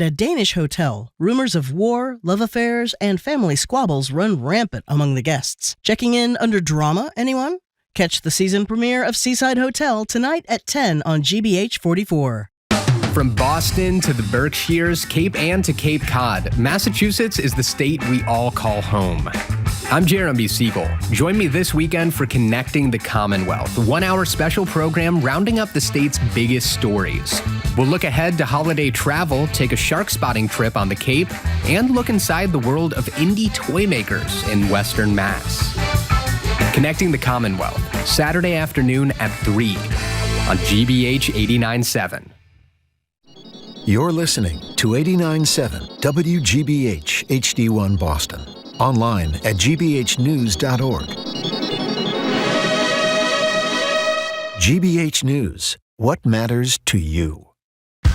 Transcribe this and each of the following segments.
At a Danish hotel, rumors of war, love affairs, and family squabbles run rampant among the guests. Checking in under drama, anyone? Catch the season premiere of Seaside Hotel tonight at 10 on GBH 44. From Boston to the Berkshires, Cape Ann to Cape Cod, Massachusetts is the state we all call home. I'm Jeremy Siegel. Join me this weekend for Connecting the Commonwealth, a 1-hour special program rounding up the state's biggest stories. We'll look ahead to holiday travel, take a shark spotting trip on the Cape, and look inside the world of indie toy makers in Western Mass. Connecting the Commonwealth, Saturday afternoon at 3 on GBH 89.7. You're listening to 89.7 WGBH HD1 Boston. Online at gbhnews.org. GBH News. What matters to you?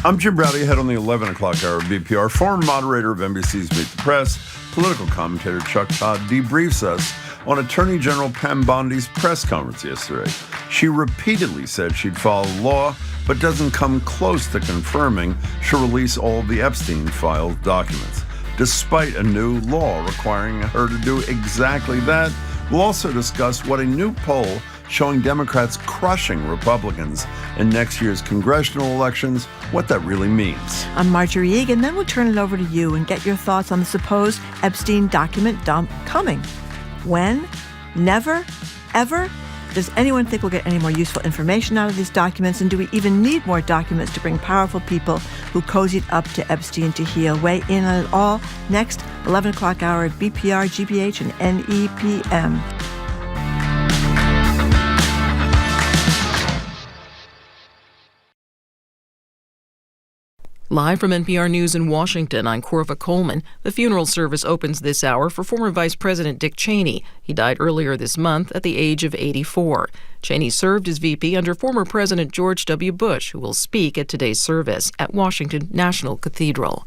I'm Jim Browdy, ahead on the 11 o'clock hour of BPR. Former moderator of NBC's Meet the Press, political commentator Chuck Todd debriefs us on Attorney General Pam Bondi's press conference yesterday. She repeatedly said she'd follow the law, but doesn't come close to confirming she'll release all of the Epstein file documents, despite a new law requiring her to do exactly that. We'll also discuss what a new poll showing Democrats crushing Republicans in next year's congressional elections, what that really means. I'm Marjorie Egan. Then we'll turn it over to you and get your thoughts on the supposed Epstein document dump coming. When? Never? Ever? Does anyone think we'll get any more useful information out of these documents? And do we even need more documents to bring powerful people who cozied up to Epstein to heal? Weigh in on it all next, 11 o'clock hour at BPR, GBH, and NEPM. Live from NPR News in Washington, I'm Corva Coleman. The funeral service opens this hour for former Vice President Dick Cheney. He died earlier this month at the age of 84. Cheney served as VP under former President George W. Bush, who will speak at today's service at Washington National Cathedral.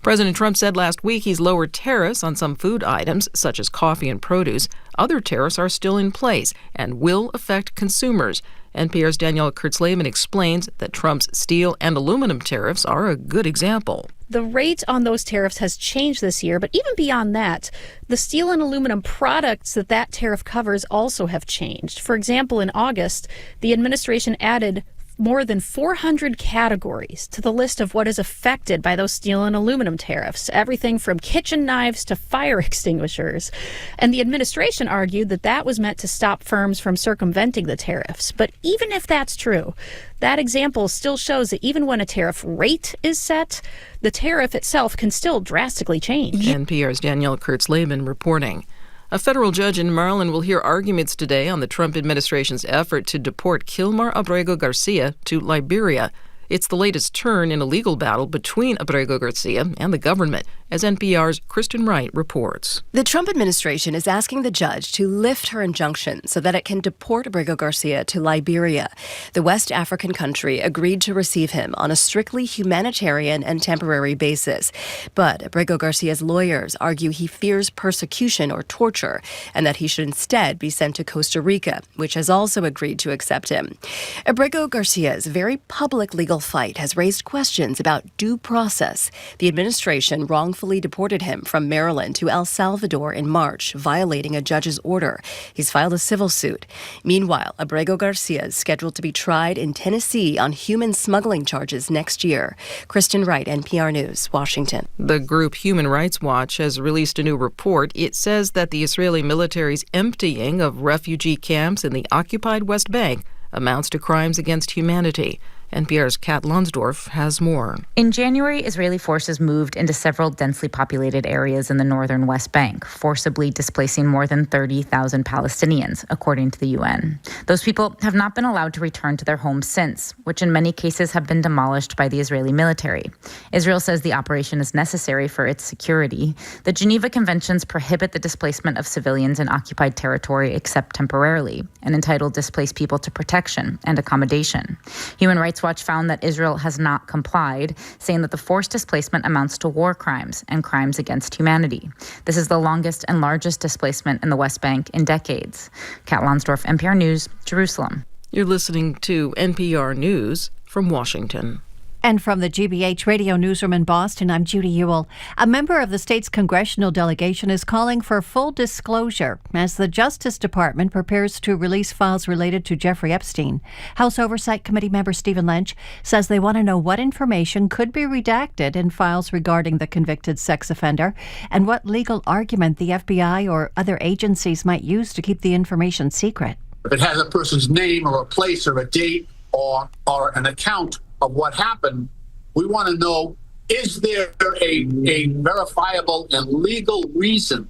President Trump said last week he's lowered tariffs on some food items, such as coffee and produce. Other tariffs are still in place and will affect consumers. NPR's Danielle Kurtzleben explains that Trump's steel and aluminum tariffs are a good example. The rate on those tariffs has changed this year, but even beyond that, the steel and aluminum products that tariff covers also have changed. For example, in August, the administration added more than 400 categories to the list of what is affected by those steel and aluminum tariffs, everything from kitchen knives to fire extinguishers. And the administration argued that was meant to stop firms from circumventing the tariffs. But even if that's true, that example still shows that even when a tariff rate is set, the tariff itself can still drastically change. NPR's Danielle Kurtzleben reporting. A federal judge in Maryland will hear arguments today on the Trump administration's effort to deport Kilmar Abrego Garcia to Liberia. It's the latest turn in a legal battle between Abrego Garcia and the government, as NPR's Kristen Wright reports. The Trump administration is asking the judge to lift her injunction so that it can deport Abrego Garcia to Liberia. The West African country agreed to receive him on a strictly humanitarian and temporary basis. But Abrego Garcia's lawyers argue he fears persecution or torture and that he should instead be sent to Costa Rica, which has also agreed to accept him. Abrego Garcia's very public legal fight has raised questions about due process. The administration wrongfully deported him from Maryland to El Salvador in March, violating a judge's order. He's filed a civil suit. Meanwhile, Abrego Garcia is scheduled to be tried in Tennessee on human smuggling charges next year. Kristen Wright, NPR News, Washington. The group Human Rights Watch has released a new report. It says that the Israeli military's emptying of refugee camps in the occupied West Bank amounts to crimes against humanity. NPR's Kat Lonsdorf has more. In January, Israeli forces moved into several densely populated areas in the northern West Bank, forcibly displacing more than 30,000 Palestinians, according to the UN. Those people have not been allowed to return to their homes since, which in many cases have been demolished by the Israeli military. Israel says the operation is necessary for its security. The Geneva Conventions prohibit the displacement of civilians in occupied territory except temporarily, and entitle displaced people to protection and accommodation. Human Rights Watch found that Israel has not complied, saying that the forced displacement amounts to war crimes and crimes against humanity. This is the longest and largest displacement in the West Bank in decades. Kat Lonsdorf, NPR News, Jerusalem. You're listening to NPR News from Washington. And from the GBH Radio Newsroom in Boston, I'm Judy Ewell. A member of the state's congressional delegation is calling for full disclosure as the Justice Department prepares to release files related to Jeffrey Epstein. House Oversight Committee member Stephen Lynch says they want to know what information could be redacted in files regarding the convicted sex offender and what legal argument the FBI or other agencies might use to keep the information secret. If it has a person's name or a place or a date or an account of what happened, we want to know, is there a verifiable and legal reason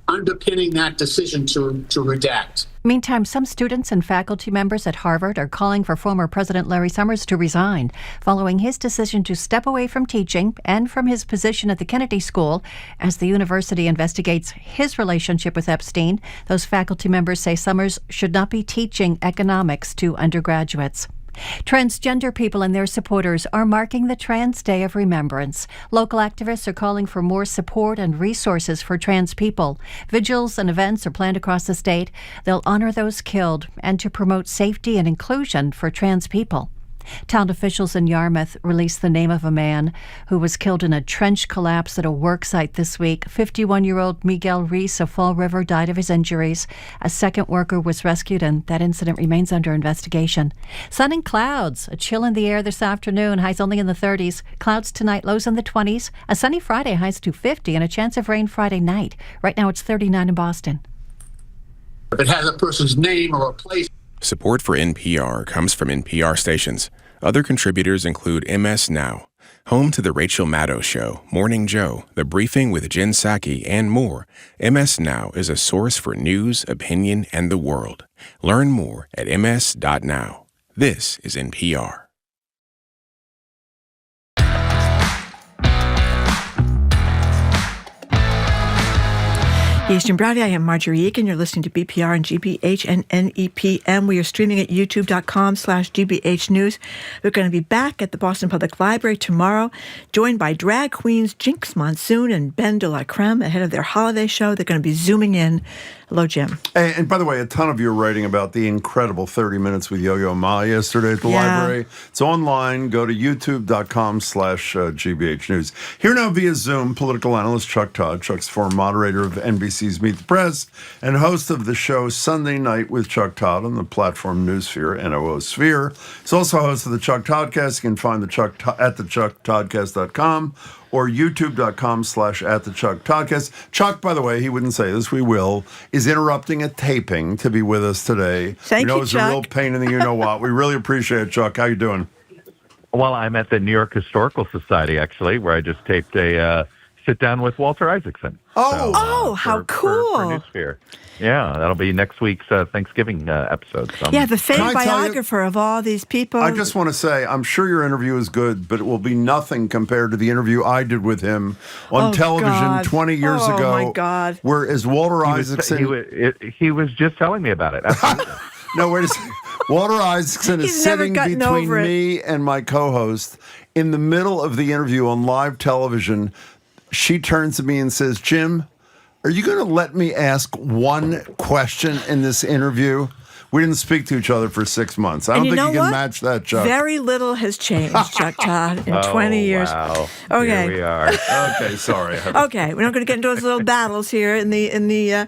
underpinning that decision to redact? Meantime, some students and faculty members at Harvard are calling for former President Larry Summers to resign following his decision to step away from teaching and from his position at the Kennedy School as the university investigates his relationship with Epstein. Those faculty members say Summers should not be teaching economics to undergraduates. Transgender people and their supporters are marking the Trans Day of Remembrance. Local activists are calling for more support and resources for trans people. Vigils and events are planned across the state. They'll honor those killed and to promote safety and inclusion for trans people. Town officials in Yarmouth released the name of a man who was killed in a trench collapse at a work site this week. 51-year-old Miguel Reese of Fall River died of his injuries. A second worker was rescued, and that incident remains under investigation. Sun and clouds. A chill in the air this afternoon. Highs only in the 30s. Clouds tonight, lows in the 20s. A sunny Friday, highs to 50, and a chance of rain Friday night. Right now it's 39 in Boston. If it has a person's name or a place. Support for NPR comes from NPR stations. Other contributors include MS Now, home to The Rachel Maddow Show, Morning Joe, The Briefing with Jen Psaki, and more. MS Now is a source for news, opinion, and the world. Learn more at ms.now. This is NPR. Eastern Browdy, I am Marjorie Eakin. You're listening to BPR and GBH and NEPM. We are streaming at youtube.com/GBH News. We're going to be back at the Boston Public Library tomorrow, joined by drag queens Jinkx Monsoon and BenDeLaCreme ahead of their holiday show. They're going to be zooming in. Hello, Jim. And by the way, a ton of you are writing about the incredible 30 Minutes with Yo-Yo Ma yesterday at the library. It's online. Go to youtube.com/GBH News. Here now via Zoom, political analyst Chuck Todd. Chuck's former moderator of NBC's Meet the Press and host of the show Sunday Night with Chuck Todd on the platform Newsphere, NOOsphere. He's also host of the Chuck Toddcast. You can find the Chuck at thechucktoddcast.com or youtube.com/@thechucktoddcast. Chuck, by the way, he wouldn't say this, we will, is interrupting a taping to be with us today. Thank you, it's Chuck. a real pain in the you-know-what. We really appreciate it, Chuck. How you doing? Well, I'm at the New York Historical Society, actually, where I just taped a sit-down with Walter Isaacson. How cool. For Newsphere. Yeah, that'll be next week's Thanksgiving episode. So the famed biographer of all these people. I just want to say, I'm sure your interview is good, but it will be nothing compared to the interview I did with him on television 20 years ago. Oh, my God. Where is Walter Isaacson... He was just telling me about it. No, wait a second. Walter Isaacson is sitting between me and my co-host in the middle of the interview on live television. She turns to me and says, Jim, are you going to let me ask one question in this interview? We didn't speak to each other for 6 months. I don't think you can match that, Chuck. Very little has changed, Chuck Todd, in 20 years. Wow. Okay. Here we are. Okay, sorry. Okay, we're not going to get into those little battles here in the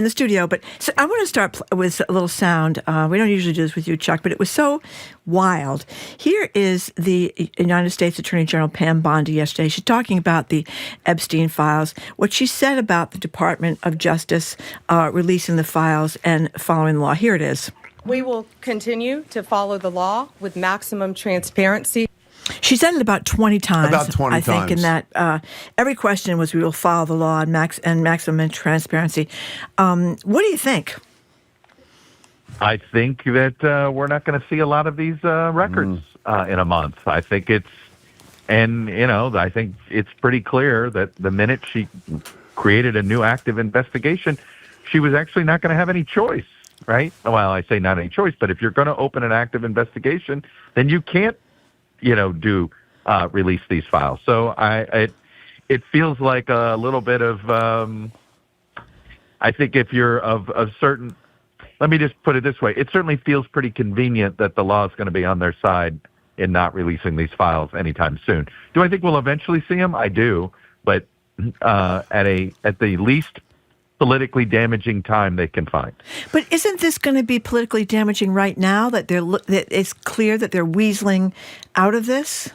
studio. But so I want to start with a little sound. We don't usually do this with you, Chuck, but it was so wild. Here is the United States Attorney General Pam Bondi yesterday. She's talking about the Epstein files, what she said about the Department of Justice releasing the files and following the law. Here it is. We will continue to follow the law with maximum transparency. She said it about 20 times. About 20 times. I think, in that every question was, we will follow the law and maximum transparency. What do you think? I think that we're not going to see a lot of these records in a month. I think I think it's pretty clear that the minute she created a new active investigation, she was actually not going to have any choice, right? Well, I say not any choice, but if you're going to open an active investigation, then you can't, release these files. So it feels like a little bit of, I think if you're of certain, let me just put it this way. It certainly feels pretty convenient that the law is going to be on their side in not releasing these files anytime soon. Do I think we'll eventually see them? I do, but at the least politically damaging time they can find. But isn't this going to be politically damaging right now, that that it's clear that they're weaseling out of this?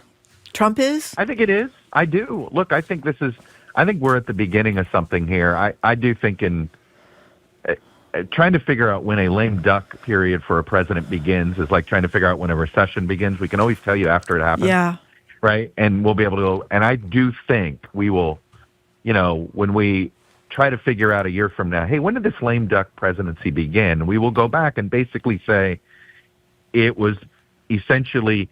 Trump is? I think it is. I do. Look, I think we're at the beginning of something here. I do think in trying to figure out when a lame duck period for a president begins is like trying to figure out when a recession begins. We can always tell you after it happens. Yeah. Right? And we'll be able to go. And I do think we will, when we try to figure out a year from now, hey, when did this lame duck presidency begin? We will go back and basically say it was essentially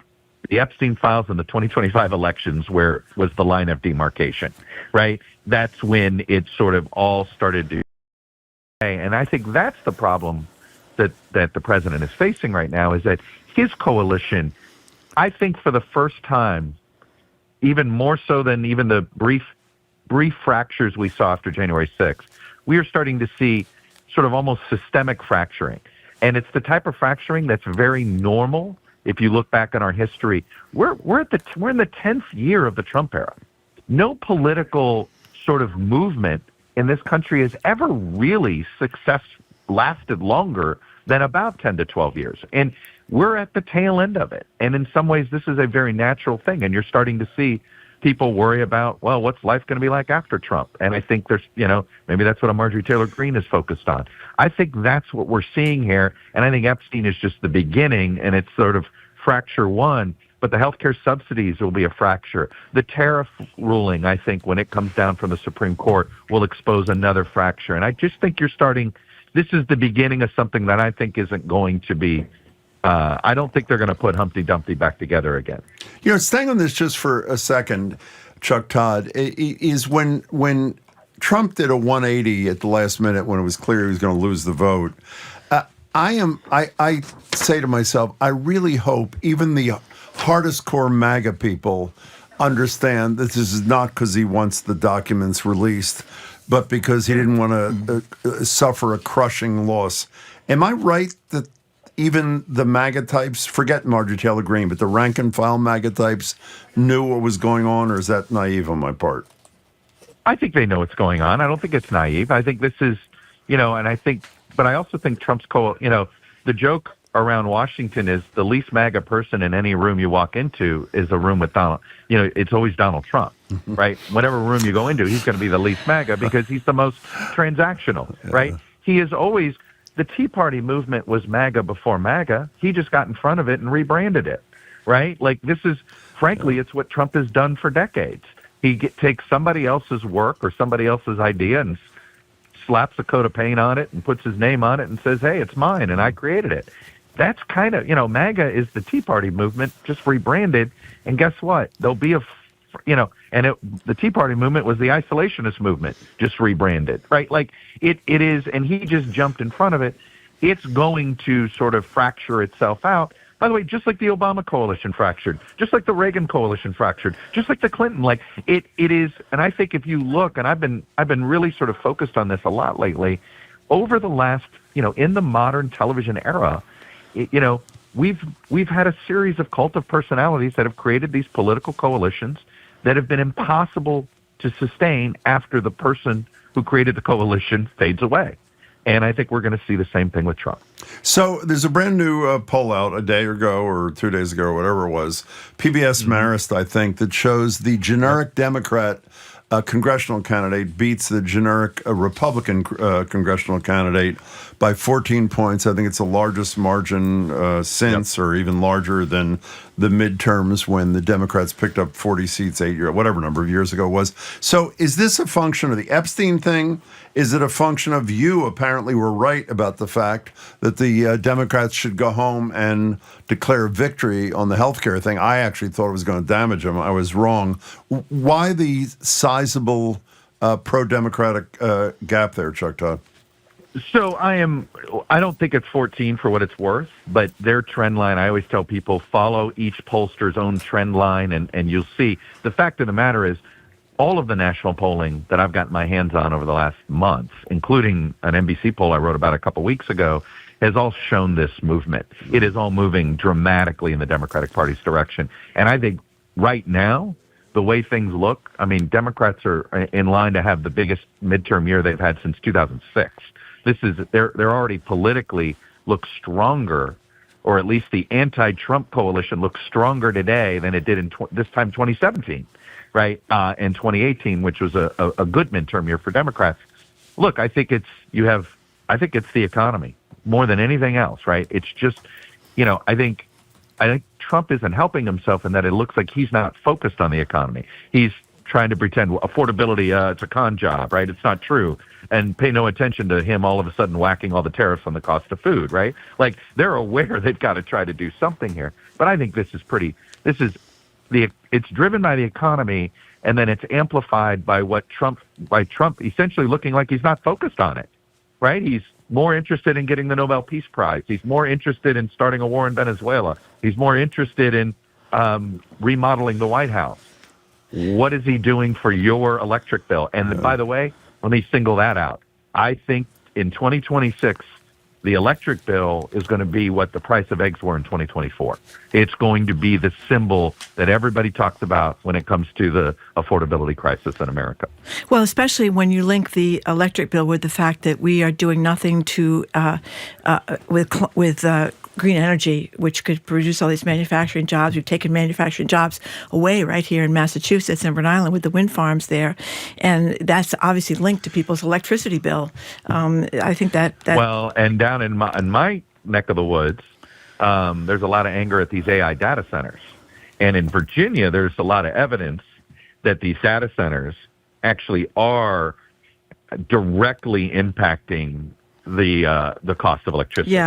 the Epstein files and the 2025 elections where was the line of demarcation, right? That's when it sort of all started to. And I think that's the problem that the president is facing right now, is that his coalition, I think for the first time, even more so than even the brief fractures we saw after January 6th, we are starting to see sort of almost systemic fracturing. And it's the type of fracturing that's very normal. If you look back on our history, we're in the 10th year of the Trump era. No political sort of movement in this country has ever really lasted longer than about 10 to 12 years. And we're at the tail end of it. And in some ways, this is a very natural thing. And you're starting to see people worry about, well, what's life going to be like after Trump? And I think there's, maybe that's what a Marjorie Taylor Greene is focused on. I think that's what we're seeing here. And I think Epstein is just the beginning, and it's sort of fracture one. But the healthcare subsidies will be a fracture. The tariff ruling, I think, when it comes down from the Supreme Court, will expose another fracture. And I just think this is the beginning of something that I think isn't going to be, I don't think they're going to put Humpty Dumpty back together again. Staying on this just for a second, Chuck Todd, is when Trump did a 180 at the last minute when it was clear he was going to lose the vote, I say to myself, I really hope even the hardest core MAGA people understand that this is not because he wants the documents released, but because he didn't want to suffer a crushing loss. Am I right that even the MAGA types, forget Marjorie Taylor Greene, but the rank and file MAGA types knew what was going on, or is that naive on my part? I think they know what's going on. I don't think it's naive. I think this is, but I also think Trump's the joke around Washington is the least MAGA person in any room you walk into is a room with Donald. It's always Donald Trump, right? Whatever room you go into, he's going to be the least MAGA because he's the most transactional, right? He is always, the Tea Party movement was MAGA before MAGA. He just got in front of it and rebranded it, right? Like this is, frankly, it's what Trump has done for decades. He takes somebody else's work or somebody else's idea and slaps a coat of paint on it and puts his name on it and says, hey, it's mine and I created it. That's kind of, MAGA is the Tea Party movement just rebranded. And guess what? There'll be the Tea Party movement was the isolationist movement just rebranded, right? Like it is, and he just jumped in front of it. It's going to sort of fracture itself out. By the way, just like the Obama coalition fractured, just like the Reagan coalition fractured, just like the Clinton, like it is. And I think if you look, and I've been really sort of focused on this a lot lately, over the last, in the modern television era, we've had a series of cult of personalities that have created these political coalitions that have been impossible to sustain after the person who created the coalition fades away. And I think we're going to see the same thing with Trump. So there's a brand new poll out a day ago or 2 days ago or whatever it was, PBS Marist, I think, that shows the generic Democrat congressional candidate beats the generic Republican congressional candidate by 14 points. I think it's the largest margin since, or even larger than the midterms when the Democrats picked up 40 seats whatever number of years ago it was. So is this a function of the Epstein thing? Is it a function of you apparently were right about the fact that the Democrats should go home and declare victory on the healthcare thing? I actually thought it was going to damage them. I was wrong. Why the sizable pro-democratic gap there, Chuck Todd? So I don't think it's 14 for what it's worth, but their trend line, I always tell people, follow each pollster's own trend line, and you'll see. The fact of the matter is, all of the national polling that I've gotten my hands on over the last month, including an NBC poll I wrote about a couple weeks ago, has all shown this movement. It is all moving dramatically in the Democratic Party's direction. And I think right now, the way things look, I mean, Democrats are in line to have the biggest midterm year they've had since 2006. They're already politically look stronger, or at least the anti-Trump coalition looks stronger today than it did in this time 2017, right? And 2018, which was a good midterm year for Democrats. Look, I think it's the economy more than anything else, right? It's just, I think Trump isn't helping himself in that it looks like he's not focused on the economy. He's trying to pretend affordability, it's a con job, right? It's not true. And pay no attention to him all of a sudden whacking all the tariffs on the cost of food, right? Like, they're aware they've got to try to do something here. But I think it's driven by the economy, and then it's amplified by Trump essentially looking like he's not focused on it, right? He's more interested in getting the Nobel Peace Prize. He's more interested in starting a war in Venezuela. He's more interested in remodeling the White House. What is he doing for your electric bill? And by the way, let me single that out. I think in 2026, the electric bill is going to be what the price of eggs were in 2024. It's going to be the symbol that everybody talks about when it comes to the affordability crisis in America. Well, especially when you link the electric bill with the fact that we are doing nothing to with green energy, which could produce all these manufacturing jobs. We've taken manufacturing jobs away right here in Massachusetts and Rhode Island with the wind farms there. And that's obviously linked to people's electricity bill. I think that... Well, and down in my neck of the woods, there's a lot of anger at these AI data centers. And in Virginia, there's a lot of evidence that these data centers actually are directly impacting the cost of electricity.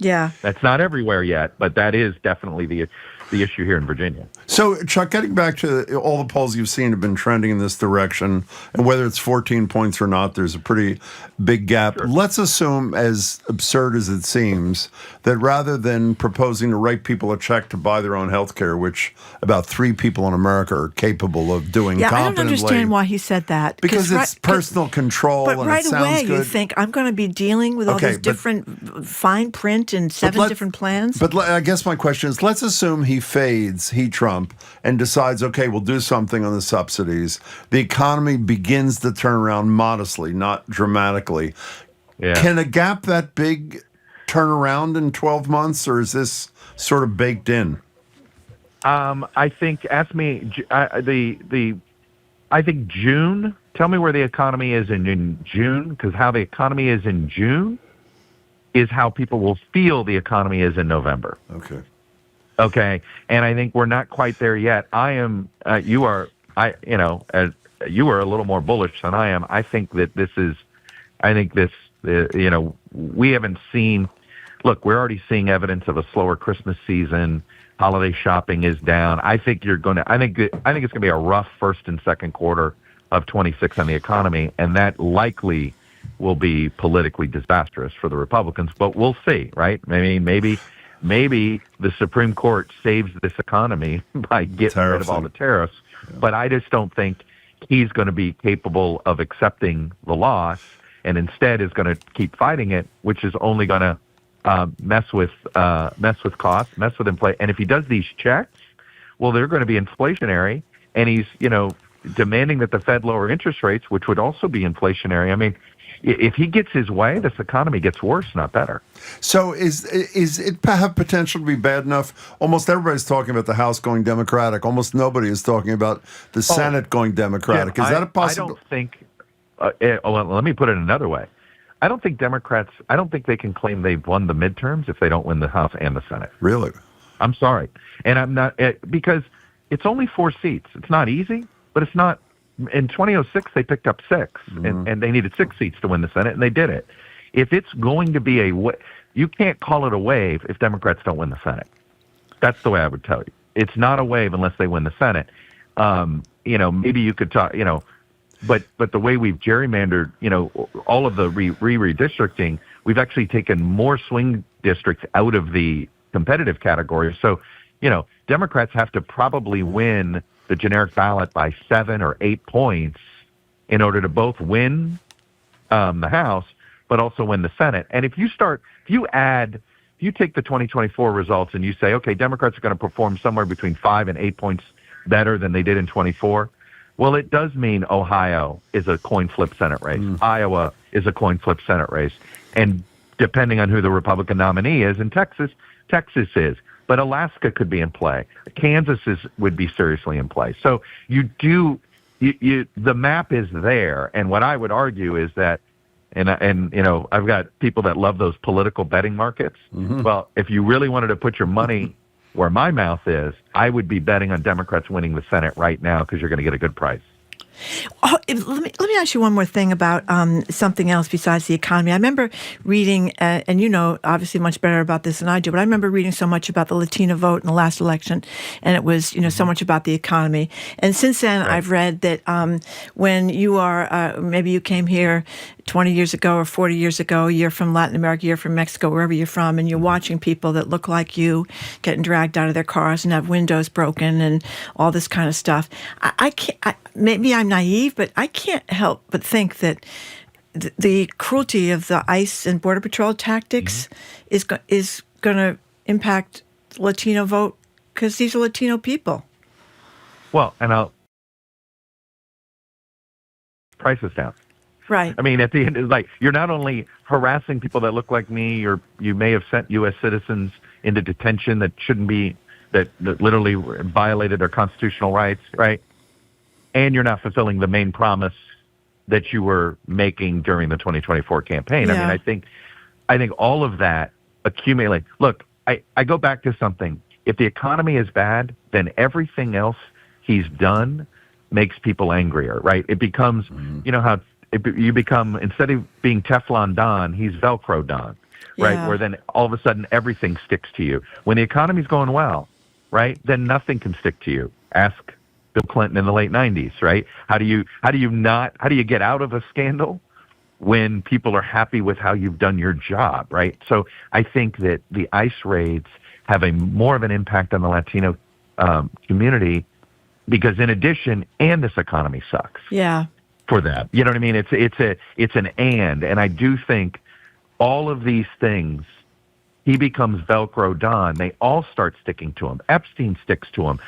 Yeah. That's not everywhere yet, but that is definitely the issue here in Virginia. So, Chuck, getting back to all the polls you've seen have been trending in this direction, and whether it's 14 points or not, there's a pretty big gap. Sure. Let's assume, as absurd as it seems, that rather than proposing to write people a check to buy their own health care, which about 3 people in America are capable of doing competently. I don't understand why he said that. Because it's personal control, but and right it sounds away good. You think, I'm going to be dealing with all these different fine print and 7 different plans? But I guess my question is, let's assume he fades, Trump, and decides, okay, we'll do something on the subsidies. The economy begins to turn around modestly, not dramatically. Yeah. Can a gap that big turn around in 12 months, or is this sort of baked in? I think, I think June, tell me where the economy is in June, because how the economy is in June is how people will feel the economy is in November. Okay, and I think we're not quite there yet. You are a little more bullish than I am. I think that we haven't seen. Look, we're already seeing evidence of a slower Christmas season. Holiday shopping is down. I think it's going to be a rough first and second quarter of 26 on the economy, and that likely will be politically disastrous for the Republicans. But we'll see, right? I mean, maybe the Supreme Court saves this economy by getting rid of all the tariffs, but I just don't think he's going to be capable of accepting the loss, and instead is going to keep fighting it, which is only going to mess with costs, mess with inflation. And if he does these checks, well, they're going to be inflationary, and he's demanding that the Fed lower interest rates, which would also be inflationary. I mean, if he gets his way, this economy gets worse, not better. So is it have potential to be bad enough? Almost everybody's talking about the House going Democratic. Almost nobody is talking about the Senate going Democratic. Is that a possibility? I don't think, let me put it another way. I don't think they can claim they've won the midterms if they don't win the House and the Senate. Really? I'm sorry. And I'm not, because it's only 4 seats. It's not easy, but it's not. In 2006, they picked up 6, and they needed 6 seats to win the Senate, and they did it. If it's going to be you can't call it a wave if Democrats don't win the Senate. That's the way I would tell you. It's not a wave unless they win the Senate. Maybe you could talk, but the way we've gerrymandered, all of the redistricting, we've actually taken more swing districts out of the competitive category. So, Democrats have to probably win the generic ballot by 7 or 8 points in order to both win the House but also win the Senate. And if you take the 2024 results and you say, okay, Democrats are going to perform somewhere between 5 and 8 points better than they did in 24, well, it does mean Ohio is a coin flip Senate race. Iowa is a coin flip Senate race. And depending on who the Republican nominee is in Texas is. But Alaska could be in play. Kansas would be seriously in play. So the map is there. And what I would argue is that, and you know, I've got people that love those political betting markets. Well, if you really wanted to put your money where my mouth is, I would be betting on Democrats winning the Senate right now because you're going to get a good price. Oh, let me ask you one more thing about something else besides the economy. I remember reading, and you know obviously much better about this than I do, but I remember reading so much about the Latino vote in the last election, and it was, you know, so much about the economy. And since then, I've read that when you are, maybe you came here 20 years ago or 40 years ago, you're from Latin America, you're from Mexico, wherever you're from, and you're watching people that look like you getting dragged out of their cars and have windows broken and all this kind of stuff. I can't, maybe I'm naive, but I can't help but think that the cruelty of the ICE and Border Patrol tactics is going to impact the Latino vote because these are Latino people. Well, and prices down. Right. I mean, at the end, it's like you're not only harassing people that look like me, or you may have sent U.S. citizens into detention that shouldn't be, that literally violated their constitutional rights, right? And you're not fulfilling the main promise that you were making during the 2024 campaign. Yeah. I mean, I think all of that accumulate. Look, I go back to something. If the economy is bad, then everything else he's done makes people angrier, right? It becomes, you know how you become, instead of being Teflon Don, he's Velcro Don, right? Yeah. Where then all of a sudden everything sticks to you. When the economy's going well, right, then nothing can stick to you. Ask Bill Clinton in the late 90s, right? How do you get out of a scandal when people are happy with how you've done your job, right? So I think that the ICE raids have more of an impact on the Latino community because in addition, and this economy sucks. Yeah. For that. You know what I mean? It's an and I do think all of these things, he becomes Velcro Don. They all start sticking to him. Epstein sticks to him.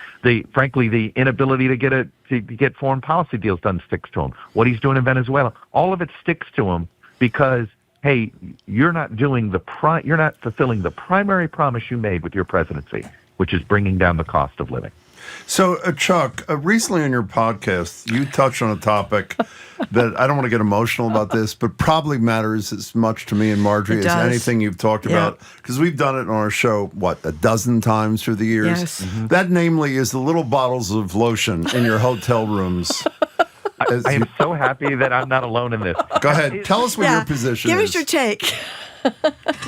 Frankly, the inability to get foreign policy deals done sticks to him. What he's doing in Venezuela, all of it sticks to him because, hey, you're not fulfilling the primary promise you made with your presidency, which is bringing down the cost of living. So, Chuck, recently on your podcast, you touched on a topic that I don't want to get emotional about this, but probably matters as much to me and Marjorie as anything you've talked about, because we've done it on our show, a dozen times through the years? Yes. That, namely, is the little bottles of lotion in your hotel rooms. I am so happy that I'm not alone in this. Go ahead. Tell us what your position is. Give us your take.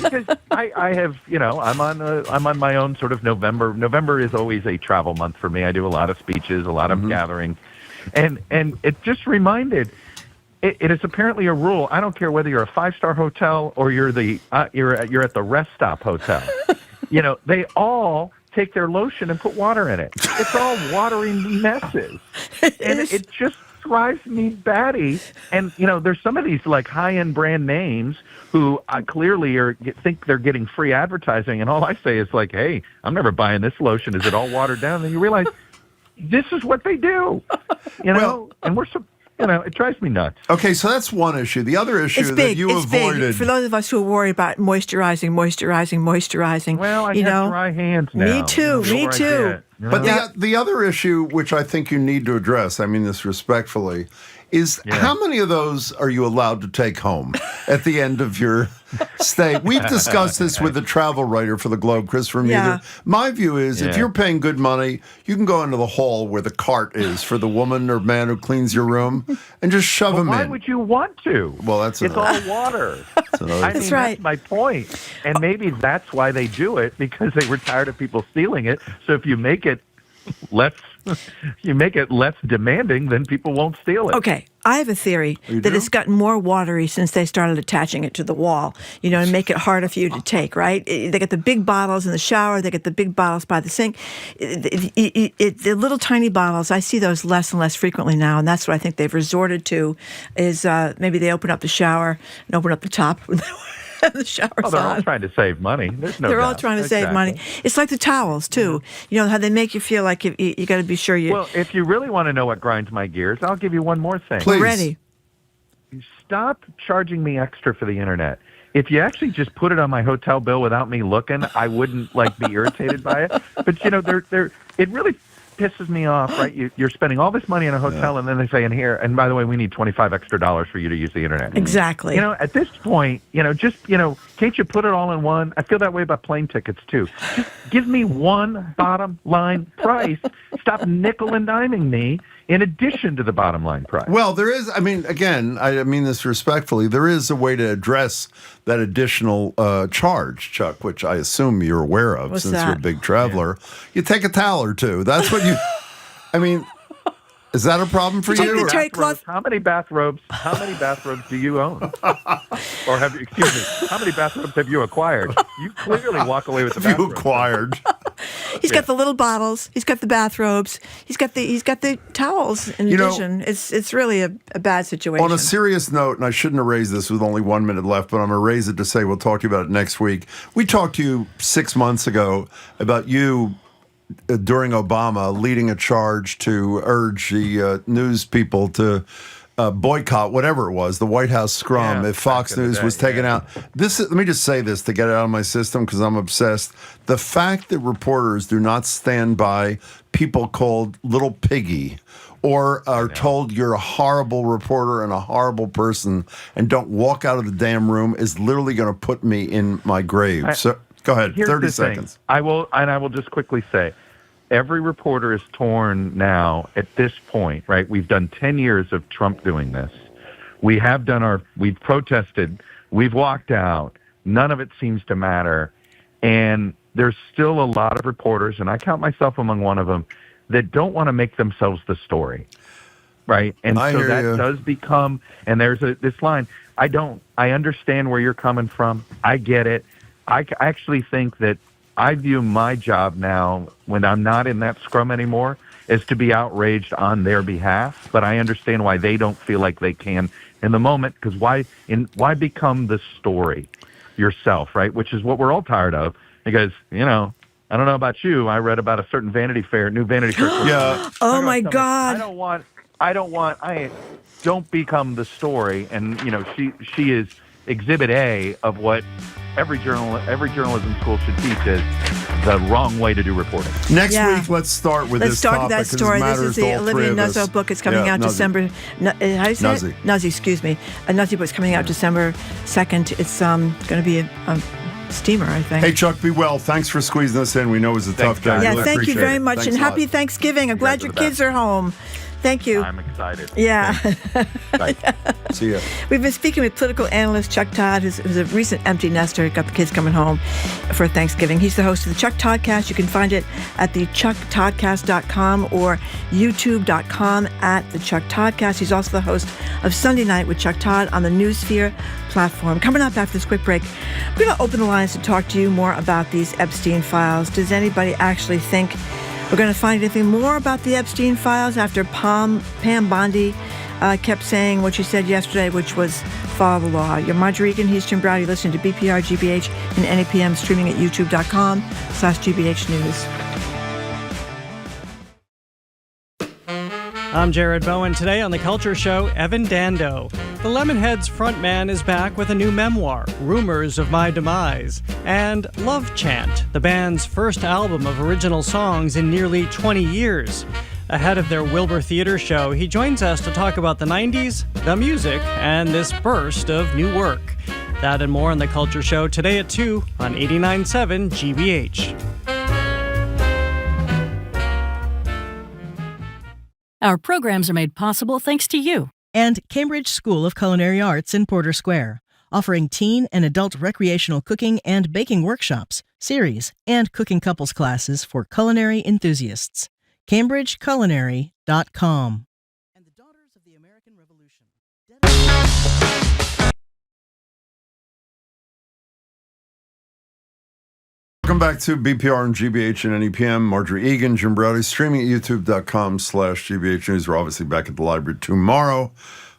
Because I have, you know, I'm on my own sort of November. November is always a travel month for me. I do a lot of speeches, a lot of gatherings, and it just reminded. It is apparently a rule. I don't care whether you're a 5-star hotel or you're you're at the rest stop hotel. You know, they all take their lotion and put water in it. It's all watery messes, and it just drives me batty. And you know, there's some of these like high-end brand names who clearly think they're getting free advertising, and all I say is like, "Hey, I'm never buying this lotion. Is it all watered down?" And you realize this is what they do, you know. And you know, it drives me nuts. Okay, so that's one issue. The other issue that you avoided. Big. For those of us who are worried about moisturizing. Well, I have dry hands now. Me too. But the other issue, which I think you need to address, I mean this respectfully, is how many of those are you allowed to take home at the end of your stay? We've discussed this with the travel writer for the Globe, Christopher Mather. My view is if you're paying good money, you can go into the hall where the cart is for the woman or man who cleans your room and just shove them in. Why would you want to? Well, it's all water. That's right. That's my point. And maybe that's why they do it, because they were tired of people stealing it. So if you make it less demanding, then people won't steal it. Okay. I have a theory that it's gotten more watery since they started attaching it to the wall, and make it harder for you to take, right? They get the big bottles in the shower. They get the big bottles by the sink. The little tiny bottles, I see those less and less frequently now, and that's what I think they've resorted to is maybe they open up the shower and open up the top. The shower's they're on. all trying to save money. There's no They're doubt. all trying to save money. It's like the towels, too. How they make you feel like you got to be sure you... Well, if you really want to know what grinds my gears, I'll give you one more thing. Please. We're ready. Stop charging me extra for the internet. If you actually just put it on my hotel bill without me looking, I wouldn't be irritated by it. But it really pisses me off, right? You're spending all this money in a hotel, and then they say in here, and by the way, we need $25 extra for you to use the internet. Exactly. At this point, can't you put it all in one? I feel that way about plane tickets too. Just give me one bottom line price. Stop nickel and diming me in addition to the bottom line price. Well, there is, again, I mean this respectfully, there is a way to address that additional charge, Chuck, which I assume you're aware of. What's since that? you're a big traveler. Yeah. You take a towel or two. That's what you, is that a problem for Take you? the tray cloth. How many bathrobes do you own? Or how many bathrobes have you acquired? You clearly walk away with the bathrobes. You acquired. He's got the little bottles. He's got the bathrobes. He's got the towels. In addition, it's really a bad situation. On a serious note, and I shouldn't have raised this with only 1 minute left, but I'm going to raise it to say we'll talk to you about it next week. We talked to you 6 months ago about you during Obama leading a charge to urge the news people to boycott whatever it was, the White House scrum, if Fox News was taken out. Let me just say this to get it out of my system because I'm obsessed. The fact that reporters do not stand by people called Little Piggy or are told you're a horrible reporter and a horrible person and don't walk out of the damn room is literally going to put me in my grave. So go ahead, 30 seconds. I will just quickly say, every reporter is torn now at this point, right? We've done 10 years of Trump doing this. We've protested, we've walked out. None of it seems to matter. And there's still a lot of reporters, and I count myself among one of them, that don't want to make themselves the story, right? And so that does become, and there's this line, I understand where you're coming from. I get it. I actually think that I view my job now, when I'm not in that scrum anymore, is to be outraged on their behalf. But I understand why they don't feel like they can in the moment, because why become the story yourself, right? Which is what we're all tired of. Because, I don't know about you, I read about a certain Vanity Fair. Yeah. Oh my God. Don't become the story. And, she is exhibit A of what every journalism school should teach is the wrong way to do reporting. Next week, let's start with this topic. Let's start with that story. This is the Olivia Nuzzo book. It's coming out December. How do you say it? Nuzzi, excuse me. A Nuzzi book's coming out December 2nd. It's going to be a steamer, I think. Hey, Chuck, be well. Thanks for squeezing us in. We know it was a tough day. Yeah, really thank you very it. much. Thanks and happy Thanksgiving. I'm glad your kids are home. Thank you. I'm excited. Yeah. See ya. We've been speaking with political analyst Chuck Todd, who's a recent empty nester, got the kids coming home for Thanksgiving. He's the host of the Chuck Toddcast. You can find it at thechucktoddcast.com or youtube.com at the Chuck Toddcast. He's also the host of Sunday Night with Chuck Todd on the Newsphere platform. Coming up after this quick break, we're going to open the lines to talk to you more about these Epstein files. Does anybody actually think we're going to find anything more about the Epstein files after Pam Bondi kept saying what she said yesterday, which was follow the law? You're Marjorie Egan. He's Jim Browdy. Listen to BPR GBH and NAPM streaming at youtube.com/GBH News. I'm Jared Bowen. Today on The Culture Show, Evan Dando. The Lemonheads frontman is back with a new memoir, Rumors of My Demise, and Love Chant, the band's first album of original songs in nearly 20 years. Ahead of their Wilbur Theater show, he joins us to talk about the 90s, the music, and this burst of new work. That and more on The Culture Show today at 2 on 89.7 GBH. Our programs are made possible thanks to you. And Cambridge School of Culinary Arts in Porter Square, offering teen and adult recreational cooking and baking workshops, series, and cooking couples classes for culinary enthusiasts. CambridgeCulinary.com. And the Daughters of the American Revolution. Welcome back to BPR and GBH and NEPM. Marjorie Egan, Jim Browdy, streaming at youtube.com/GBH News. We're obviously back at the library tomorrow.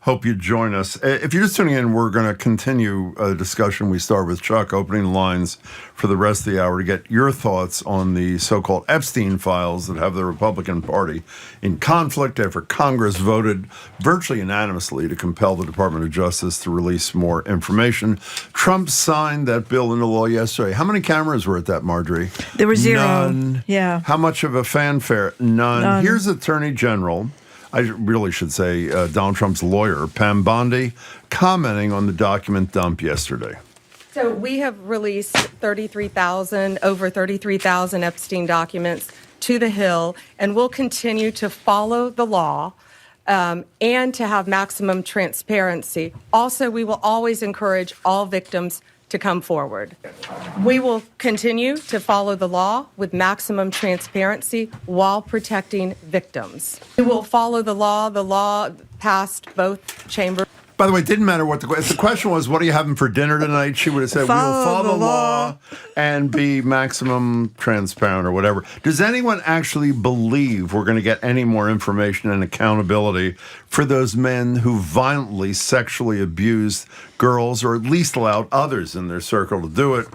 Hope you join us. If you're just tuning in, we're going to continue a discussion we start with Chuck, opening lines for the rest of the hour to get your thoughts on the so-called Epstein files that have the Republican Party in conflict after Congress voted virtually unanimously to compel the Department of Justice to release more information. Trump signed that bill into law yesterday. How many cameras were at that, Marjorie? There were 0. None. Yeah. How much of a fanfare? None. Here's Attorney General, I really should say Donald Trump's lawyer, Pam Bondi, commenting on the document dump yesterday. So we have released over 33,000 Epstein documents to the Hill, and we'll continue to follow the law and to have maximum transparency. Also, we will always encourage all victims to come forward. We will continue to follow the law with maximum transparency while protecting victims. We will follow the law. The law passed both chambers. By the way, it didn't matter what if the question was, what are you having for dinner tonight? She would have said, we will follow the law and be maximum transparent or whatever. Does anyone actually believe we're going to get any more information and accountability for those men who violently sexually abused girls, or at least allowed others in their circle to do it,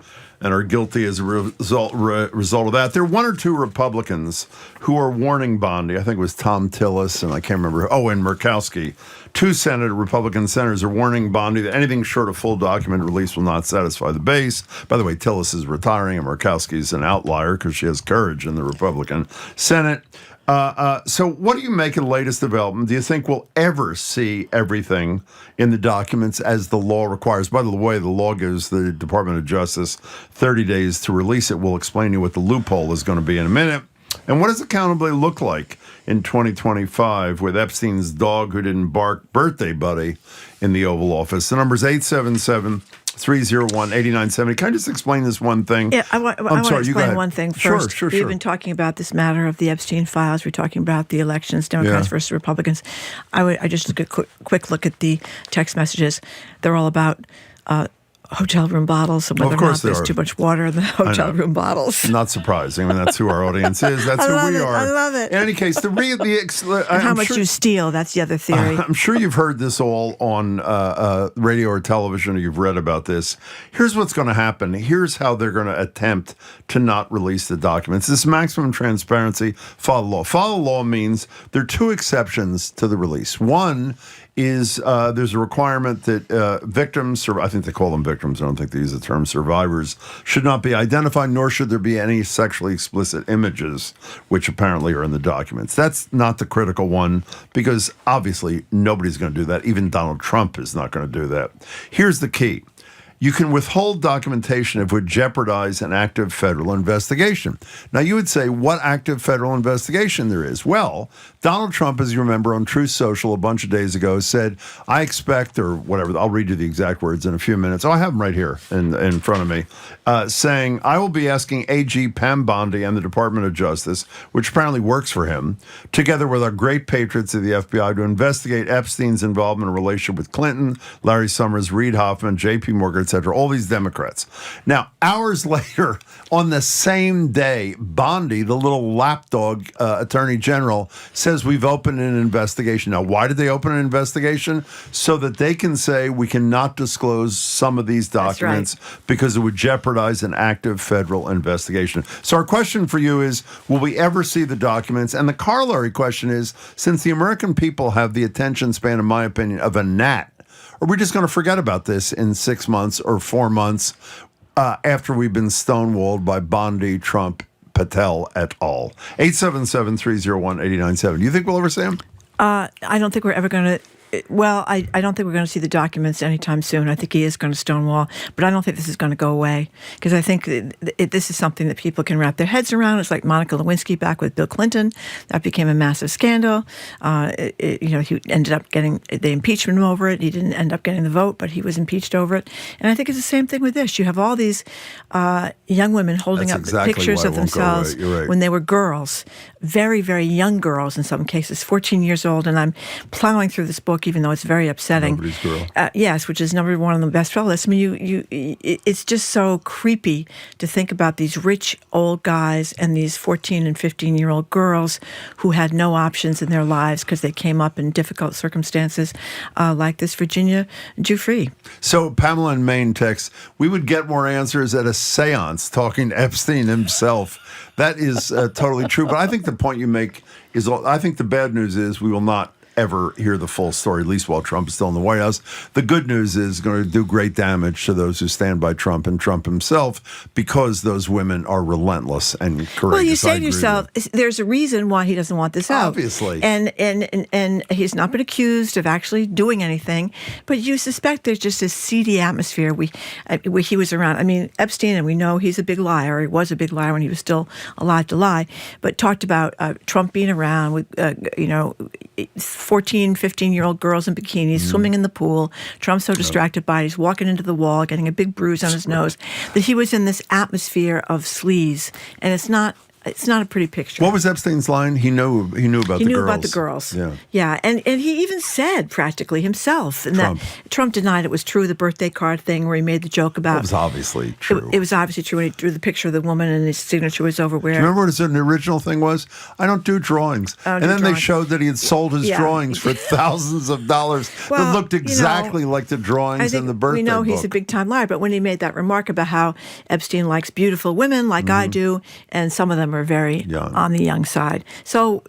and are guilty as a result of that? There are one or two Republicans who are warning Bondi. I think it was Tom Tillis, and I can't remember. And Murkowski. Two Republican senators are warning Bondi that anything short of full document release will not satisfy the base. By the way, Tillis is retiring, and Murkowski's an outlier because she has courage in the Republican Senate. So what do you make of the latest development? Do you think we'll ever see everything in the documents as the law requires? By the way, the law gives the Department of Justice 30 days to release it. We'll explain to you what the loophole is going to be in a minute. And what does accountability look like in 2025 with Epstein's dog who didn't bark birthday buddy in the Oval Office? The number's 877-301-8970. Can I just explain this one thing? Yeah, I want to explain one thing first. Sure. We've been talking about this matter of the Epstein files. We're talking about the elections, Democrats versus Republicans. I just took a quick look at the text messages. They're all about hotel room bottles and whether or not there's too much water in the hotel room bottles. Not surprising. I mean, that's who our audience is. That's who we are. I love it. In any case, and how much you steal, that's the other theory. I'm sure you've heard this all on radio or television, or you've read about this. Here's what's going to happen. Here's how they're going to attempt to not release the documents. This maximum transparency, follow the law. Follow the law means there are two exceptions to the release. One is there's a requirement that victims, I think they call them victims, I don't think they use the term survivors, should not be identified, nor should there be any sexually explicit images, which apparently are in the documents. That's not the critical one, because obviously nobody's going to do that. Even Donald Trump is not going to do that. Here's the key. You can withhold documentation if it would jeopardize an active federal investigation. Now, you would say, what active federal investigation there is? Well, Donald Trump, as you remember, on Truth Social a bunch of days ago said, I expect, or whatever, I'll read you the exact words in a few minutes. I have them right here in front of me, saying, I will be asking AG Pam Bondi and the Department of Justice, which apparently works for him, together with our great patriots of the FBI, to investigate Epstein's involvement in relationship with Clinton, Larry Summers, Reid Hoffman, J.P. Morgan, etc., all these Democrats. Now, hours later, on the same day, Bondi, the little lapdog attorney general, says we've opened an investigation. Now, why did they open an investigation? So that they can say we cannot disclose some of these documents because it would jeopardize an active federal investigation. So our question for you is, will we ever see the documents? And the corollary question is, since the American people have the attention span, in my opinion, of a gnat, are we just going to forget about this in 6 months or 4 months after we've been stonewalled by Bondi, Trump, Patel et al? 877-301-8970. You think we'll ever see them? I don't think we're ever going to Well, I don't think we're going to see the documents anytime soon. I think he is going to stonewall, but I don't think this is going to go away because I think this is something that people can wrap their heads around. It's like Monica Lewinsky back with Bill Clinton. That became a massive scandal. He ended up they impeached him over it. He didn't end up getting the vote, but he was impeached over it. And I think it's the same thing with this. You have all these young women holding up pictures of themselves when they were girls, very, very young girls in some cases, 14 years old. And I'm plowing through this book, even though it's very upsetting. Nobody's Girl. Yes, which is number one on the bestseller list. I mean, it's just so creepy to think about these rich old guys and these 14 and 15-year-old girls who had no options in their lives because they came up in difficult circumstances like this Virginia Giuffre. So Pamela in Maine texts, we would get more answers at a seance talking to Epstein himself. That is totally true. But I think the point you make is, I think the bad news is we will not ever hear the full story, at least while Trump is still in the White House. The good news is going to do great damage to those who stand by Trump and Trump himself because those women are relentless and courageous. Well, you say to yourself, there's a reason why he doesn't want this out. Obviously. And he's not been accused of actually doing anything, but you suspect there's just this seedy atmosphere where he was around. I mean, Epstein, and we know he's a big liar. He was a big liar when he was still alive to lie, but talked about Trump being around with, 14, 15-year-old girls in bikinis swimming in the pool. Trump's so distracted by it, he's walking into the wall, getting a big bruise on his nose, that he was in this atmosphere of sleaze. And it's not a pretty picture. What was Epstein's line? He knew about the girls. He knew about the girls. Yeah. And he even said practically himself, and that Trump denied it was true, the birthday card thing where he made the joke about. It was obviously true. It was obviously true when he drew the picture of the woman and his signature was over where. Do you remember what his original thing was? I don't do drawings. They showed that he had sold his drawings for thousands of dollars that looked exactly like the drawings in the birthday book. We know he's a big-time liar, but when he made that remark about how Epstein likes beautiful women like I do, and some of them are very young. On the young side. So,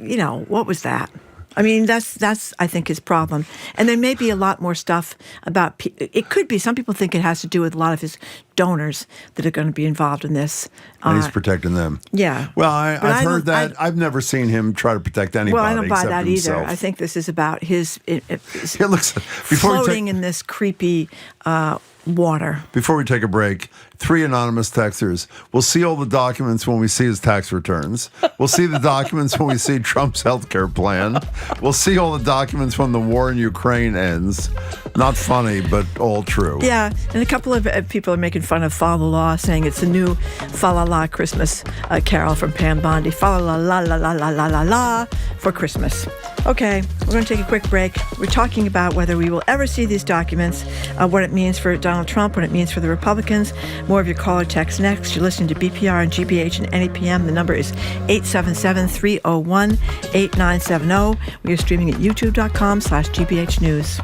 what was that? I mean, that's I think his problem. And there may be a lot more stuff about it. Could be. Some people think it has to do with a lot of his donors that are going to be involved in this. And he's protecting them. Yeah. Well, I've heard that. I've never seen him try to protect anybody. Well, I don't buy that himself. either. I think this is about his floating in this creepy water. Before we take a break, 3 anonymous texters. We'll see all the documents when we see his tax returns. We'll see the documents when we see Trump's healthcare plan. We'll see all the documents when the war in Ukraine ends. Not funny, but all true. Yeah, and a couple of people are making fun of Fa La La, saying it's a new Fa La La Christmas carol from Pam Bondi. Fa La La La La La La La La for Christmas. Okay, we're going to take a quick break. We're talking about whether we will ever see these documents, what it means for Donald Trump, what it means for the Republicans. More of your caller text next. You're listening to BPR and GBH and NEPM. The number is 877-301-8970. We are streaming at youtube.com/GBH News.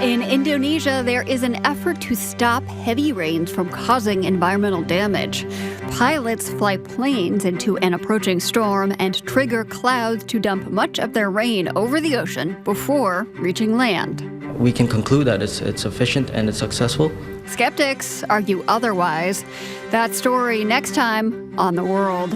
In Indonesia, there is an effort to stop heavy rains from causing environmental damage. Pilots fly planes into an approaching storm and trigger clouds to dump much of their rain over the ocean before reaching land. We can conclude that it's efficient and it's successful. Skeptics argue otherwise. That story next time on The World.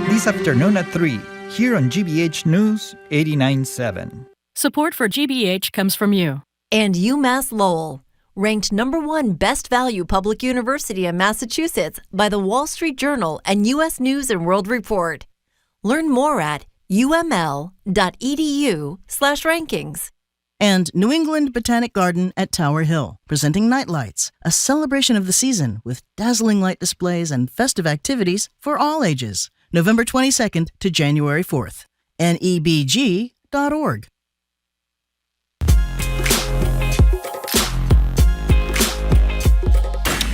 This afternoon at 3, here on GBH News 89.7. Support for GBH comes from you. And UMass Lowell, ranked #1 best value public university in Massachusetts by the Wall Street Journal and U.S. News and World Report. Learn more at uml.edu/rankings. And New England Botanic Garden at Tower Hill, presenting Nightlights, a celebration of the season with dazzling light displays and festive activities for all ages. November 22nd to January 4th. nebg.org.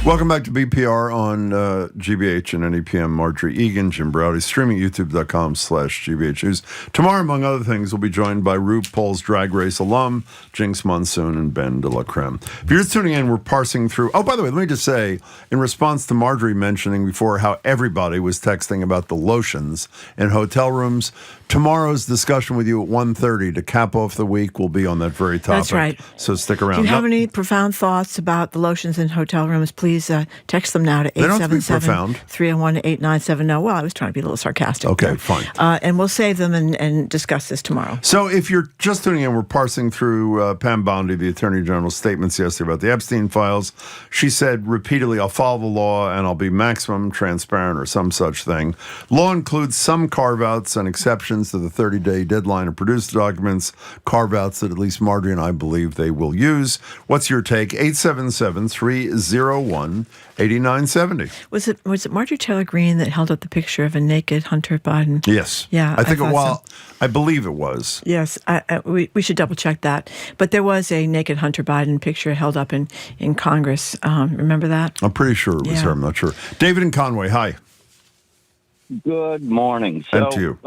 Welcome back to BPR on GBH and NEPM. Marjorie Egan, Jim Browdy, streaming youtube.com/GBH News. Tomorrow, among other things, we'll be joined by RuPaul's Drag Race alum, Jinkx Monsoon and BenDeLaCreme. If you're just tuning in, we're parsing through. Oh, by the way, let me just say, in response to Marjorie mentioning before how everybody was texting about the lotions in hotel rooms, tomorrow's discussion with you at 1:30 to cap off the week will be on that very topic. That's right. So stick around. Do you have any profound thoughts about the lotions in hotel rooms? Please text them now to 877-301-8970. Well, I was trying to be a little sarcastic. Okay, fine. And we'll save them and discuss this tomorrow. So if you're just tuning in, we're parsing through Pam Bondi, the Attorney General's statements yesterday about the Epstein files. She said repeatedly, I'll follow the law and I'll be maximum transparent or some such thing. Law includes some carve-outs and exceptions to the 30-day deadline to produce the documents, carve-outs that at least Marjorie and I believe they will use. What's your take? 877-301-8970. Was it Marjorie Taylor Greene that held up the picture of a naked Hunter Biden? Yes. Yeah. I think I believe it was. Yes. We should double check that. But there was a naked Hunter Biden picture held up in Congress. Remember that? I'm pretty sure it was her. I'm not sure. David in Conway, hi. Good morning. And to you.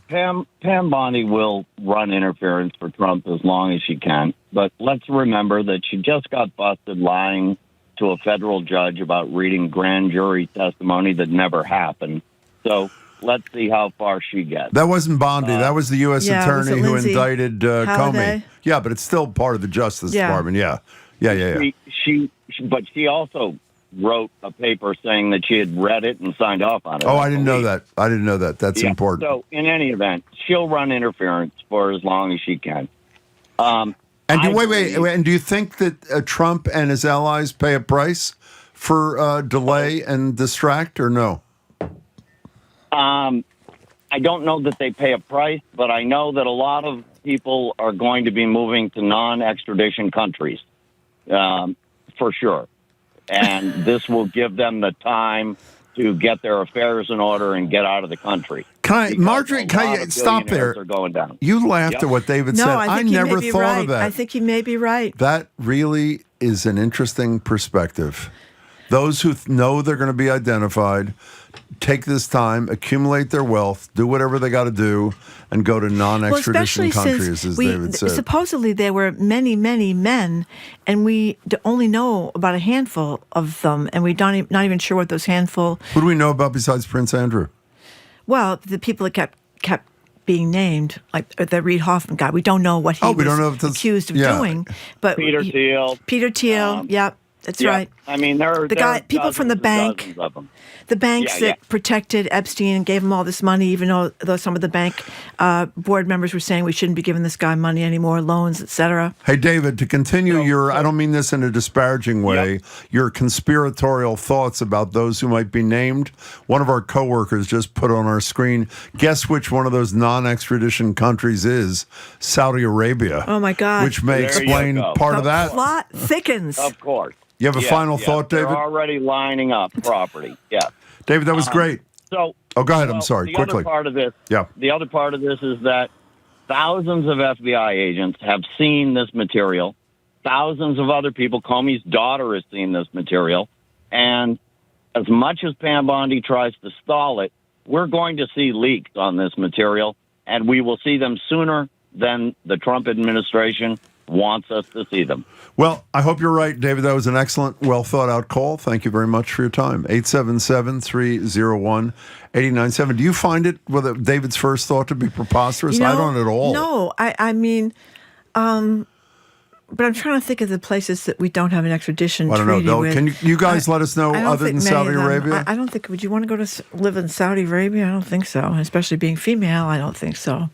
Pam Bondi will run interference for Trump as long as she can. But let's remember that she just got busted lying to a federal judge about reading grand jury testimony that never happened. So let's see how far she gets. That wasn't Bondi. That was the U.S. attorney who indicted Comey. Yeah, but it's still part of the Justice Department. Yeah. But she also wrote a paper saying that she had read it and signed off on it. Oh, I didn't know that. That's important. So in any event, she'll run interference for as long as she can. And do you think that Trump and his allies pay a price for delay and distract, or no? I don't know that they pay a price, but I know that a lot of people are going to be moving to non-extradition countries, for sure. And this will give them the time to get their affairs in order and get out of the country. Marjorie, can you stop there? Are going down. You laughed at what David said. I never thought of that. I think he may be right. That really is an interesting perspective. Those who know they're going to be identified take this time, accumulate their wealth, do whatever they got to do, and go to non-extradition countries, as David said. Supposedly there were many, many men, and we only know about a handful of them, and we're not even sure what those handful... Who do we know about besides Prince Andrew? Well, the people that kept being named, like the Reid Hoffman guy. We don't know what he was accused of doing. But Peter Thiel. Yep. That's right. I mean, there are people from the bank, the banks that protected Epstein and gave him all this money, even though some of the bank board members were saying we shouldn't be giving this guy money anymore, loans, etc. Hey, David, to continue I don't mean this in a disparaging way, your conspiratorial thoughts about those who might be named. One of our coworkers just put on our screen, guess which one of those non-extradition countries is? Saudi Arabia. Oh, my God. Which may explain part of that. The plot thickens. Of course. You have a final thought, David? They're already lining up property. Yeah. David, that was great. So, go ahead. I'm sorry. Quickly. The other part of this is that thousands of FBI agents have seen this material. Thousands of other people, Comey's daughter, has seen this material. And as much as Pam Bondi tries to stall it, we're going to see leaks on this material, and we will see them sooner than the Trump administration wants us to see them. Well, I hope you're right, David. That was an excellent, well-thought-out call. Thank you very much for your time. 877-301-8970. Do you find it, David's first thought, to be preposterous? I don't at all. No, I mean, but I'm trying to think of the places that we don't have an extradition treaty with. I don't know. Can you guys let us know other than Saudi Arabia? I don't think. Would you want to go to live in Saudi Arabia? I don't think so. Especially being female, I don't think so.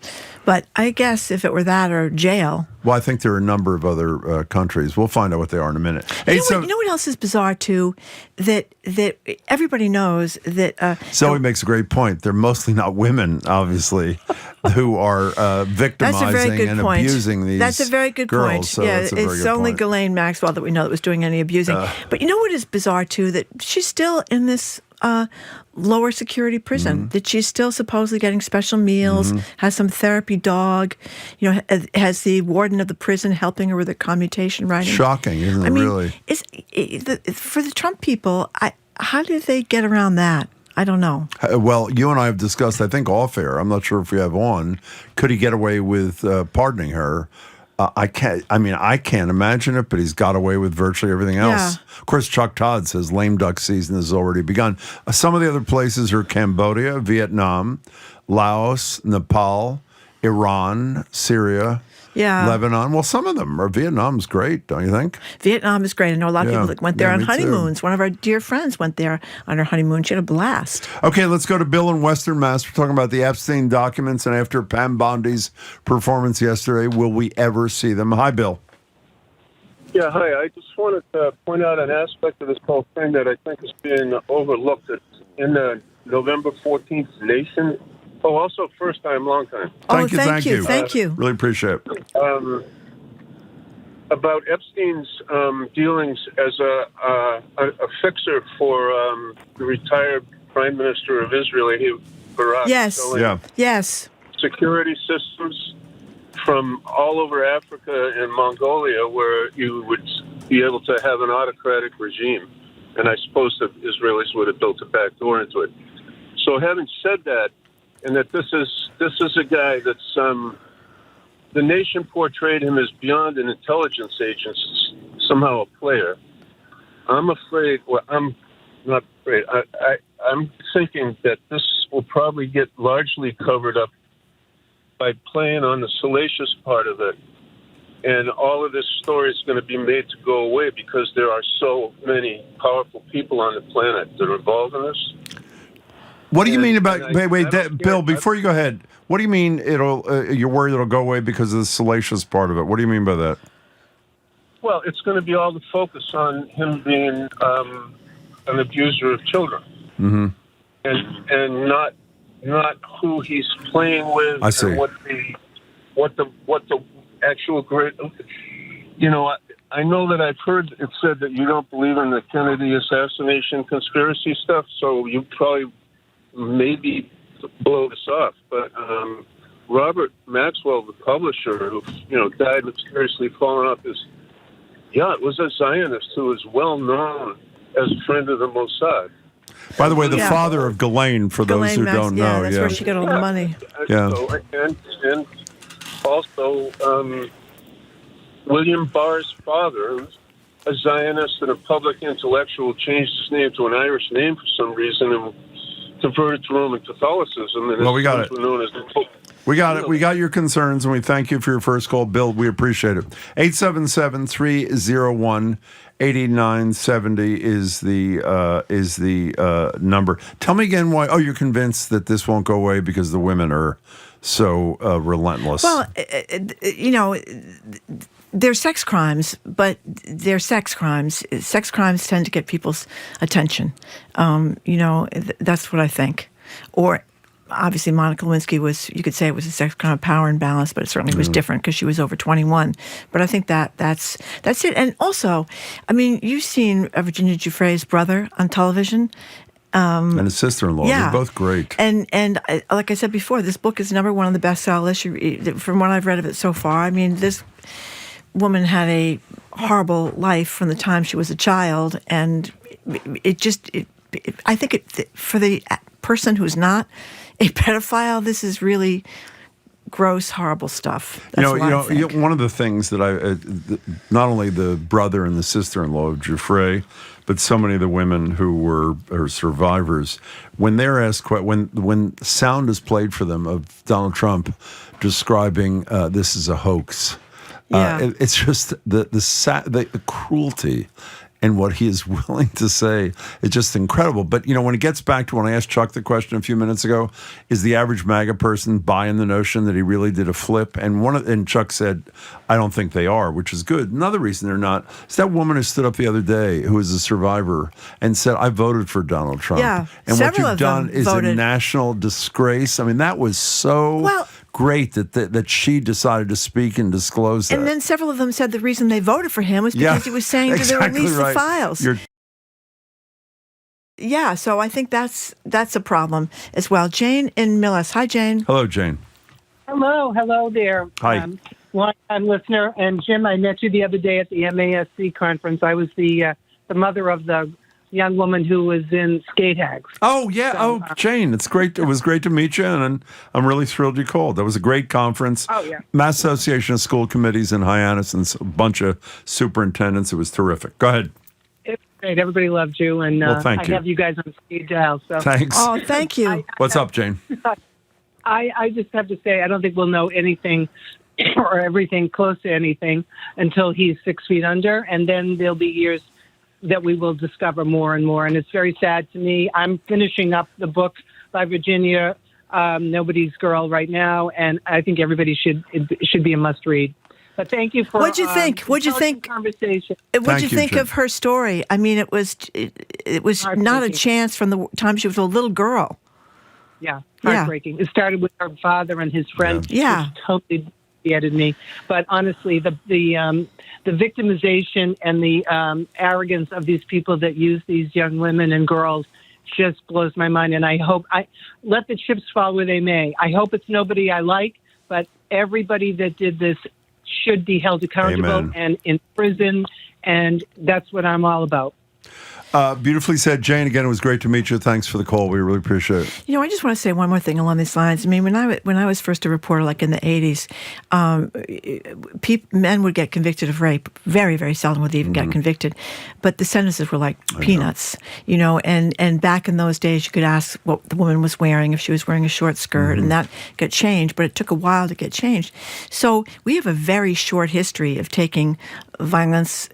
But I guess if it were that or jail. Well, I think there are a number of other countries. We'll find out what they are in a minute. You know what else is bizarre, too? That everybody knows that... Zoe makes a great point. They're mostly not women, obviously, who are victimizing and abusing these girls. That's a very good point. So it's only Ghislaine Maxwell that we know that was doing any abusing. But you know what is bizarre, too? That she's still in this lower security prison, that she's still supposedly getting special meals, has some therapy dog, has the warden of the prison helping her with her commutation writing. Shocking, isn't it, really? For the Trump people, how do they get around that? I don't know. Well, you and I have discussed, I think, off air. I'm not sure if we have on. Could he get away with pardoning her? I can't imagine it, but he's got away with virtually everything else. Yeah. Of course, Chuck Todd says lame duck season has already begun. Some of the other places are Cambodia, Vietnam, Laos, Nepal, Iran, Syria, Lebanon. Well, some of them are. Vietnam's great, don't you think? Vietnam is great. I know a lot of people that went there on honeymoons. One of our dear friends went there on her honeymoon. She had a blast. Okay, let's go to Bill in Western Mass. We're talking about the Epstein documents, and after Pam Bondi's performance yesterday, will we ever see them? Hi, Bill. Yeah, hi. I just wanted to point out an aspect of this whole thing that I think is being overlooked. It's in the November 14th Nation. Oh, also first time, long time. Thank you. Really appreciate it. About Epstein's dealings as a fixer for the retired Prime Minister of Israel, Barak. Yes. Security systems from all over Africa and Mongolia, where you would be able to have an autocratic regime, and I suppose the Israelis would have built a backdoor into it. So, having said that, and that this is a guy that's the Nation portrayed him as beyond an intelligence agent, somehow a player. I'm afraid. Well, I'm not afraid. I'm thinking that this will probably get largely covered up by playing on the salacious part of it, and all of this story is going to be made to go away because there are so many powerful people on the planet that are involved in this. What do you mean about Bill? Before you go ahead, what do you mean you're worried it'll go away because of the salacious part of it? What do you mean by that? Well, it's going to be all the focus on him being an abuser of children, and not who he's playing with. I see. And what the actual great. I know that I've heard it said that you don't believe in the Kennedy assassination conspiracy stuff, so you probably maybe blow this off, but Robert Maxwell, the publisher, who died mysteriously falling off his yacht, was a Zionist who is well known as a friend of the Mossad. By the way, the father of Ghislaine, for those who don't know, that's where she got all the money. Yeah, and also William Barr's father, who's a Zionist and a public intellectual, changed his name to an Irish name for some reason and converted to Roman Catholicism. And we got it. Known as we got it. We got your concerns, and we thank you for your first call, Bill. We appreciate it. 877-301-8970 is the number. Tell me again why. Oh, you're convinced that this won't go away because the women are so relentless. Well, they're sex crimes, but they're sex crimes. Sex crimes tend to get people's attention. That's what I think. Or obviously Monica Lewinsky was, you could say it was a sex crime of power and balance, but it certainly was different because she was over 21. But I think that's it. And also, you've seen Virginia Giuffre's brother on television. And his sister-in-law. They're both great. And like I said before, this book is number one on the bestseller list from what I've read of it so far. This woman had a horrible life from the time she was a child, and I think for the person who's not a pedophile, this is really gross, horrible stuff. That's what I think. One of the things that not only the brother and the sister-in-law of Giuffre, but so many of the women who were survivors, when they're asked, when sound is played for them of Donald Trump describing this as a hoax, it's just the cruelty and what he is willing to say is just incredible. But, when it gets back to when I asked Chuck the question a few minutes ago, is the average MAGA person buying the notion that he really did a flip? And Chuck said, I don't think they are, which is good. Another reason they're not is that woman who stood up the other day, who is a survivor, and said, I voted for Donald Trump. Yeah, and what you've done is voted. a national disgrace. That was so great that she decided to speak and disclose that. And then several of them said the reason they voted for him was because he was saying to release the files. Yeah, so I think that's a problem as well. Jane in Millis. Hi, Jane. Hello, Jane. Hello there. Hi. Long-time listener. And Jim, I met you the other day at the MASC conference. I was the mother of the young woman who was in Skate Hags. Oh, yeah. So, Jane, it's great. It was great to meet you, and I'm really thrilled you called. That was a great conference. Oh, yeah. Mass Association of School Committees in Hyannis and a bunch of superintendents. It was terrific. Go ahead. It's great. Everybody loved you, and thank I you. have you guys on speed dial. So. Thanks. Oh, thank you. What's up, Jane? I just have to say, I don't think we'll know anything or everything close to anything until he's 6 feet under, and then there'll be years that we will discover more and more. And it's very sad to me. I'm finishing up the book by Virginia, Nobody's Girl, right now, and I think everybody should be a must read. But thank you for What'd you think? What'd you think? Conversation. What'd you think of her story? I mean, it was not a chance from the time she was a little girl. Yeah, heartbreaking. It started with her father and his friends. Yeah, which totally devastated me. But honestly, the victimization and the arrogance of these people that use these young women and girls just blows my mind. And I hope let the chips fall where they may. I hope it's nobody I like, but everybody that did this should be held accountable Amen. and in prison. And that's what I'm all about. Beautifully said, Jane. Again, it was great to meet you. Thanks for the call. We really appreciate it. You know, I just want to say one more thing along these lines. I mean, when I was first a reporter, like in the 80s, men would get convicted of rape. Very, very seldom would they even get convicted. But the sentences were like peanuts, you know, and back in those days, you could ask what the woman was wearing, if she was wearing a short skirt, and that got changed, but it took a while to get changed. So we have a very short history of taking violence,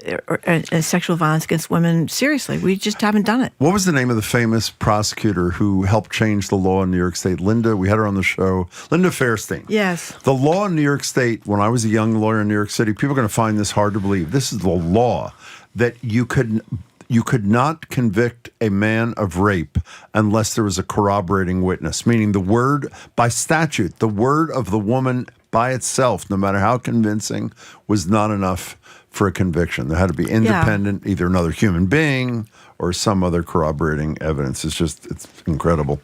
sexual violence against women seriously. We just haven't done it. What was the name of the famous prosecutor who helped change the law in New York State? Linda, we had her on the show. Linda Fairstein. Yes. The law in New York State, when I was a young lawyer in New York City, people are going to find this hard to believe. This is the law that you could not convict a man of rape unless there was a corroborating witness, meaning the word, by statute, the word of the woman by itself, no matter how convincing, was not enough for a conviction. There had to be independent, either another human being or some other corroborating evidence. It's incredible.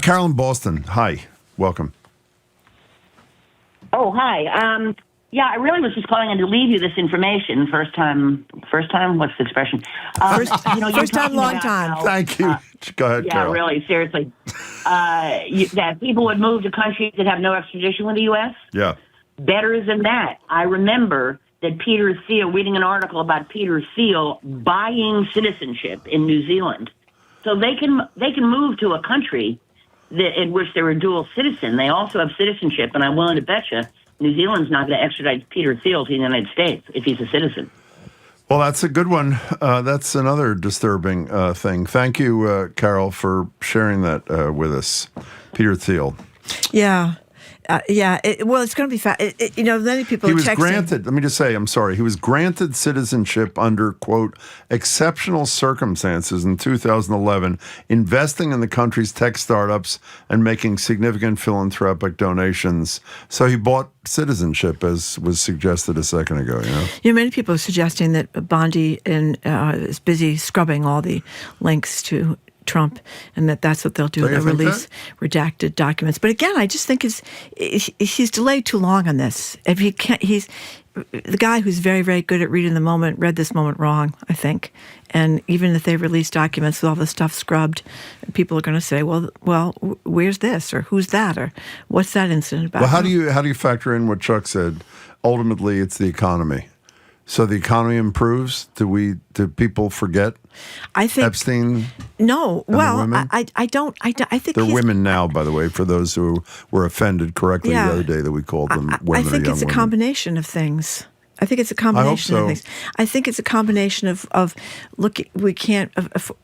Carol in Boston, hi, welcome. Oh, hi. Yeah, I really was just calling in to leave you this information. First time, what's the expression? First time, long time. Thank you. Go ahead, yeah, Carol. really, seriously. That people would move to countries that have no extradition with the U.S.? Yeah. Better than that, I remember that Peter Thiel, reading an article about Peter Thiel buying citizenship in New Zealand. So they can move to a country in which they're a dual citizen. They also have citizenship, and I'm willing to bet you New Zealand's not going to extradite Peter Thiel to the United States if he's a citizen. Well, that's a good one. That's another disturbing thing. Thank you, Carol, for sharing that with us. Peter Thiel. Yeah. It's going to be many people he are was texting. granted, let me just say, I'm sorry, he was granted citizenship under, quote, exceptional circumstances in 2011, investing in the country's tech startups and making significant philanthropic donations. So he bought citizenship, as was suggested a second ago, you know? Many people are suggesting that Bondi is busy scrubbing all the links to Trump, and that's what they'll do. They'll release redacted documents. But again, I just think he's delayed too long on this. If he can't, he's the guy who's very, very good at reading the moment. Read this moment wrong, I think. And even if they release documents with all the stuff scrubbed, people are going to say, "Well, where's this, or who's that, or what's that incident about?" Well, how do you factor in what Chuck said? Ultimately, it's the economy. So the economy improves. Do people forget? I think Epstein. No, well, I don't. I think they're women now. By the way, for those who were offended correctly the other day that we called them women. I think it's a women. combination of things. I think it's a combination of things. I think it's a combination of look, we can't,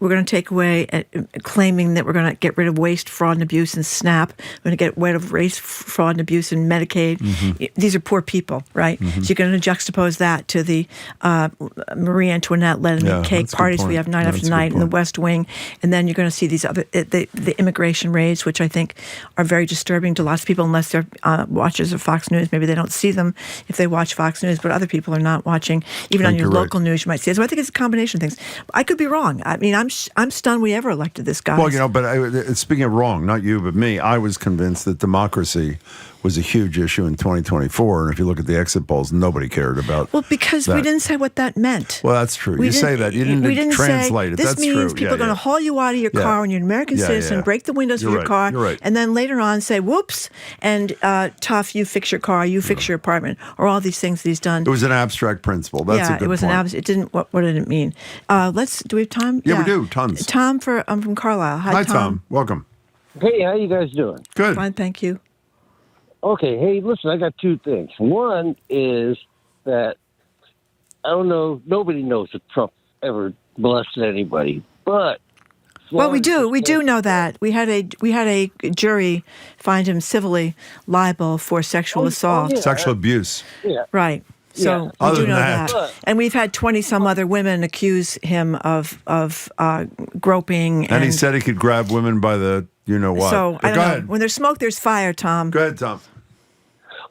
we're going to take away, claiming that we're going to get rid of waste, fraud, and abuse in SNAP. We're going to get rid of waste, fraud, and abuse in Medicaid. Mm-hmm. These are poor people, right? Mm-hmm. So you're going to juxtapose that to the Marie Antoinette lead cake parties we have night after night in the West Wing. And then you're going to see these other, the immigration raids, which I think are very disturbing to lots of people, unless they're watchers of Fox News. Maybe they don't see them if they watch Fox News, but other people are not watching. Even on your local news, you might see it. So I think it's a combination of things. I could be wrong. I mean, I'm stunned we ever elected this guy. Well, but speaking of wrong, not you, but me, I was convinced that democracy was a huge issue in 2024. And if you look at the exit polls, nobody cared about because that. We didn't say what that meant. Well, that's true. You say that. You didn't translate say, it. This that's means true. people are going to haul you out of your car when you're an American citizen, break the windows of your car, right. and then later on say, whoops, and tough, you fix your car, you fix your apartment, or all these things that he's done. It was an abstract principle. That's a good it was point. It didn't. What did it mean? Do we have time? Yeah, we do. Tons. Tom from Carlisle. Hi, Tom. Welcome. Hey, how you guys doing? Good. Fine, thank you. Okay, hey, listen, I got two things. One is that I don't know, nobody knows if Trump ever molested anybody, but well, we do know that. We had a jury find him civilly liable for sexual assault, sexual abuse. Yeah, right. So we do know that. And we've had 20-some other women accuse him of groping. And he said he could grab women by the you-know-what. So, I don't know. When there's smoke, there's fire, Tom. Go ahead, Tom.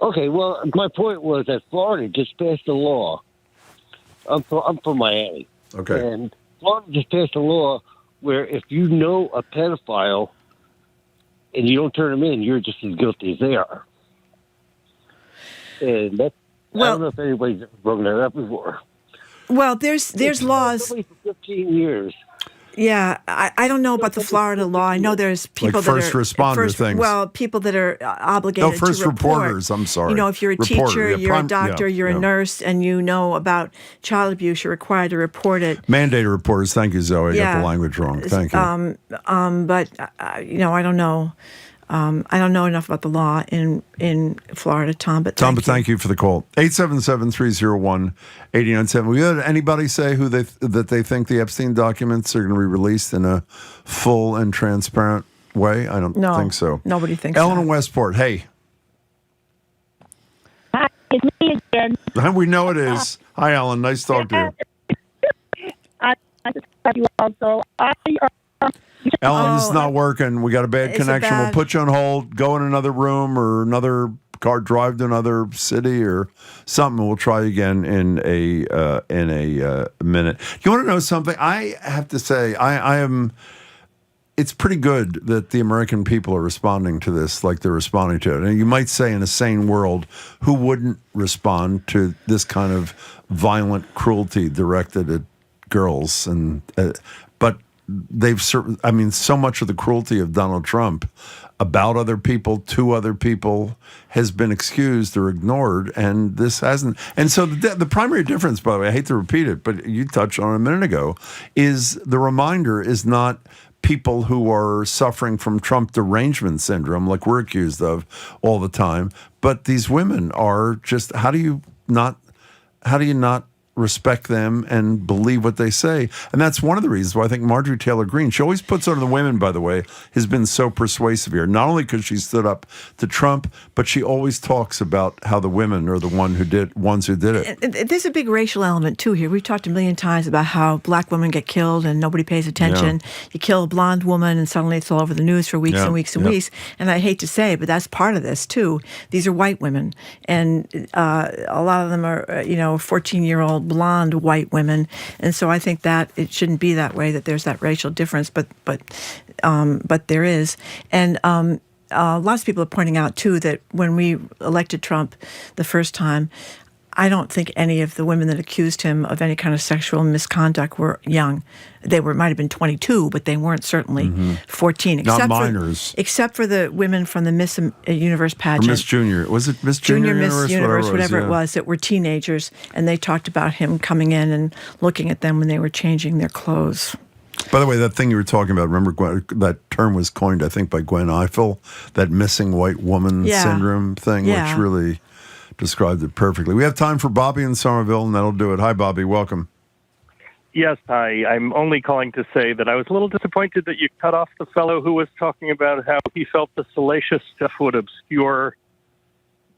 Okay, well, my point was that Florida just passed a law. I'm from Miami. Okay. And Florida just passed a law where if you know a pedophile and you don't turn them in, you're just as guilty as they are. And that, I don't know if anybody's ever broken that up before. Well, there's laws. For 15 years. Yeah, I don't know about the Florida law. I know there's people that are first responder things. Well, people that are obligated to report. Reporters. I'm sorry. If you're a teacher, you're a doctor, you're a nurse, and you know about child abuse, you're required to report it. Mandated reporters. Thank you, Zoe. I got the language wrong. Thank you. But I don't know. I don't know enough about the law in Florida, Tom. But thank you for the call. 877-301-897. We had anybody say that they think the Epstein documents are going to be released in a full and transparent way? I don't think so. Nobody thinks. Ellen in Westport. Hey. Hi, it's me again. We know it is. Hi, Ellen. Nice to talk to you. I just love you also. Ellen, this is not working. We got a bad connection. We'll put you on hold. Go in another room or another car. Drive to another city or something. We'll try again in a minute. You want to know something? I have to say, I am. It's pretty good that the American people are responding to this like they're responding to it. And you might say, in a sane world, who wouldn't respond to this kind of violent cruelty directed at girls? And but so much of the cruelty of Donald Trump about other people, to other people, has been excused or ignored, and this hasn't. And so the primary difference, by the way, I hate to repeat it, but you touched on it a minute ago, is the reminder is not people who are suffering from Trump derangement syndrome, like we're accused of all the time, but these women are just, how do you not respect them and believe what they say? And that's one of the reasons why I think Marjorie Taylor Greene, she always puts on the women, by the way, has been so persuasive here. Not only because she stood up to Trump, but she always talks about how the women are the ones who did it. And there's a big racial element too here. We've talked a million times about how black women get killed and nobody pays attention. Yeah. You kill a blonde woman and suddenly it's all over the news for weeks and weeks and weeks. And I hate to say, but that's part of this too. These are white women, and a lot of them are 14-year-old blonde white women, and so I think that it shouldn't be that way, that there's that racial difference, but there is. And lots of people are pointing out too that when we elected Trump the first time, I don't think any of the women that accused him of any kind of sexual misconduct were young. They might have been 22, but they weren't certainly 14. Not minors. Except for the women from the Miss Universe pageant. Or Miss Junior. Was it Miss Junior? Miss Universe, whatever it was, that were teenagers. And they talked about him coming in and looking at them when they were changing their clothes. By the way, that thing you were talking about, remember that term was coined, I think, by Gwen Ifill, that missing white woman syndrome thing, which really described it perfectly. We have time for Bobby in Somerville, and that'll do it. Hi, Bobby. Welcome. Yes, hi. I'm only calling to say that I was a little disappointed that you cut off the fellow who was talking about how he felt the salacious stuff would obscure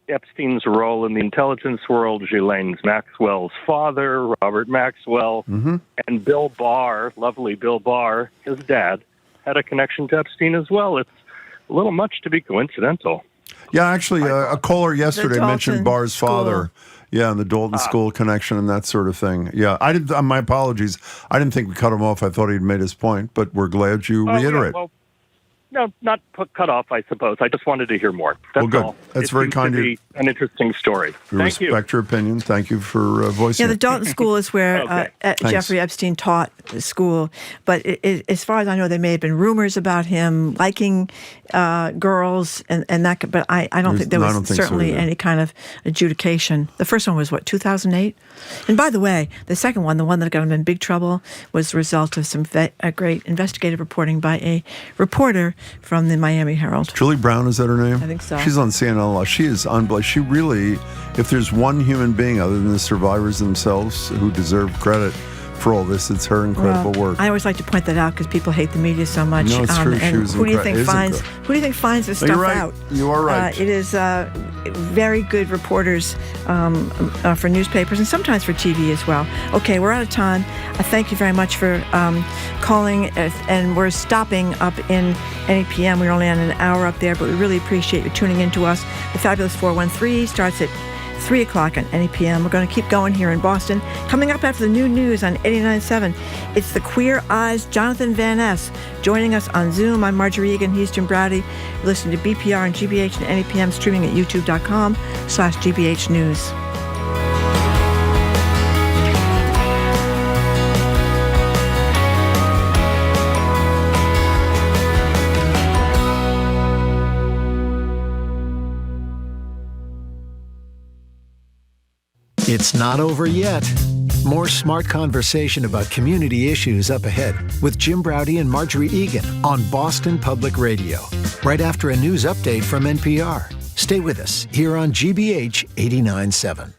Epstein's role in the intelligence world. Ghislaine Maxwell's father, Robert Maxwell, and Bill Barr, lovely Bill Barr, his dad, had a connection to Epstein as well. It's a little much to be coincidental. Yeah, actually, a caller yesterday mentioned Barr's father. Yeah, and the Dalton School connection and that sort of thing. Yeah, I did. My apologies. I didn't think we cut him off. I thought he'd made his point, but we're glad you reiterate. Yeah, well, no, not cut off, I suppose. I just wanted to hear more. That's good. all. That's very kind of you. An interesting story. We Thank you. respect your opinion. Thank you for voicing the it. Dalton School is where Okay. Jeffrey Epstein taught the school. But as far as I know, there may have been rumors about him liking girls and that. But I don't think there was certainly any kind of adjudication. The first one was, 2008? And by the way, the second one, the one that got him in big trouble, was the result of some great investigative reporting by a reporter from the Miami Herald. Julie Brown, is that her name? I think so. She's on CNN a lot. She is unbelievable. She really, if there's one human being other than the survivors themselves who deserve credit for all this, it's her incredible work. I always like to point that out because people hate the media so much. No, it's true. And who do you think finds this stuff out? You are right. It is very good reporters for newspapers and sometimes for TV as well. Okay, we're out of time. Thank you very much for calling, and we're stopping up in NEPM. We're only on an hour up there, but we really appreciate you tuning in to us. The Fabulous 413 starts at 3 o'clock on NEPM. We're going to keep going here in Boston. Coming up after the new news on 89.7, it's the Queer Eyes Jonathan Van Ness joining us on Zoom. I'm Marjorie Egan. He's Jim Browdy. You're listening to BPR and GBH and NEPM, streaming at youtube.com/GBH News. It's not over yet. More smart conversation about community issues up ahead with Jim Browdy and Marjorie Egan on Boston Public Radio, right after a news update from NPR. Stay with us here on GBH 89.7.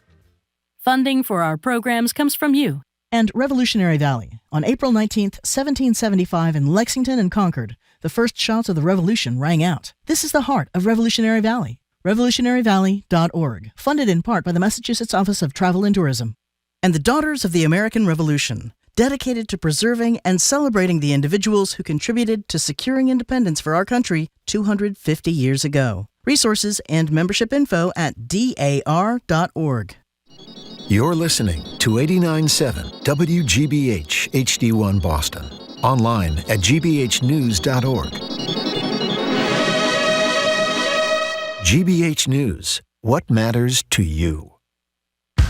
Funding for our programs comes from you. And Revolutionary Valley. On April 19th, 1775 in Lexington and Concord, the first shots of the Revolution rang out. This is the heart of Revolutionary Valley. RevolutionaryValley.org, funded in part by the Massachusetts Office of Travel and Tourism. And the Daughters of the American Revolution, dedicated to preserving and celebrating the individuals who contributed to securing independence for our country 250 years ago. Resources and membership info at dar.org. You're listening to 89.7 WGBH HD1 Boston. Online at gbhnews.org. GBH News, what matters to you?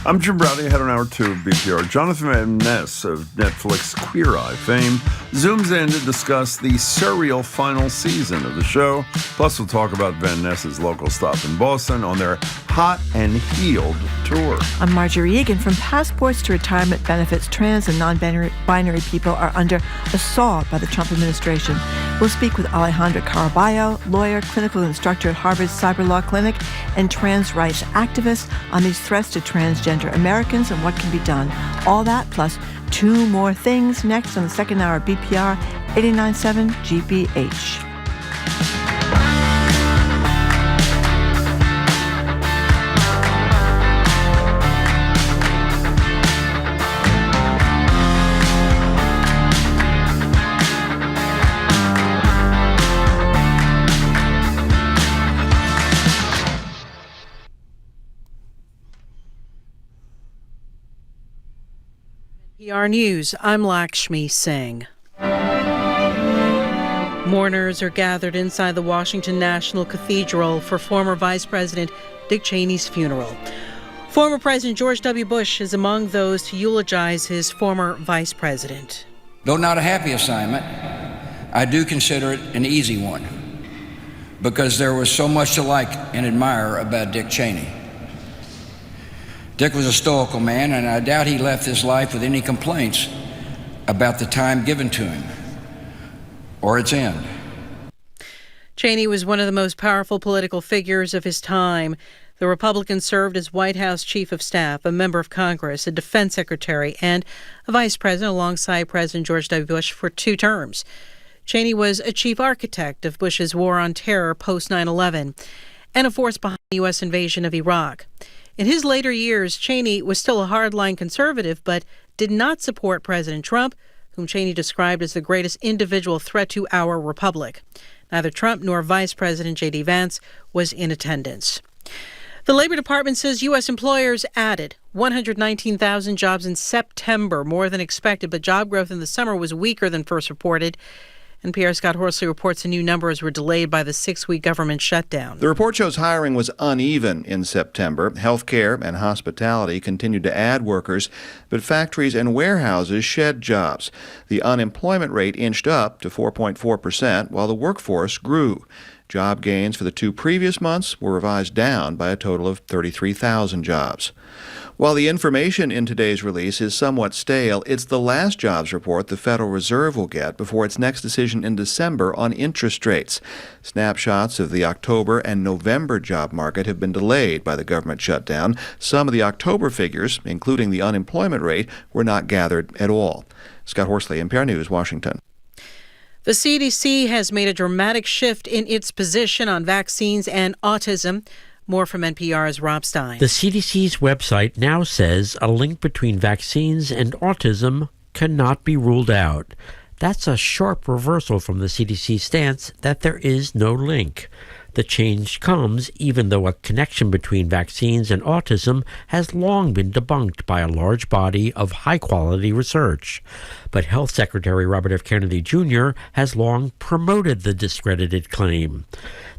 I'm Jim Browdy, ahead on Hour 2 of BPR. Jonathan Van Ness of Netflix Queer Eye fame zooms in to discuss the surreal final season of the show. Plus, we'll talk about Van Ness's local stop in Boston on their Hot and Healed tour. I'm Marjorie Egan. From passports to retirement benefits, trans and non-binary people are under assault by the Trump administration. We'll speak with Alejandra Caraballo, lawyer, clinical instructor at Harvard's Cyberlaw Clinic, and trans rights activist on these threats to transgender Americans and what can be done. All that plus two more things next on the second hour of BPR 89.7 GBH. NPR News, I'm Lakshmi Singh. Mourners are gathered inside the Washington National Cathedral for former Vice President Dick Cheney's funeral. Former President George W. Bush is among those to eulogize his former vice president. Though not a happy assignment, I do consider it an easy one, because there was so much to like and admire about Dick Cheney. Dick was a stoical man, and I doubt he left his life with any complaints about the time given to him or its end. Cheney was one of the most powerful political figures of his time. The Republican served as White House Chief of Staff, a member of Congress, a defense secretary, and a vice president alongside President George W. Bush for 2 terms. Cheney was a chief architect of Bush's war on terror post 9/11 and a force behind the U.S. invasion of Iraq. In his later years, Cheney was still a hardline conservative, but did not support President Trump, whom Cheney described as the greatest individual threat to our republic. Neither Trump nor Vice President J.D. Vance was in attendance. The Labor Department says U.S. employers added 119,000 jobs in September, more than expected, but job growth in the summer was weaker than first reported. NPR's Scott Horsley reports the new numbers were delayed by the 6-week government shutdown. The report shows hiring was uneven in September. Healthcare and hospitality continued to add workers, but factories and warehouses shed jobs. The unemployment rate inched up to 4.4%, while the workforce grew. Job gains for the 2 previous months were revised down by a total of 33,000 jobs. While the information in today's release is somewhat stale, it's the last jobs report the Federal Reserve will get before its next decision in December on interest rates. Snapshots of the October and November job market have been delayed by the government shutdown. Some of the October figures, including the unemployment rate, were not gathered at all. Scott Horsley, NPR News, Washington. The CDC has made a dramatic shift in its position on vaccines and autism. More from NPR's Rob Stein. The CDC's website now says a link between vaccines and autism cannot be ruled out. That's a sharp reversal from the CDC stance that there is no link. The change comes even though a connection between vaccines and autism has long been debunked by a large body of high-quality research. But Health Secretary Robert F. Kennedy Jr. has long promoted the discredited claim.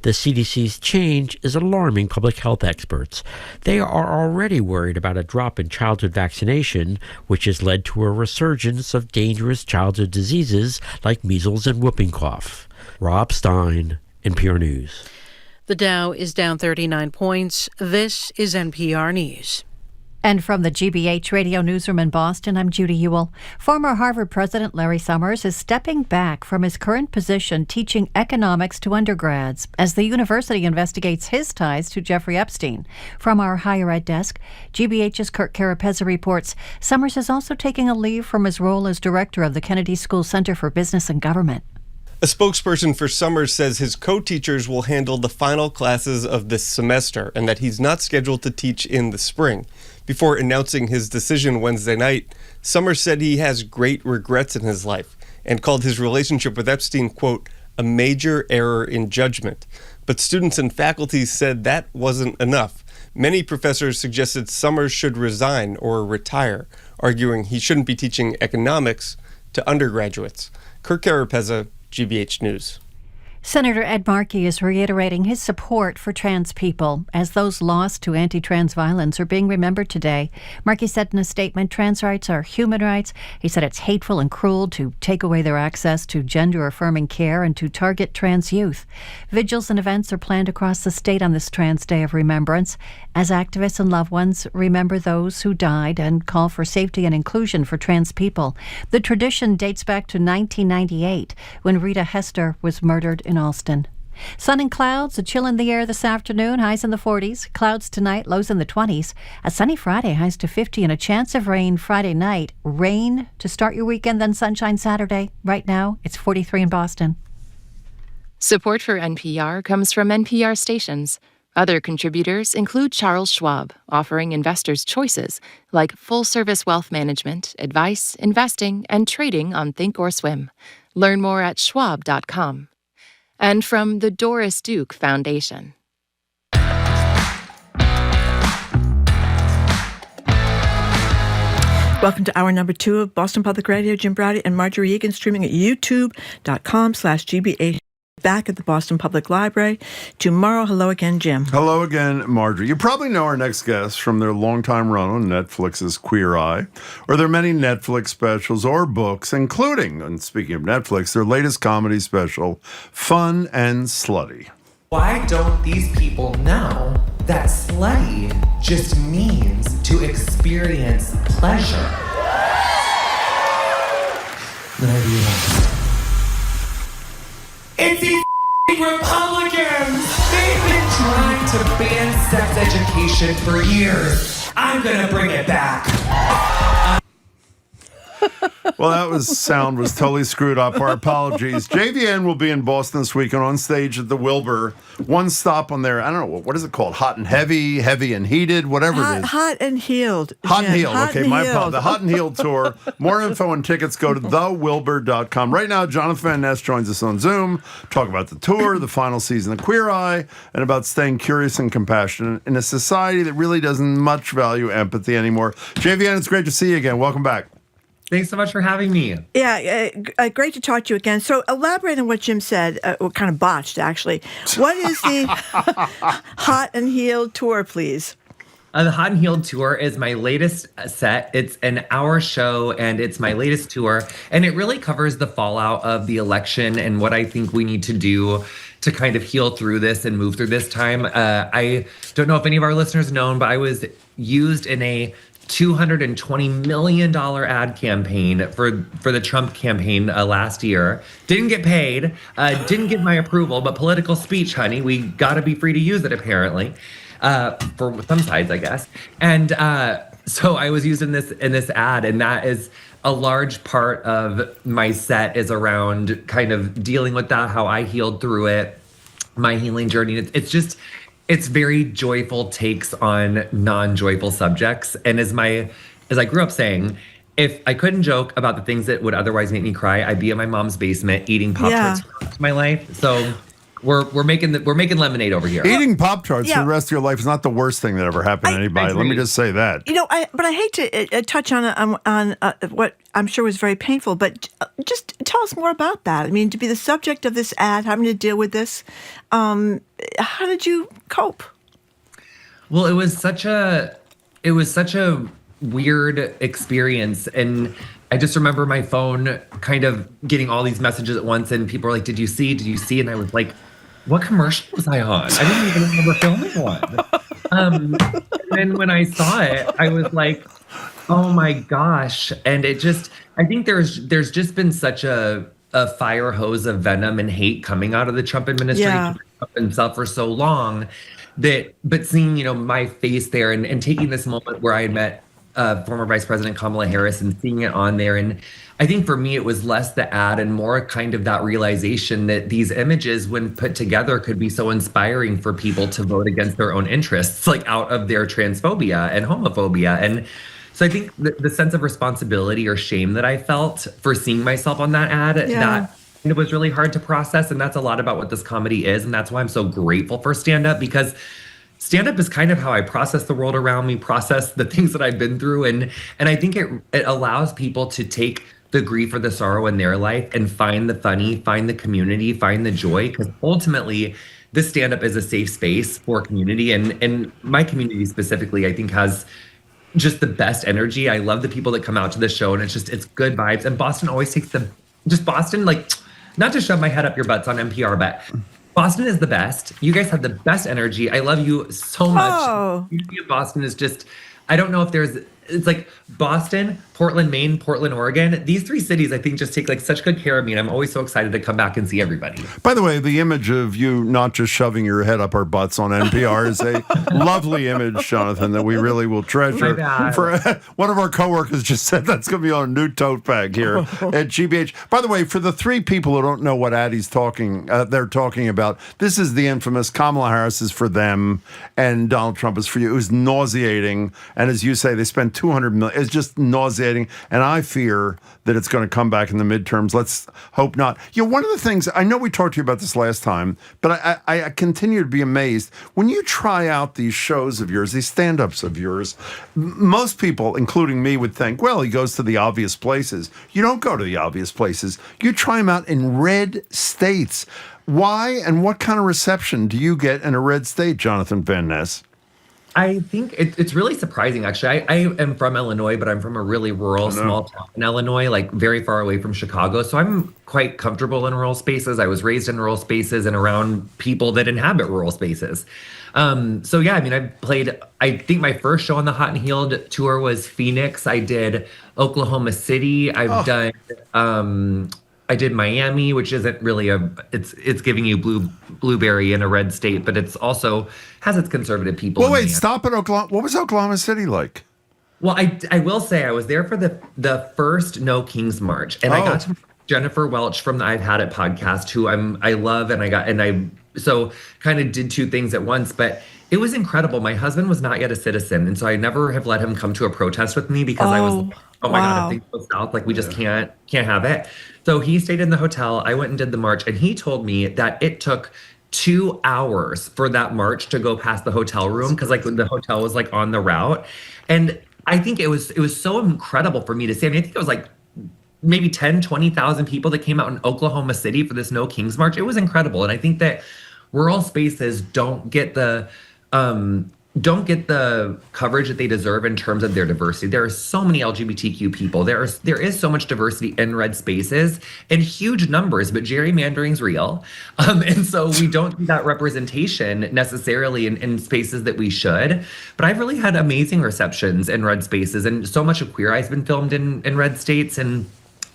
The CDC's change is alarming public health experts. They are already worried about a drop in childhood vaccination, which has led to a resurgence of dangerous childhood diseases like measles and whooping cough. Rob Stein, NPR News. The Dow is down 39 points. This is NPR News. And from the GBH Radio Newsroom in Boston, I'm Judy Ewell. Former Harvard President Larry Summers is stepping back from his current position teaching economics to undergrads as the university investigates his ties to Jeffrey Epstein. From our higher ed desk, GBH's Kirk Carapezza reports Summers is also taking a leave from his role as director of the Kennedy School Center for Business and Government. A spokesperson for Summers says his co-teachers will handle the final classes of this semester and that he's not scheduled to teach in the spring. Before announcing his decision Wednesday night, Summers said he has great regrets in his life and called his relationship with Epstein, quote, a major error in judgment. But students and faculty said that wasn't enough. Many professors suggested Summers should resign or retire, arguing he shouldn't be teaching economics to undergraduates. Kirk Carapezza, GBH News. Senator Ed Markey is reiterating his support for trans people as those lost to anti-trans violence are being remembered today. Markey said in a statement, trans rights are human rights. He said it's hateful and cruel to take away their access to gender-affirming care and to target trans youth. Vigils and events are planned across the state on this Trans Day of Remembrance as activists and loved ones remember those who died and call for safety and inclusion for trans people. The tradition dates back to 1998 when Rita Hester was murdered in Alston. Sun and clouds, a chill in the air this afternoon, highs in the 40s. Clouds tonight, lows in the 20s. A sunny Friday, highs to 50, and a chance of rain Friday night. Rain to start your weekend, then sunshine Saturday. Right now, it's 43 in Boston. Support for NPR comes from NPR stations. Other contributors include Charles Schwab, offering investors choices like full-service wealth management, advice, investing, and trading on Thinkorswim. Learn more at schwab.com. And from the Doris Duke Foundation. Welcome to hour number 2 of Boston Public Radio. Jim Braude and Marjorie Egan streaming at youtube.com/GBH. Back at the Boston Public Library tomorrow. Hello again, Jim. Hello again, Marjorie. You probably know our next guest from their longtime run on Netflix's Queer Eye, or their many Netflix specials or books, including, and speaking of Netflix, their latest comedy special, Fun and Slutty. Why don't these people know that slutty just means to experience pleasure? Then I realized, it's these Republicans! They've been trying to ban sex education for years. I'm gonna bring it back. Well, sound was totally screwed up. Our apologies. JVN will be in Boston this weekend on stage at the Wilbur. One stop on there. I don't know, what is it called? Hot and heavy, heavy and heated, whatever it is. Hot and healed. Hot and healed. Hot Okay, and my healed. apologies. The Hot and Healed tour. More info and tickets, go to thewilbur.com. Right now, Jonathan Van Ness joins us on Zoom. Talk about the tour, the final season of Queer Eye, and about staying curious and compassionate in a society that really doesn't much value empathy anymore. JVN, it's great to see you again. Welcome back. Thanks so much for having me. Yeah, great to talk to you again. So elaborate on what Jim said, kind of botched, actually. What is the Hot and Healed tour, please? The Hot and Healed tour is my latest set. It's an hour show, and it's my latest tour. And it really covers the fallout of the election and what I think we need to do to kind of heal through this and move through this time. I don't know if any of our listeners know, but I was used in a $220 million ad campaign for the Trump campaign last year. Didn't get paid, didn't get my approval, but political speech, honey. We got to be free to use it, apparently, for some sides, I guess. And so I was used in this ad, and that is a large part of my set is around kind of dealing with that, how I healed through it, my healing journey. It's very joyful takes on non-joyful subjects. And as I grew up saying, if I couldn't joke about the things that would otherwise make me cry, I'd be in my mom's basement eating Pop-Tarts for the rest of my life. So we're making lemonade over here. Eating Pop-Tarts for the rest of your life is not the worst thing that ever happened to anybody. Let me just say that. But I hate to touch on what I'm sure was very painful, but just tell us more about that. I mean, to be the subject of this ad, having to deal with this, how did you cope? Well, it was such a weird experience, and I just remember my phone kind of getting all these messages at once, and people were like, "Did you see?" And I was like, "What commercial was I on? I didn't even remember filming one." And when I saw it, I was like, "Oh my gosh!" And I think there's just been such a fire hose of venom and hate coming out of the Trump administration himself for so long but seeing, my face there and taking this moment where I had met former Vice President Kamala Harris and seeing it on there. And I think for me, it was less the ad and more kind of that realization that these images, when put together, could be so inspiring for people to vote against their own interests, like out of their transphobia and homophobia. And so I think the sense of responsibility or shame that I felt for seeing myself on that ad, that it was really hard to process. And that's a lot about what this comedy is. And that's why I'm so grateful for stand-up, because stand-up is kind of how I process the world around me, process the things that I've been through. And I think it allows people to take the grief or the sorrow in their life and find the funny, find the community, find the joy. Because ultimately, this stand-up is a safe space for community. And my community specifically, I think, has just the best energy. I love the people that come out to the show, and it's good vibes. And Boston always takes Boston, like, not to shove my head up your butts on NPR, but Boston is the best. You guys have the best energy. I love you so much. Boston is just, I don't know if it's like Boston, Portland, Maine, Portland, Oregon. These three cities, I think, just take like such good care of me. And I'm always so excited to come back and see everybody. By the way, the image of you not just shoving your head up our butts on NPR is a lovely image, Jonathan, that we really will treasure. For one of our coworkers just said that's going to be on a new tote bag here at GBH. By the way, for the three people who don't know what Addie's they're talking about, this is the infamous Kamala Harris is for them and Donald Trump is for you. It was nauseating. And as you say, they spent $200 million. It's just nauseating. And I fear that it's going to come back in the midterms. Let's hope not. One of the things, I know we talked to you about this last time, but I continue to be amazed. When you try out these shows of yours, these stand-ups of yours, most people, including me, would think, well, he goes to the obvious places. You don't go to the obvious places. You try them out in red states. Why and what kind of reception do you get in a red state, Jonathan Van Ness? I think it's really surprising, actually. I am from Illinois, but I'm from a really rural, small town in Illinois, like very far away from Chicago. So I'm quite comfortable in rural spaces. I was raised in rural spaces and around people that inhabit rural spaces. So yeah, I mean, I think my first show on the Hot and Healed tour was Phoenix. I did Oklahoma City. I did Miami, which isn't really it's giving you blueberry in a red state, but it's also has its conservative people. Well, wait, stop at Oklahoma. What was Oklahoma City like? Well, I will say I was there for the first No Kings March, and I got to meet Jennifer Welch from the I've Had It podcast, who I love, and I so kind of did two things at once, but it was incredible. My husband was not yet a citizen, and so I never have let him come to a protest with me because I was like, oh my God, if things go south, like we just can't have it. So he stayed in the hotel. I went and did the march, and he told me that it took 2 hours for that march to go past the hotel room because like the hotel was like on the route. And I think it was so incredible for me to see. I mean, I think it was like maybe 10, 20,000 people that came out in Oklahoma City for this No Kings March. It was incredible. And I think that rural spaces don't get the coverage that they deserve in terms of their diversity. There are so many LGBTQ people. There is so much diversity in red spaces in huge numbers, but gerrymandering's real. And so we don't see that representation necessarily in spaces that we should. But I've really had amazing receptions in red spaces, and so much of Queer Eye's been filmed in red states. And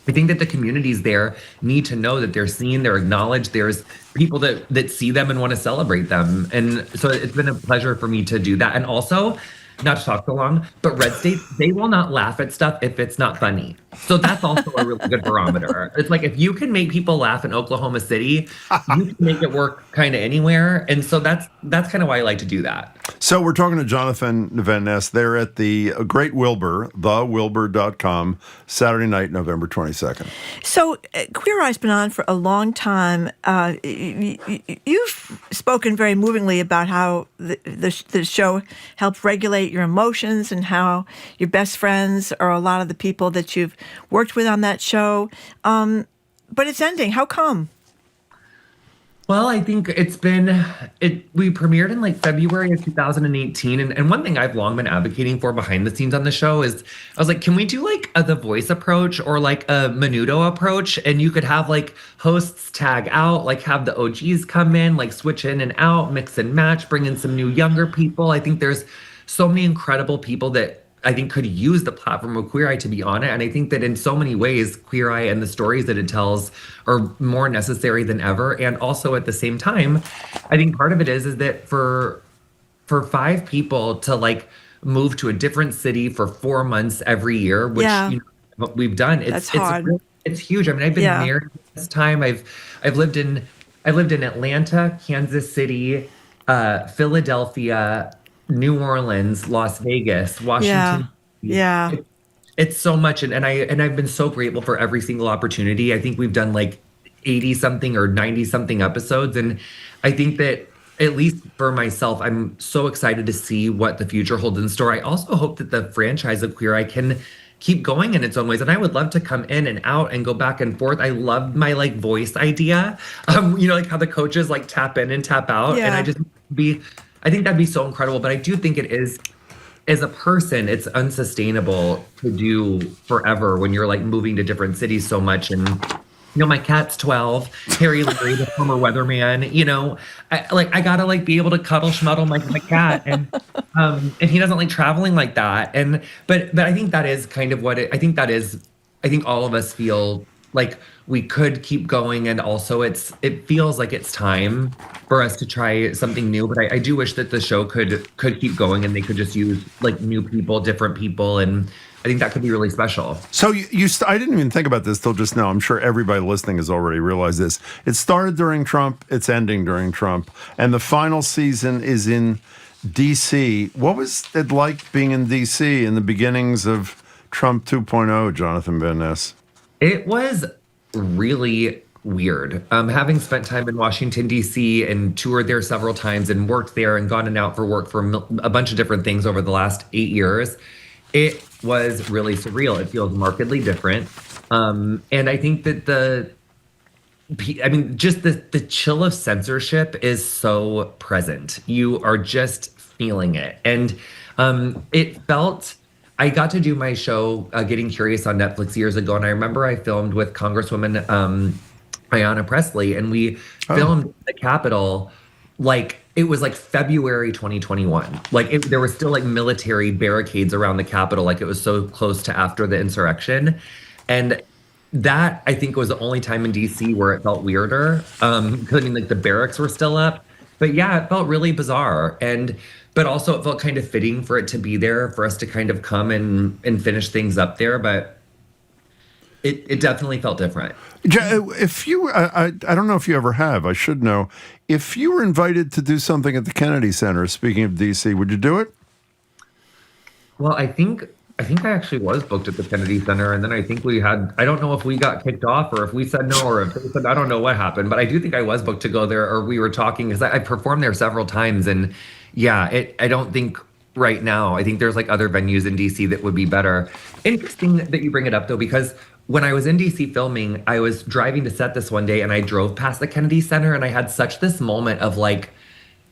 I think that the communities there need to know that they're seen, they're acknowledged. There's people that see them and want to celebrate them. And so it's been a pleasure for me to do that. And also, not to talk so long, but red states, they will not laugh at stuff if it's not funny. So that's also a really good barometer. It's like, if you can make people laugh in Oklahoma City, you can make it work kind of anywhere. And so that's kind of why I like to do that. So we're talking to Jonathan Van Ness. They're at the Great Wilbur, thewilbur.com, Saturday night, November 22nd. So Queer Eye's been on for a long time. You've spoken very movingly about how the show helped regulate your emotions and how your best friends are a lot of the people that you've worked with on that show. But it's ending. How come? Well, I think we premiered in like February of 2018. And one thing I've long been advocating for behind the scenes on the show is, I was like, can we do like a The Voice approach or like a Menudo approach? And you could have like hosts tag out, like have the OGs come in, like switch in and out, mix and match, bring in some new younger people. I think there's so many incredible people that I think could use the platform of Queer Eye to be on it. And I think that in so many ways, Queer Eye and the stories that it tells are more necessary than ever. And also at the same time, I think part of it is that for 5 people to like move to a different city for 4 months every year, which you know, what we've done, it's hard. It's huge. I mean, I've been married this time. I've lived in Atlanta, Kansas City, Philadelphia, New Orleans, Las Vegas, Washington. Yeah. It's so much. And I've been so grateful for every single opportunity. I think we've done like 80 something or 90 something episodes. And I think that at least for myself, I'm so excited to see what the future holds in store. I also hope that the franchise of Queer Eye can keep going in its own ways. And I would love to come in and out and go back and forth. I love my like voice idea. You know, like how the coaches like tap in and tap out. And I think that'd be so incredible. But I do think it is, as a person, it's unsustainable to do forever when you're like moving to different cities so much. And, you know, my cat's 12, Harry Larry, the former weatherman, you know, I gotta like be able to cuddle schmuddle my cat. And he doesn't like traveling like that. But I think that is kind of what I think all of us feel like we could keep going. And also it feels like it's time for us to try something new. But I do wish that the show could keep going and they could just use like new people, different people. And I think that could be really special. So I didn't even think about this till just now. I'm sure everybody listening has already realized this. It started during Trump. It's ending during Trump. And the final season is in D.C. What was it like being in D.C. in the beginnings of Trump 2.0, Jonathan Van Ness? It was really weird. Having spent time in Washington, D.C. and toured there several times and worked there and gone and out for work for a bunch of different things over the last 8 years, it was really surreal. It feels markedly different. And I think that just the chill of censorship is so present. You are just feeling it. And it felt... I got to do my show, Getting Curious, on Netflix years ago, and I remember I filmed with Congresswoman Ayanna Pressley, and we filmed the Capitol like it was like February 2021. Like there were still like military barricades around the Capitol, like it was so close to after the insurrection. And that, I think, was the only time in DC where it felt weirder. Because I mean, like the barracks were still up. But yeah, it felt really bizarre. But also it felt kind of fitting for it to be there, for us to kind of come and finish things up there. But it definitely felt different. If you, I don't know if you ever have, I should know, if you were invited to do something at the Kennedy Center, speaking of DC, would you do it? Well, I think I actually was booked at the Kennedy Center, and then I think I don't know if we got kicked off or if we said no or if they said, I don't know what happened, but I do think I was booked to go there, or we were talking, because I performed there several times, and yeah, I don't think right now, I think there's like other venues in DC that would be better. Interesting that you bring it up though, because when I was in DC filming, I was driving to set this one day and I drove past the Kennedy Center and I had such this moment of like,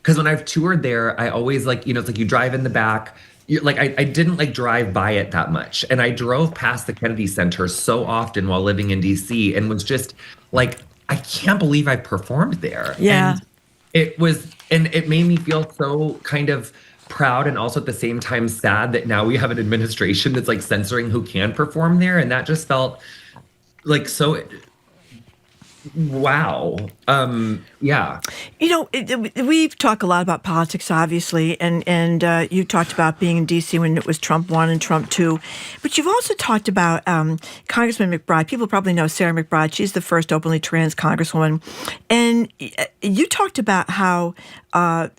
because when I've toured there, I always like, it's like you drive in the back, I didn't like drive by it that much. And I drove past the Kennedy Center so often while living in DC and was just like, I can't believe I performed there. Yeah. And it made me feel so kind of proud and also at the same time sad that now we have an administration that's like censoring who can perform there. And that just felt like so, wow. Yeah. We've talked a lot about politics, obviously, and you talked about being in D.C. when it was Trump 1 and Trump 2. But you've also talked about Congressman McBride. People probably know Sarah McBride. She's the first openly trans congresswoman. And you talked about how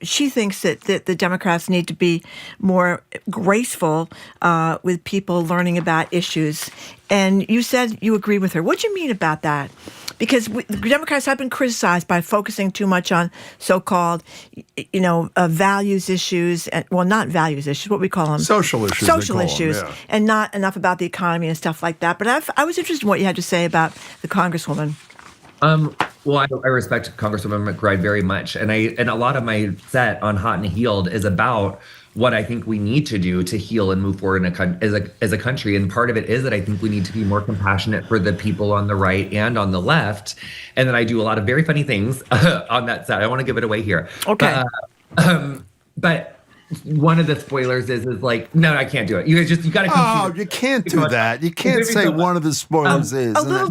she thinks that the Democrats need to be more graceful with people learning about issues. And you said you agree with her. What do you mean about that? Because the Democrats have been criticized by focusing too much on so-called, values issues, not values issues, what we call them? Social issues. Social issues, yeah. And not enough about the economy and stuff like that. But I was interested in what you had to say about the Congresswoman. Well, I respect Congresswoman McBride very much, and a lot of my set on Hot and Healed is about what I think we need to do to heal and move forward as a country. And part of it is that I think we need to be more compassionate for the people on the right and on the left. And then I do a lot of very funny things on that set. I don't want to give it away here. Okay. But one of the spoilers is like, no, I can't do it. You got to come. Oh, you can't do that. You can't say one of the spoilers is. A little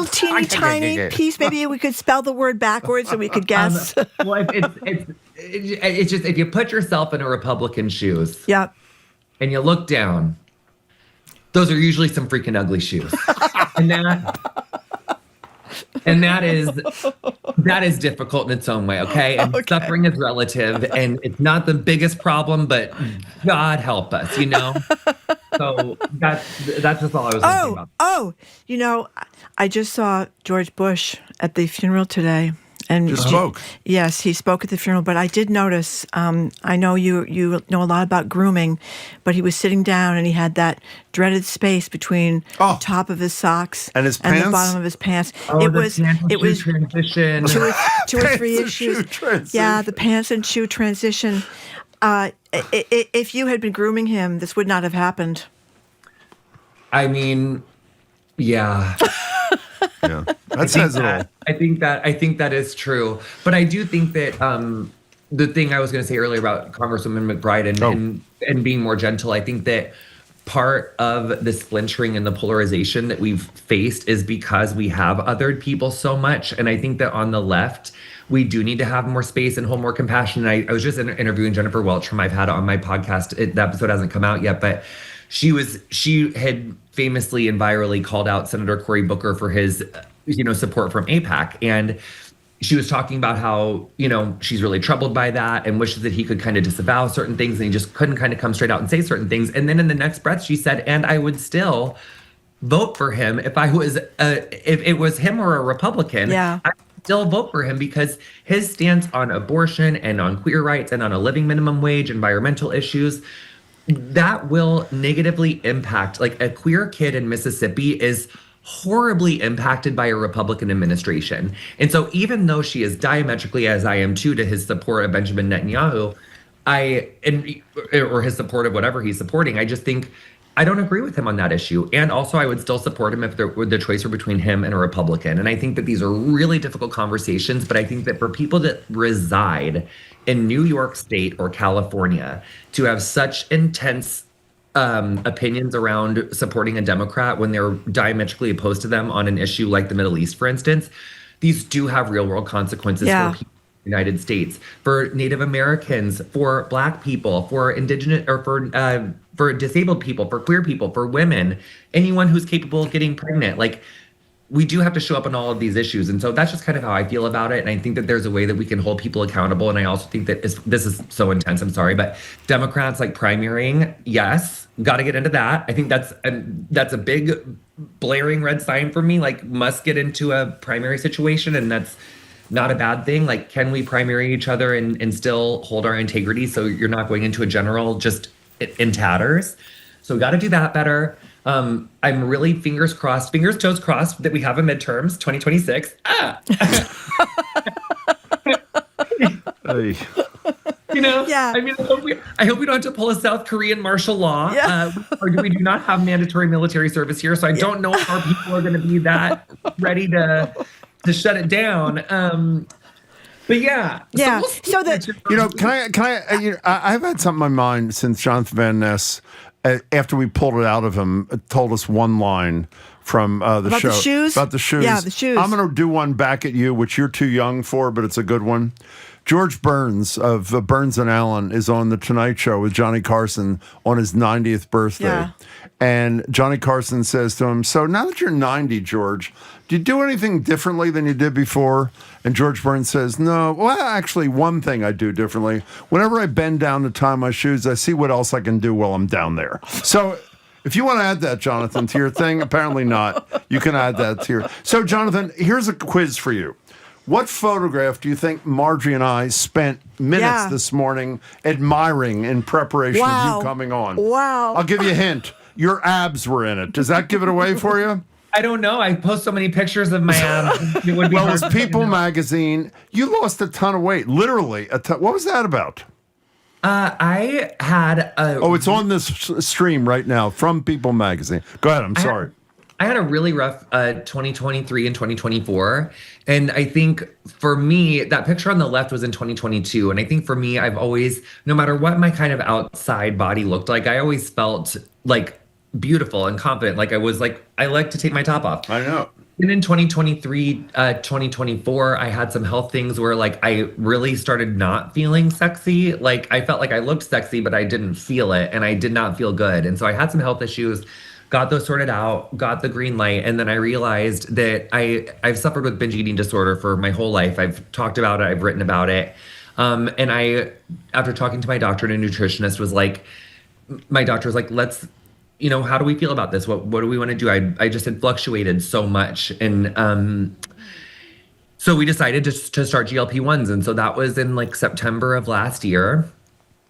teeny tiny piece. Maybe we could spell the word backwards so we could guess. Well, it's just, if you put yourself in a Republican shoes. Yep. And you look down, those are usually some freaking ugly shoes. And that is difficult in its own way, okay? And suffering is relative, and it's not the biggest problem, but God help us, So that's just all I was thinking about. I just saw George Bush at the funeral today. And just spoke. Yes, he spoke at the funeral. But I did notice, I know you know a lot about grooming, but he was sitting down and he had that dreaded space between the top of his socks and the bottom of his pants. It was transition. Two or three issues. Yeah, the pants and shoe transition. If you had been grooming him, this would not have happened. I mean, yeah. Yeah, that says it all. I think that is true, but I do think that the thing I was going to say earlier about Congresswoman McBride and being more gentle, I think that part of the splintering and the polarization that we've faced is because we have othered people so much, and I think that on the left, we do need to have more space and hold more compassion. I was just interviewing Jennifer Welch from I've Had It on my podcast. The episode hasn't come out yet, but she had famously and virally called out Senator Cory Booker for his, support from AIPAC. And she was talking about how, she's really troubled by that and wishes that he could kind of disavow certain things, and he just couldn't kind of come straight out and say certain things. And then in the next breath, she said, and I would still vote for him if it was him or a Republican. Yeah. I'd still vote for him because his stance on abortion and on queer rights and on a living minimum wage, environmental issues, that will negatively impact, like a queer kid in Mississippi is horribly impacted by a Republican administration. And so even though she is diametrically, as I am too, to his support of Benjamin Netanyahu, or his support of whatever he's supporting, I just think I don't agree with him on that issue. And also I would still support him if the choice were between him and a Republican. And I think that these are really difficult conversations, but I think that for people that reside in New York State or California to have such intense opinions around supporting a Democrat when they're diametrically opposed to them on an issue like the Middle East, for instance, these do have real world consequences for people United States, for Native Americans, for Black people, for Indigenous, or for disabled people, for queer people, for women, anyone who's capable of getting pregnant. Like, we do have to show up on all of these issues. And so that's just kind of how I feel about it. And I think that there's a way that we can hold people accountable. And I also think that this is so intense, I'm sorry, but Democrats like primarying, yes, got to get into that. I think that's a big blaring red sign for me, like must get into a primary situation. And that's not a bad thing. Like, can we primary each other and still hold our integrity so you're not going into a general just in tatters? So we got to do that better. I'm really fingers toes crossed that we have a midterms 2026. Hey. You know, yeah. I mean, I hope we don't have to pull a South Korean martial law, or we do not have mandatory military service here. So I don't know if our people are going to be that ready to shut it down. But yeah. So I've had something in my mind since Jonathan Van Ness, after we pulled it out of him, told us one line from the about show. The shoes? About the shoes. Yeah, the shoes. I'm going to do one back at you, which you're too young for, but it's a good one. George Burns of Burns and Allen is on The Tonight Show with Johnny Carson on his 90th birthday. Yeah. And Johnny Carson says to him, so now that you're 90, George, do you do anything differently than you did before? And George Burns says, no. Well, actually, one thing I do differently. Whenever I bend down to tie my shoes, I see what else I can do while I'm down there. So if you want to add that, Jonathan, to your thing, apparently not. You can add that to your... So, Jonathan, here's a quiz for you. What photograph do you think Marjorie and I spent minutes this morning admiring in preparation of you coming on? Wow. I'll give you a hint. Your abs were in it. Does that give it away for you? I don't know. I post so many pictures of my abs. It would be well, it was People magazine. You lost a ton of weight. Literally a ton. What was that about? I had a... Oh, it's on this stream right now from People magazine. Go ahead. I'm sorry. I had a really rough 2023 and 2024. And I think for me, that picture on the left was in 2022. And I think for me, I've always, no matter what my kind of outside body looked like, I always felt like beautiful and confident. Like I was like, I like to take my top off. I know. And in 2023, 2024, I had some health things where like I really started not feeling sexy. Like I felt like I looked sexy, but I didn't feel it. And I did not feel good. And so I had some health issues. Got those sorted out, got the green light, and then I realized that I've suffered with binge eating disorder for my whole life. I've talked about it, I've written about it. And I, after talking to my doctor and a nutritionist, was like, my doctor was like, let's, you know, how do we feel about this? What do we want to do? I just had fluctuated so much. And so we decided to start GLP-1s. And so that was in like September of last year.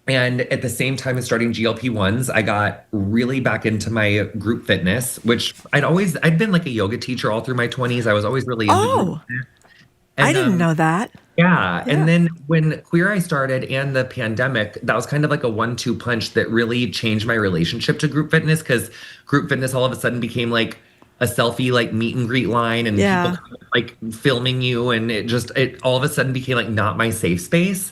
And at the same time as starting GLP-1s, I got really back into my group fitness, which I'd been like a yoga teacher all through my 20s. I was always really into group fitness. And, I didn't know that. Yeah. And then when Queer Eye started and the pandemic, that was kind of like a 1-2 punch that really changed my relationship to group fitness, because group fitness all of a sudden became like a selfie, like meet and greet line, and people like filming you. And it all of a sudden became like not my safe space.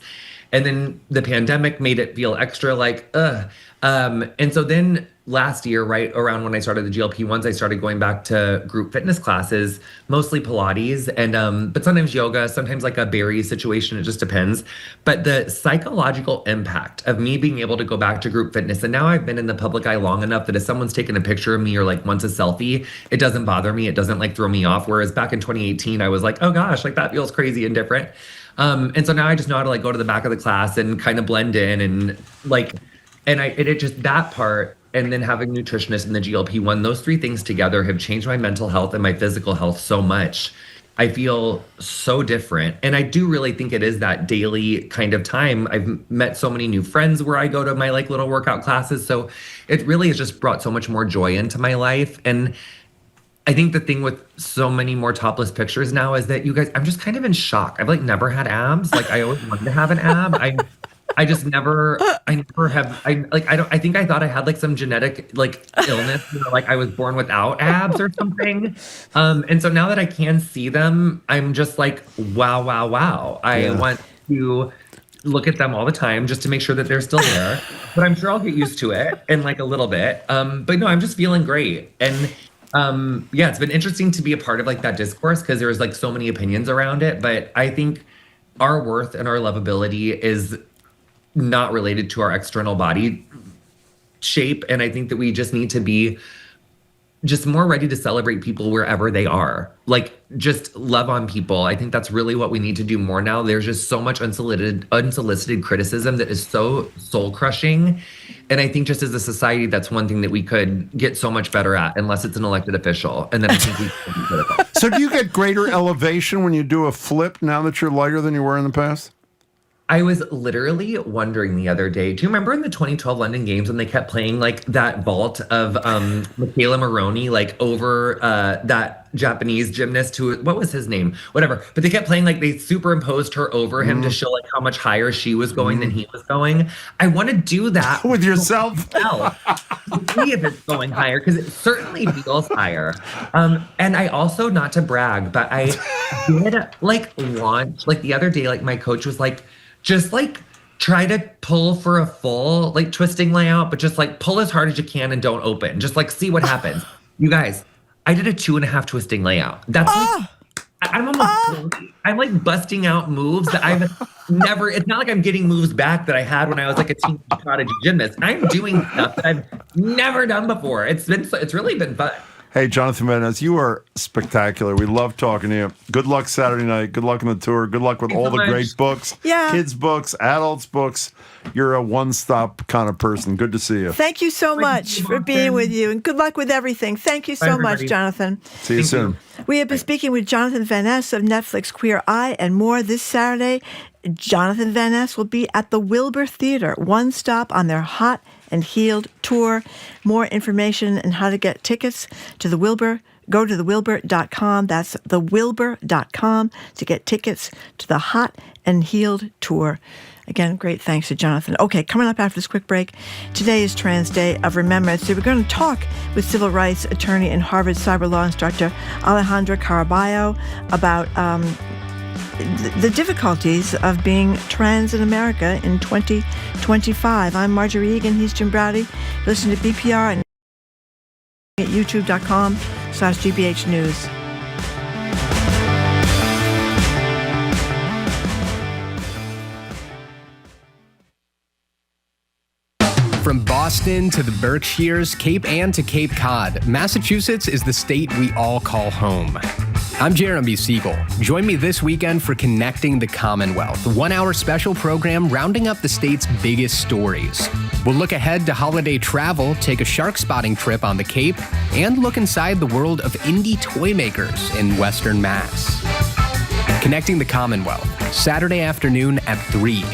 And then the pandemic made it feel extra like, ugh. And so then last year, right around when I started the GLP-1s, I started going back to group fitness classes, mostly Pilates, and but sometimes yoga, sometimes like a Barry situation, it just depends. But the psychological impact of me being able to go back to group fitness, and now I've been in the public eye long enough that if someone's taken a picture of me or like wants a selfie, it doesn't bother me, it doesn't like throw me off. Whereas back in 2018, I was like, oh gosh, like that feels crazy and different. And so now I just know how to like go to the back of the class and kind of blend in and like, and it just that part, and then having nutritionists and the GLP-1, those three things together have changed my mental health and my physical health so much. I feel so different. And I do really think it is that daily kind of time. I've met so many new friends where I go to my like little workout classes. So it really has just brought so much more joy into my life. And I think the thing with so many more topless pictures now is that you guys, I'm just kind of in shock. I've like never had abs. Like I always wanted to have an ab. I just never have. I think I thought I had like some genetic like illness, like I was born without abs or something. And so now that I can see them, I'm just like, wow. I want to look at them all the time just to make sure that they're still there. But I'm sure I'll get used to it in like a little bit. But no, I'm just feeling great. And it's been interesting to be a part of like that discourse, because there was like so many opinions around it. But I think our worth and our lovability is not related to our external body shape. And I think that we just need to be just more ready to celebrate people wherever they are. Like, just love on people. I think that's really what we need to do more now. There's just so much unsolicited criticism that is so soul crushing. And I think just as a society, that's one thing that we could get so much better at, unless it's an elected official. And then I think we can be critical. So do you get greater elevation when you do a flip now that you're lighter than you were in the past? I was literally wondering the other day, do you remember in the 2012 London Games when they kept playing like that vault of Michaela Maroney, like over that Japanese gymnast who, what was his name? Whatever. But they kept playing like they superimposed her over him to show like how much higher she was going than he was going. I want to do that with yourself. See if it's going higher, because it certainly feels higher. And I also, not to brag, but I did like launch, like the other day, like my coach was like, just like try to pull for a full like twisting layout, but just like pull as hard as you can and don't open. Just like see what happens. You guys, I did a 2.5 twisting layout. That's like, I'm like busting out moves that I've never, it's not like I'm getting moves back that I had when I was like a teen cottage gymnast. I'm doing stuff that I've never done before. It's really been fun. Hey, Jonathan Van Ness, you are spectacular. We love talking to you. Good luck Saturday night. Good luck on the tour. Good luck with all the great books. Yeah. Kids' books, adults' books. You're a one-stop kind of person. Good to see you. Thank you so much for being with you, and good luck with everything. Thank you so much, Jonathan. See you soon. We have been speaking with Jonathan Van Ness of Netflix Queer Eye and more this Saturday. Jonathan Van Ness will be at the Wilbur Theater, one stop on their Hot and Healed tour. More information and how to get tickets to the Wilbur, go to thewilbur.com. That's thewilbur.com to get tickets to the Hot and Healed tour. Again, great thanks to Jonathan. Okay, coming up after this quick break, today is Trans Day of Remembrance. So we're going to talk with civil rights attorney and Harvard Cyberlaw instructor Alejandra Caraballo about the difficulties of being trans in America in 2025. I'm Marjorie Egan. He's Jim Browdy. Listen to BPR at youtube.com/GBH News. From Boston to the Berkshires, Cape Ann to Cape Cod, Massachusetts is the state we all call home. I'm Jeremy Siegel. Join me this weekend for Connecting the Commonwealth, a 1-hour special program rounding up the state's biggest stories. We'll look ahead to holiday travel, take a shark spotting trip on the Cape, and look inside the world of indie toy makers in Western Mass. Connecting the Commonwealth, Saturday afternoon at 3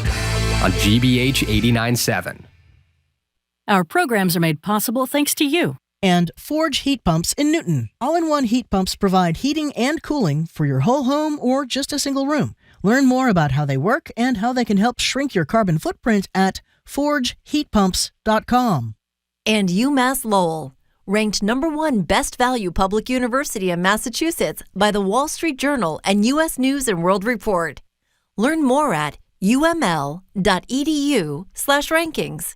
on GBH 89.7. Our programs are made possible thanks to you. And Forge Heat Pumps in Newton. All-in-one heat pumps provide heating and cooling for your whole home or just a single room. Learn more about how they work and how they can help shrink your carbon footprint at forgeheatpumps.com. And UMass Lowell, ranked /1 best value public university in Massachusetts by the Wall Street Journal and U.S. News and World Report. Learn more at uml.edu/rankings.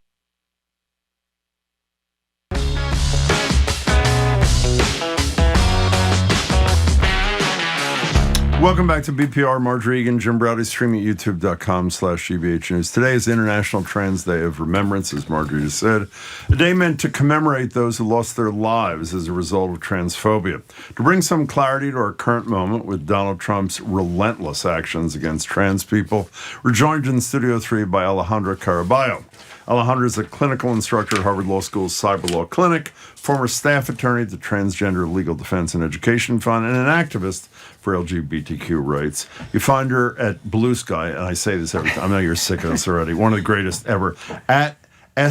Welcome back to BPR. Marjorie Egan, Jim Browdy, streaming at youtube.com/GBH News. Today is International Trans Day of Remembrance, as Marjorie just said. A day meant to commemorate those who lost their lives as a result of transphobia. To bring some clarity to our current moment with Donald Trump's relentless actions against trans people, we're joined in Studio 3 by Alejandra Caraballo. Alejandra is a clinical instructor at Harvard Law School's Cyberlaw Clinic, former staff attorney at the Transgender Legal Defense and Education Fund, and an activist for LGBTQ rights. You find her at Blue Sky, and I say this every time. I know you're sick of this already. One of the greatest ever. At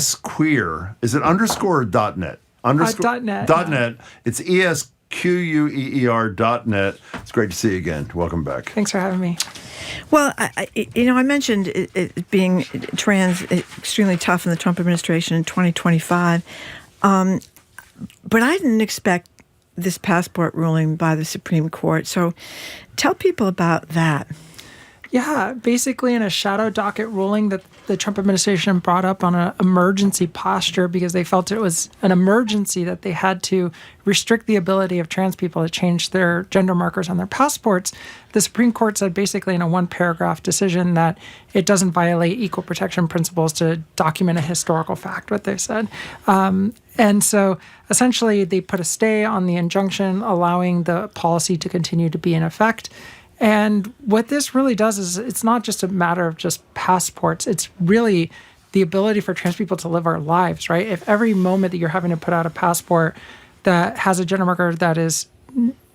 squeer. Is it underscore or .net? .net. .net. It's ESQUEER.net. It's great to see you again. Welcome back. Thanks for having me. Well, I mentioned it being trans extremely tough in the Trump administration in 2025, but I didn't expect this passport ruling by the Supreme Court. So tell people about that. Yeah, basically in a shadow docket ruling that the Trump administration brought up on an emergency posture because they felt it was an emergency that they had to restrict the ability of trans people to change their gender markers on their passports. The Supreme Court said basically in a one-paragraph decision that it doesn't violate equal protection principles to document a historical fact, what they said. And so essentially they put a stay on the injunction, allowing the policy to continue to be in effect. And what this really does is it's not just a matter of just passports. It's really the ability for trans people to live our lives, right? If every moment that you're having to put out a passport that has a gender marker that is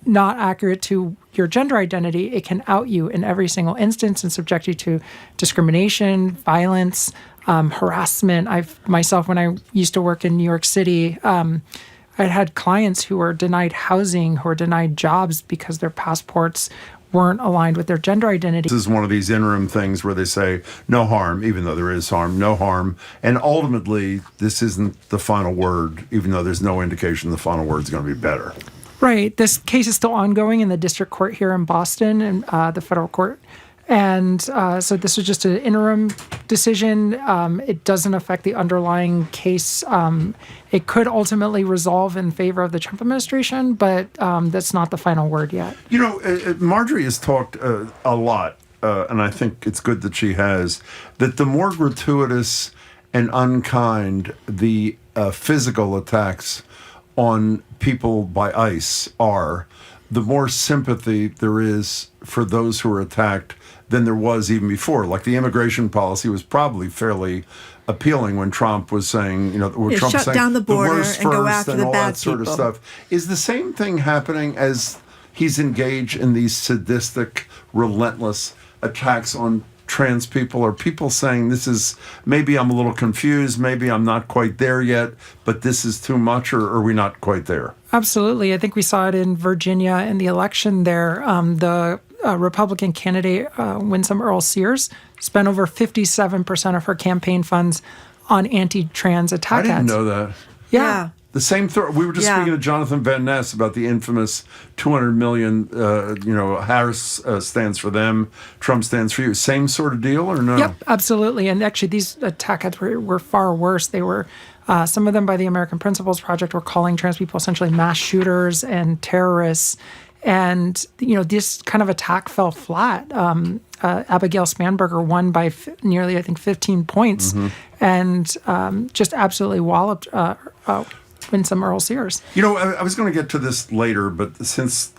not accurate to your gender identity, it can out you in every single instance and subject you to discrimination, violence, harassment. Myself, when I used to work in New York City, I'd had clients who were denied housing, who were denied jobs because their passports weren't aligned with their gender identity. This is one of these interim things where they say no harm, even though there is harm, no harm. And ultimately, this isn't the final word, even though there's no indication the final word is going to be better. Right. This case is still ongoing in the district court here in Boston and the federal court. And so this was just an interim decision. It doesn't affect the underlying case. It could ultimately resolve in favor of the Trump administration, but that's not the final word yet. You know, Marjorie has talked a lot, and I think it's good that she has, that the more gratuitous and unkind the physical attacks on people by ICE are, the more sympathy there is for those who are attacked than there was even before. Like the immigration policy was probably fairly appealing when Trump was saying, Trump shut saying down the border worst and go first after and the all bad that sort people. of stuff. Is the same thing happening as he's engaged in these sadistic, relentless attacks on trans people? Are people saying this is, maybe I'm a little confused, maybe I'm not quite there yet, but this is too much, or are we not quite there? Absolutely. I think we saw it in Virginia in the election there. The Republican candidate, Winsome Earl-Sears, spent over 57% of her campaign funds on anti-trans attack ads. I didn't know that. Yeah. The same we were just speaking to Jonathan Van Ness about the infamous 200 million, Harris stands for them, Trump stands for you. Same sort of deal or no? Yep, absolutely. And actually these attack ads were far worse. They were, some of them by the American Principles Project were calling trans people essentially mass shooters and terrorists. And, this kind of attack fell flat. Abigail Spanberger won by nearly, I think, 15 points and just absolutely walloped Winsome Earl-Sears. I was going to get to this later, but since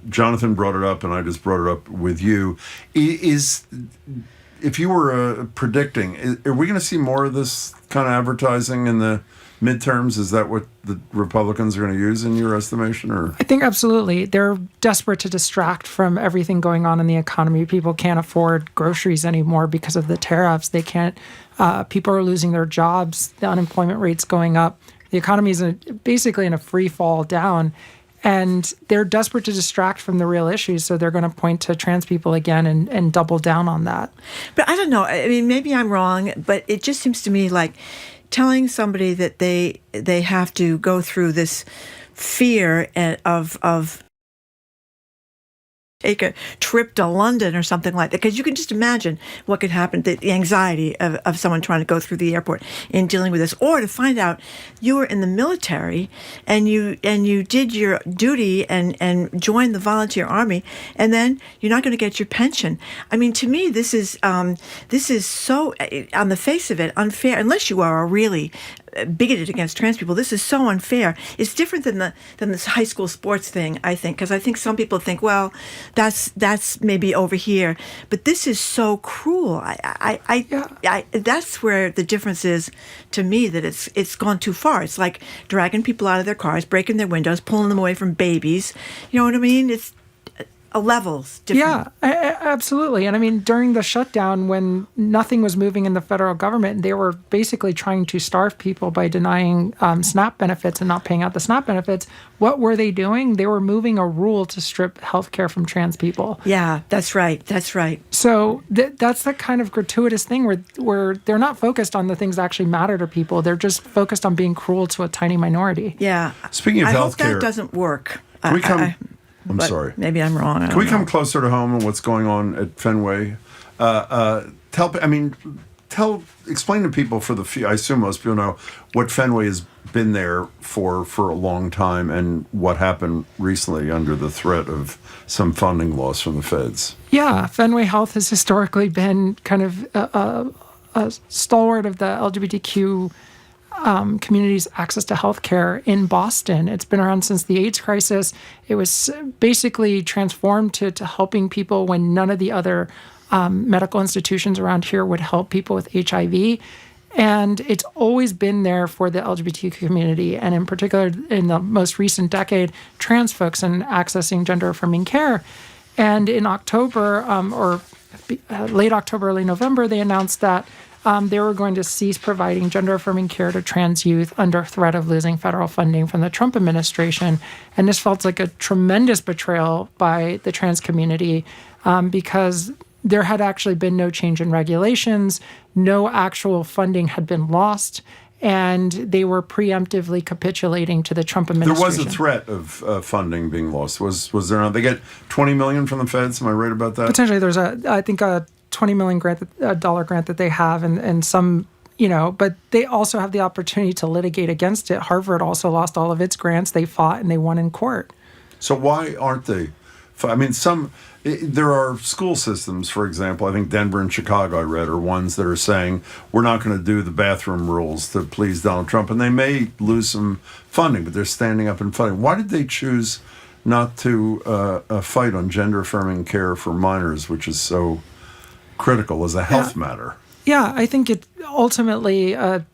Jonathan brought it up and I just brought it up with you, if you were predicting, are we going to see more of this kind of advertising in the midterms? Is that what the Republicans are going to use in your estimation? Or I think absolutely. They're desperate to distract from everything going on in the economy. People can't afford groceries anymore because of the tariffs. They can't. People are losing their jobs. The unemployment rate's going up. The economy is basically in a free fall down. And they're desperate to distract from the real issues, so they're going to point to trans people again and double down on that. But I don't know. I mean, maybe I'm wrong, but it just seems to me like telling somebody that they have to go through this fear of take a trip to London or something like that, because you can just imagine what could happen, the anxiety of someone trying to go through the airport in dealing with this, or to find out you were in the military and you did your duty and joined the volunteer army, and then you're not going to get your pension. I mean, to me, this is so, on the face of it, unfair, unless you are a really bigoted against trans people. This is so unfair. It's different than this high school sports thing, I think, because I think some people think, well, that's maybe over here, but this is so cruel. I that's where the difference is to me, that it's gone too far. It's like dragging people out of their cars, breaking their windows, pulling them away from babies. You know what I mean? It's levels different. Yeah, absolutely. And I mean, during the shutdown, when nothing was moving in the federal government, they were basically trying to starve people by denying SNAP benefits and not paying out the SNAP benefits. What were they doing? They were moving a rule to strip health care from trans people. Yeah, that's right. That's right. So that's the kind of gratuitous thing where they're not focused on the things that actually matter to people. They're just focused on being cruel to a tiny minority. Yeah. Speaking of I health care, hope that doesn't work. Can we come I'm sorry. Maybe I'm wrong. Can we come closer to home and what's going on at Fenway? Explain to people for the few, I assume most people know, what Fenway has been there for a long time and what happened recently under the threat of some funding loss from the feds. Yeah, Fenway Health has historically been kind of a stalwart of the LGBTQ community's access to healthcare in Boston. It's been around since the AIDS crisis. It was basically transformed to helping people when none of the other medical institutions around here would help people with HIV. And it's always been there for the LGBTQ community, and in particular, in the most recent decade, trans folks and accessing gender-affirming care. And in October, late October, early November, they announced that they were going to cease providing gender-affirming care to trans youth under threat of losing federal funding from the Trump administration. And this felt like a tremendous betrayal by the trans community because there had actually been no change in regulations, no actual funding had been lost, and they were preemptively capitulating to the Trump administration. There was a threat of funding being lost. Was there not? They get $20 million from the feds. Am I right about that? Potentially, there's I think a $20 million dollar grant that they have, and some, but they also have the opportunity to litigate against it. Harvard also lost all of its grants. They fought and they won in court. So why aren't they? I mean, there are school systems, for example, I think Denver and Chicago, I read, are ones that are saying, we're not going to do the bathroom rules to please Donald Trump. And they may lose some funding, but they're standing up and fighting. Why did they choose not to fight on gender-affirming care for minors, which is so critical as a health matter? Yeah, I think it ultimately a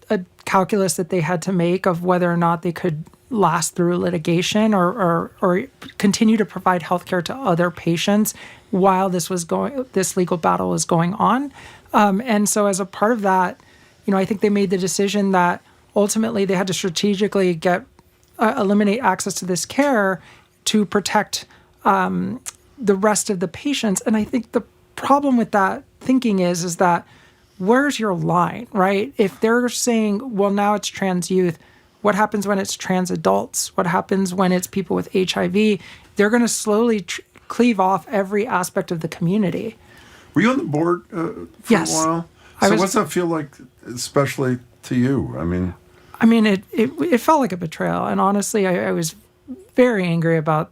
calculus that they had to make of whether or not they could last through litigation or continue to provide healthcare to other patients while this legal battle was going on. And so as a part of that, I think they made the decision that ultimately they had to strategically eliminate access to this care to protect the rest of the patients. And I think the problem with that thinking is that where's your line, right? If they're saying, well, now it's trans youth, what happens when it's trans adults? What happens when it's people with HIV? They're going to slowly cleave off every aspect of the community. Were you on the board for a while? So what's that feel like, especially to you? I mean, it felt like a betrayal. And honestly, I was very angry about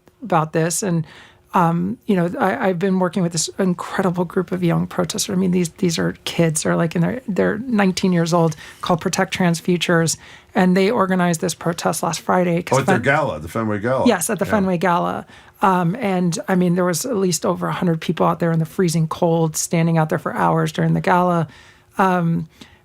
this. And, I've been working with this incredible group of young protesters. I mean, these are kids. They're like they're 19 years old, called Protect Trans Futures. And they organized this protest last Friday. At their gala, the Fenway Gala. Yes, at the Fenway Gala. And I mean, there was at least over 100 people out there in the freezing cold, standing out there for hours during the gala.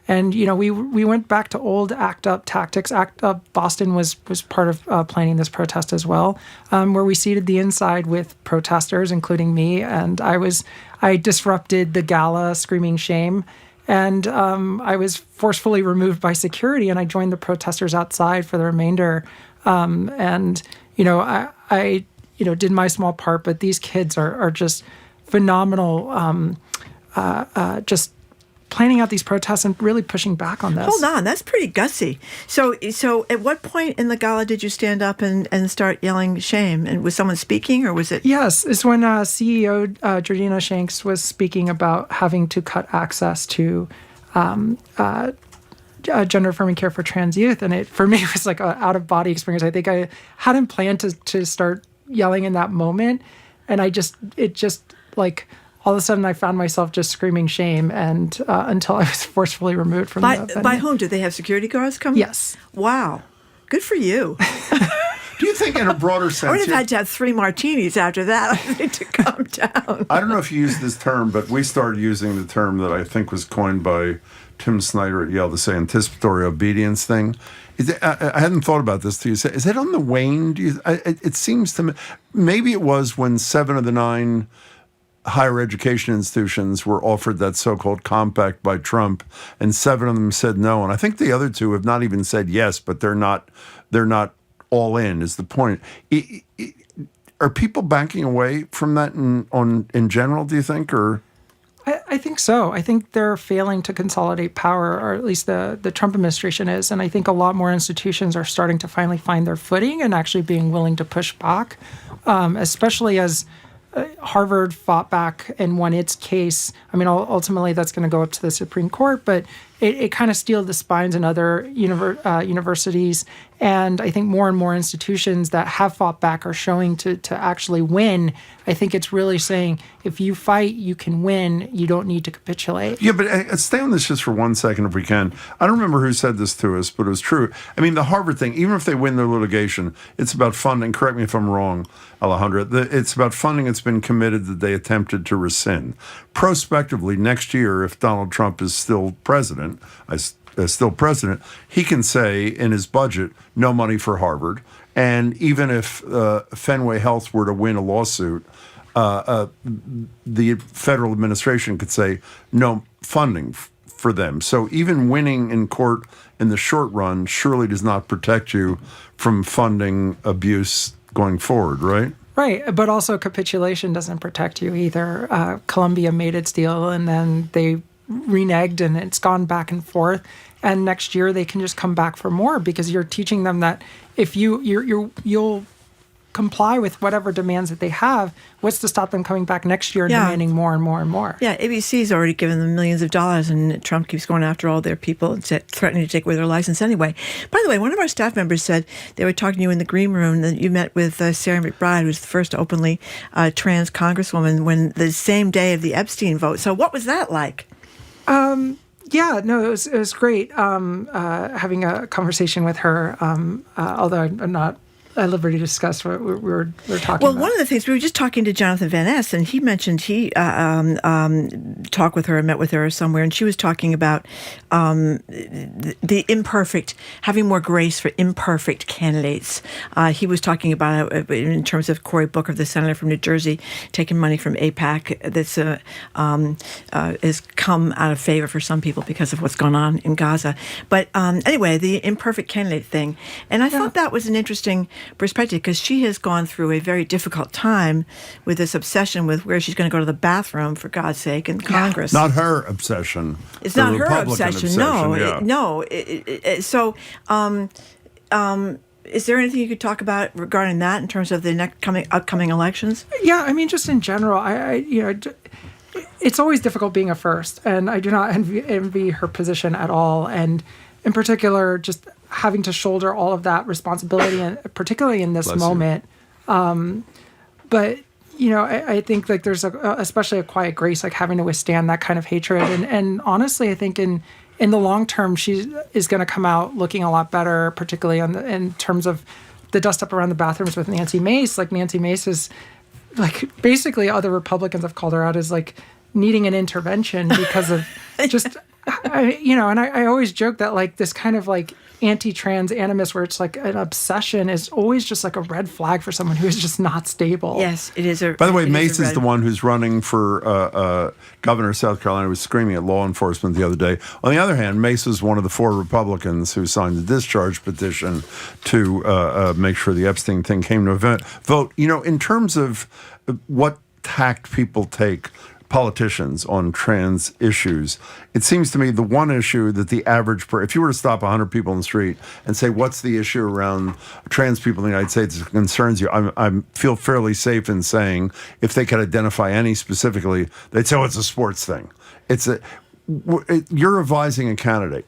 And, we went back to old ACT UP tactics. ACT UP Boston was part of planning this protest as well, where we seated the inside with protesters, including me. And I disrupted the gala, screaming shame. And I was forcefully removed by security, and I joined the protesters outside for the remainder. I did my small part, but these kids are just phenomenal, just planning out these protests and really pushing back on this. Hold on, that's pretty gutsy. So at what point in the gala did you stand up and start yelling shame? And was someone speaking, or was it? Yes, it's when CEO Georgina Shanks was speaking about having to cut access to gender-affirming care for trans youth. And it, for me, was like an out-of-body experience. I think I hadn't planned to start yelling in that moment. And all of a sudden, I found myself just screaming shame, and until I was forcefully removed from the venue. By whom? Did they have security guards come? Yes. Wow. Good for you. Do you think in a broader sense... I would have had to have 3 martinis after that, I think, to calm down. I don't know if you use this term, but we started using the term that I think was coined by Tim Snyder at Yale to say anticipatory obedience thing. I hadn't thought about this till you said. Is it on the wane? It seems to me... Maybe it was when 7 of the 9... higher education institutions were offered that so-called compact by Trump, and 7 of them said no. And I think the other 2 have not even said yes, but they're not all in, is the point. Are people backing away from that in general, do you think? Or I think so. I think they're failing to consolidate power, or at least the Trump administration is. And I think a lot more institutions are starting to finally find their footing and actually being willing to push back, especially as Harvard fought back and won its case. I mean, ultimately that's going to go up to the Supreme Court, but it kind of steeled the spines in other universities. And I think more and more institutions that have fought back are showing to actually win. I think it's really saying, if you fight, you can win. You don't need to capitulate. Yeah, but stay on this just for 1 second if we can. I don't remember who said this to us, but it was true. I mean, the Harvard thing, even if they win their litigation, it's about funding. Correct me if I'm wrong, Alejandra. It's about funding that's been committed that they attempted to rescind. Prospectively, next year, if Donald Trump is still president, he can say in his budget, no money for Harvard. And even if Fenway Health were to win a lawsuit, the federal administration could say no funding for them. So even winning in court in the short run surely does not protect you from funding abuse going forward, right? Right, but also capitulation doesn't protect you either. Columbia made its deal, and then they reneged, and it's gone back and forth. And next year they can just come back for more, because you're teaching them that if you'll comply with whatever demands that they have, what's to stop them coming back next year and demanding more and more and more? Yeah, ABC's already given them millions of dollars, and Trump keeps going after all their people and threatening to take away their license anyway. By the way, one of our staff members said they were talking to you in the green room that you met with Sarah McBride, who's the first openly trans congresswoman, when the same day of the Epstein vote. So what was that like? Yeah, no, it was great having a conversation with her, although I'm not at liberty to discuss what we were talking about. Well, one of the things, we were just talking to Jonathan Van Ness, and he mentioned he talked with her and met with her somewhere, and she was talking about the imperfect, having more grace for imperfect candidates. He was talking about it in terms of Cory Booker, the senator from New Jersey, taking money from AIPAC that's has come out of favor for some people because of what's going on in Gaza. But anyway, the imperfect candidate thing. And I thought that was an interesting perspective, because she has gone through a very difficult time with this obsession with where she's going to go to the bathroom, for God's sake, in Congress. Not her obsession. It's not her obsession. No. Yeah. So, is there anything you could talk about regarding that in terms of the upcoming elections? Yeah, I mean, just in general, it's always difficult being a first, and I do not envy her position at all. And in particular, just having to shoulder all of that responsibility, and particularly in this moment. But I think like there's especially a quiet grace, like having to withstand that kind of hatred. And honestly, I think in the long term, she is going to come out looking a lot better, particularly in terms of the dust up around the bathrooms with Nancy Mace. Like Nancy Mace is like, basically other Republicans have called her out as like needing an intervention because of just, and I always joke that like this kind of like anti-trans animus where it's like an obsession is always just like a red flag for someone who is just not stable. Yes, it is. By the way, Mace is the one who's running for governor of South Carolina, who was screaming at law enforcement the other day. On the other hand, Mace is one of the 4 Republicans who signed the discharge petition to make sure the Epstein thing came to a vote. In terms of what tact people take, politicians, on trans issues, it seems to me the one issue that the average if you were to stop 100 people in the street and say, what's the issue around trans people in the United States that concerns you, I feel fairly safe in saying, if they could identify any specifically, they'd say, it's a sports thing. You're advising a candidate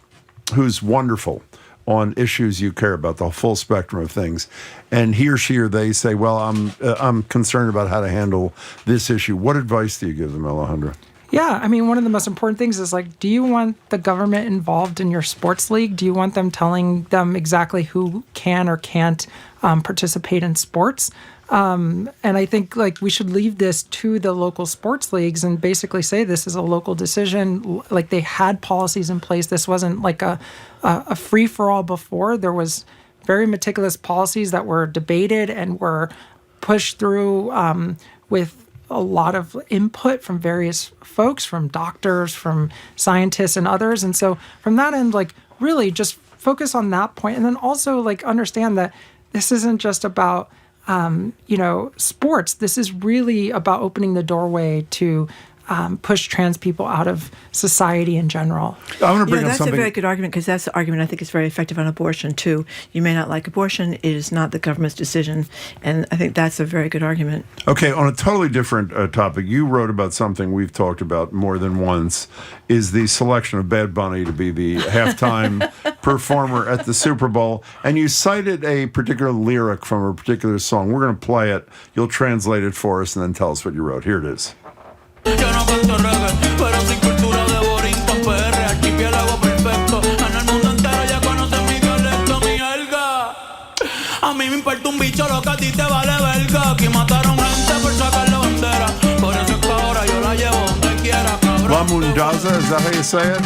who's wonderful on issues you care about, the full spectrum of things, and he or she or they say, well, I'm concerned about how to handle this issue. What advice do you give them, Alejandra? Yeah, I mean, one of the most important things is like, do you want the government involved in your sports league? Do you want them telling them exactly who can or can't participate in sports? And I think like we should leave this to the local sports leagues and basically say this is a local decision. Like they had policies in place. This wasn't like a free-for-all before. There was very meticulous policies that were debated and were pushed through with a lot of input from various folks, from doctors, from scientists and others. And so from that end, like really just focus on that point. And then also like understand that this isn't just about sports. This is really about opening the doorway to push trans people out of society in general. I want to bring up that's something. a very good argument, because that's the argument I think is very effective on abortion, too. You may not like abortion. It is not the government's decision. And I think that's a very good argument. Okay, on a totally different topic, you wrote about something we've talked about more than once, is the selection of Bad Bunny to be the halftime performer at the Super Bowl. And you cited a particular lyric from a particular song. We're going to play it. You'll translate it for us and then tell us what you wrote. Here it is. Yo no canto reggae, pero sin cultura de borinquen PR, archipiélago perfecto. En el mundo entero ya conocen mi dialecto, mi jerga. A mí me importa un bicho lo que a ti te vale verga. Aquí mataron gente por sacarle bandera. Por eso es que ahora yo la llevo donde quiera, cabrón. La Mundaza, is that how you say it?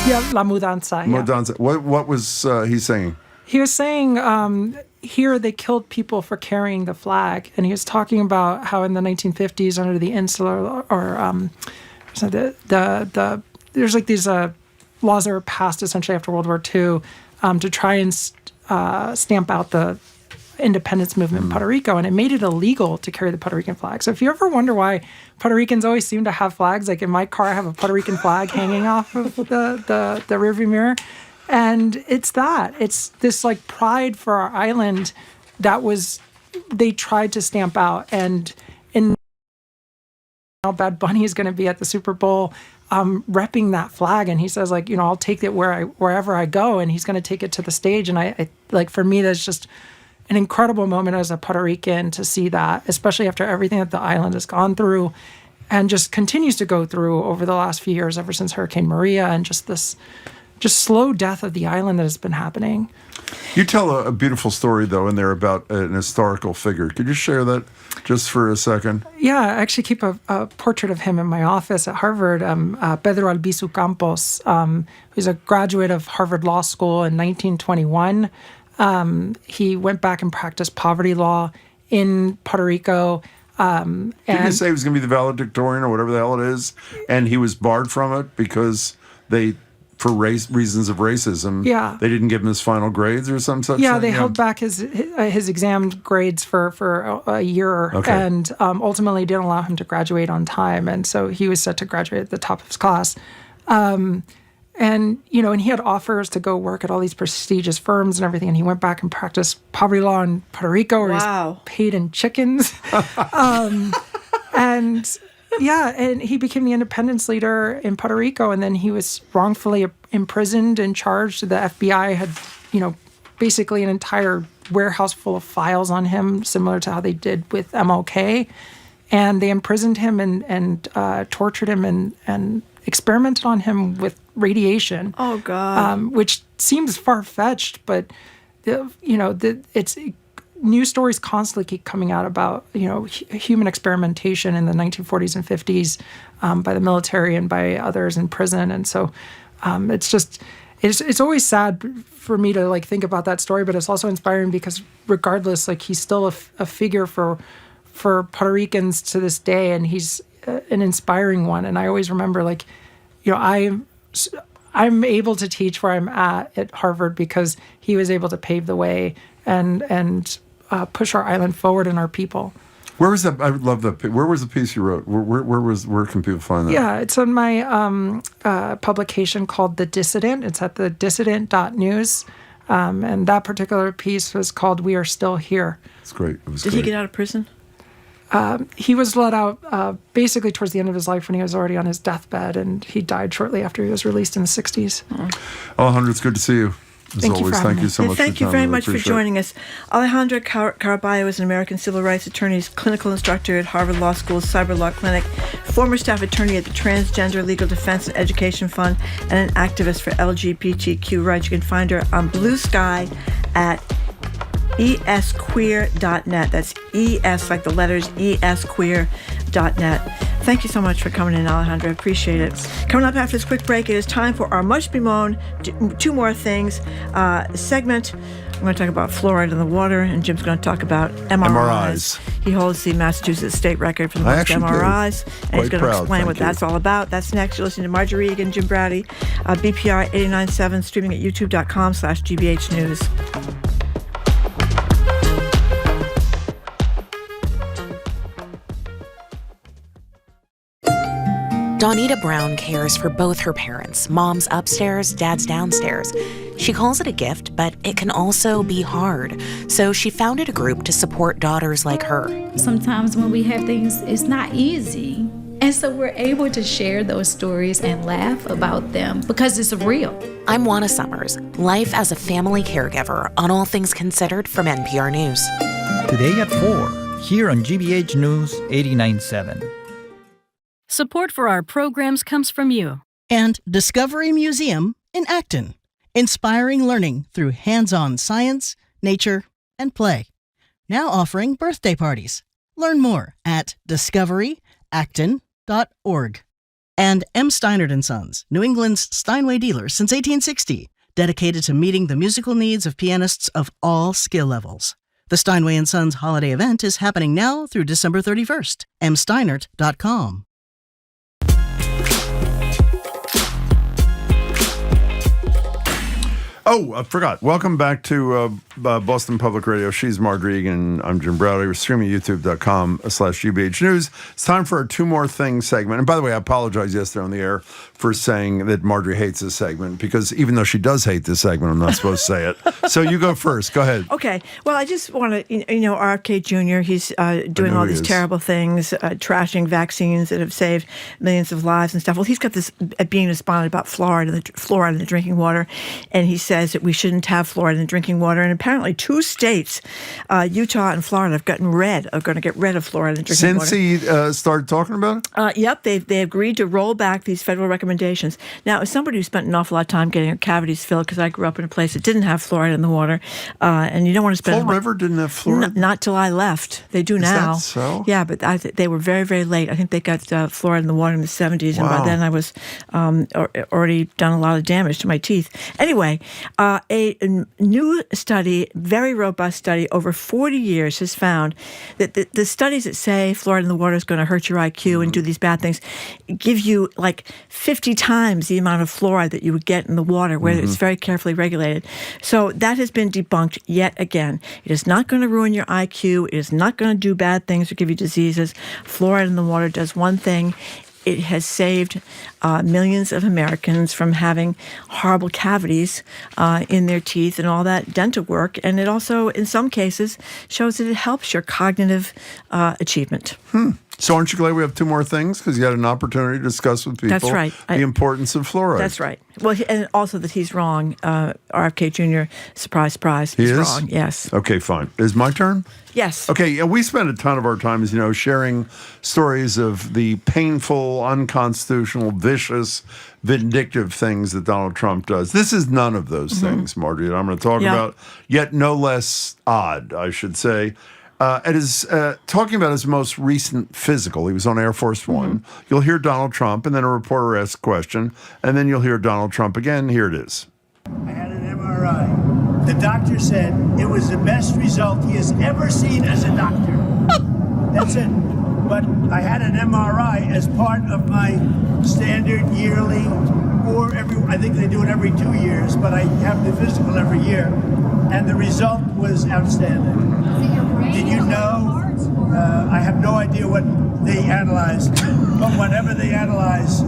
Yeah, La Mudanza. Yeah. Mudanza. What was he saying? He was saying here they killed people for carrying the flag, and he was talking about how in the 1950s under the Insular or there's like these laws that were passed essentially after World War II to try and stamp out the independence movement in Puerto Rico, and it made it illegal to carry the Puerto Rican flag. So if you ever wonder why Puerto Ricans always seem to have flags, like in my car I have a Puerto Rican flag hanging off of the rearview mirror. And it's this like pride for our island that they tried to stamp out. And now Bad Bunny is going to be at the Super Bowl repping that flag. And he says, like, I'll take it wherever I go. And he's going to take it to the stage. And I like, for me, that's just an incredible moment as a Puerto Rican to see that, especially after everything that the island has gone through and just continues to go through over the last few years, ever since Hurricane Maria, and just this slow death of the island that has been happening. You tell a beautiful story, though, in there about an historical figure. Could you share that just for a second? Yeah, I actually keep a portrait of him in my office at Harvard, Pedro Albizu Campos, who's a graduate of Harvard Law School in 1921. He went back and practiced poverty law in Puerto Rico. Did you say he was going to be the valedictorian or whatever the hell it is, and he was barred from it because for reasons of racism, they didn't give him his final grades or some such thing? Yeah, they held back his exam grades for a year, and ultimately didn't allow him to graduate on time. And so he was set to graduate at the top of his class. And he had offers to go work at all these prestigious firms and everything. And he went back and practiced poverty law in Puerto Rico, where he's paid in chickens. And he became the independence leader in Puerto Rico, and then he was wrongfully imprisoned and charged. The FBI had, basically an entire warehouse full of files on him, similar to how they did with MLK. And they imprisoned him and tortured him and experimented on him with radiation. Oh, God. Which seems far-fetched, but, it's news stories constantly keep coming out about, human experimentation in the 1940s and 50s by the military and by others in prison. And so it's always sad for me to think about that story, but it's also inspiring because regardless, he's still a figure for Puerto Ricans to this day, and he's an inspiring one. And I always remember I'm able to teach where I'm at Harvard because he was able to pave the way and push our island forward and our people. Where was that? I love that. Where was the piece you wrote? Where can people find that? Yeah, it's on my publication called The Dissident. It's at thedissident.news. And that particular piece was called We Are Still Here. It's great. Did he get out of prison? He was let out basically towards the end of his life when he was already on his deathbed, and he died shortly after he was released in the 60s. Alejandra, it's good to see you. As always, thank you so much. Thank you very much for joining us. Alejandra Caraballo is an American civil rights attorney, clinical instructor at Harvard Law School's Cyberlaw Clinic, former staff attorney at the Transgender Legal Defense and Education Fund, and an activist for LGBTQ rights. You can find her on Blue Sky at esqueer.net. That's ES like the letters, esqueer.net. Thank you so much for coming in, Alejandra. I appreciate it. Coming up after this quick break, it is time for our much bemoaned two more things segment. I'm going to talk about fluoride in the water, and Jim's going to talk about MRIs. He holds the Massachusetts state record for the most MRIs, and he's going to explain what that's all about. That's next. You're listening to Marjorie Egan, Jim Browdy, BPR 89.7, streaming at youtube.com/GBH News. Dawnita Brown cares for both her parents, mom's upstairs, dad's downstairs. She calls it a gift, but it can also be hard. So she founded a group to support daughters like her. Sometimes when we have things, it's not easy. And so we're able to share those stories and laugh about them because it's real. I'm Juana Summers, life as a family caregiver on All Things Considered from NPR News. Today at 4, here on GBH News 89.7. Support for our programs comes from you. And Discovery Museum in Acton, inspiring learning through hands-on science, nature, and play. Now offering birthday parties. Learn more at discoveryacton.org. And M. Steinert & Sons, New England's Steinway dealer since 1860, dedicated to meeting the musical needs of pianists of all skill levels. The Steinway & Sons holiday event is happening now through December 31st. msteinert.com. Oh, I forgot. Welcome back to Boston Public Radio. She's Marjorie Egan. I'm Jim Browder. We're streaming youtube.com/GBH News. It's time for our Two More Things segment. And by the way, I apologize yesterday on the air for saying that Marjorie hates this segment, because even though she does hate this segment, I'm not supposed to say it. So you go first. Go ahead. Okay. Well, I just want to, RFK Jr., he's doing all these terrible things, trashing vaccines that have saved millions of lives and stuff. Well, he's got this being responded about fluoride in the drinking water, and he says that we shouldn't have fluoride in the drinking water. And apparently 2 states, Utah and Florida, are going to get rid of fluoride in the drinking water. Since he started talking about it? Yep, they agreed to roll back these federal recommendations. Now, as somebody who spent an awful lot of time getting her cavities filled, because I grew up in a place that didn't have fluoride in the water, and you don't want to spend... Fall River didn't have fluoride? Not till I left. They do now. Is that so? Yeah, but they were very, very late. I think they got fluoride in the water in the 70s, and by then I was already done a lot of damage to my teeth. Anyway, a new study, very robust study, over 40 years has found that the studies that say fluoride in the water is going to hurt your IQ and do these bad things give you like 50 times the amount of fluoride that you would get in the water, where it's very carefully regulated. So that has been debunked yet again. It is not going to ruin your IQ. It is not going to do bad things or give you diseases. Fluoride in the water does one thing. It has saved millions of Americans from having horrible cavities in their teeth and all that dental work. And it also, in some cases, shows that it helps your cognitive achievement. So aren't you glad we have 2 more things? Because you had an opportunity to discuss with people That's right. the importance of fluoride. That's right. Well, and also that he's wrong. RFK Jr., surprise, surprise, he's wrong. Yes. Okay, fine. Is my turn? Yes. Okay, yeah, we spend a ton of our time, as you know, sharing stories of the painful, unconstitutional, vicious, vindictive things that Donald Trump does. This is none of those things, Marjorie, that I'm going to talk about, yet no less odd, I should say. It is talking about his most recent physical. He was on Air Force One. You'll hear Donald Trump, and then a reporter asks a question, and then you'll hear Donald Trump again. Here it is. I had an MRI. The doctor said it was the best result he has ever seen as a doctor. That's it. But I had an MRI as part of my standard yearly, or I think they do it every 2 years, but I have the physical every year. And the result was outstanding. Did you know? I have no idea what they analyzed, but whatever they analyzed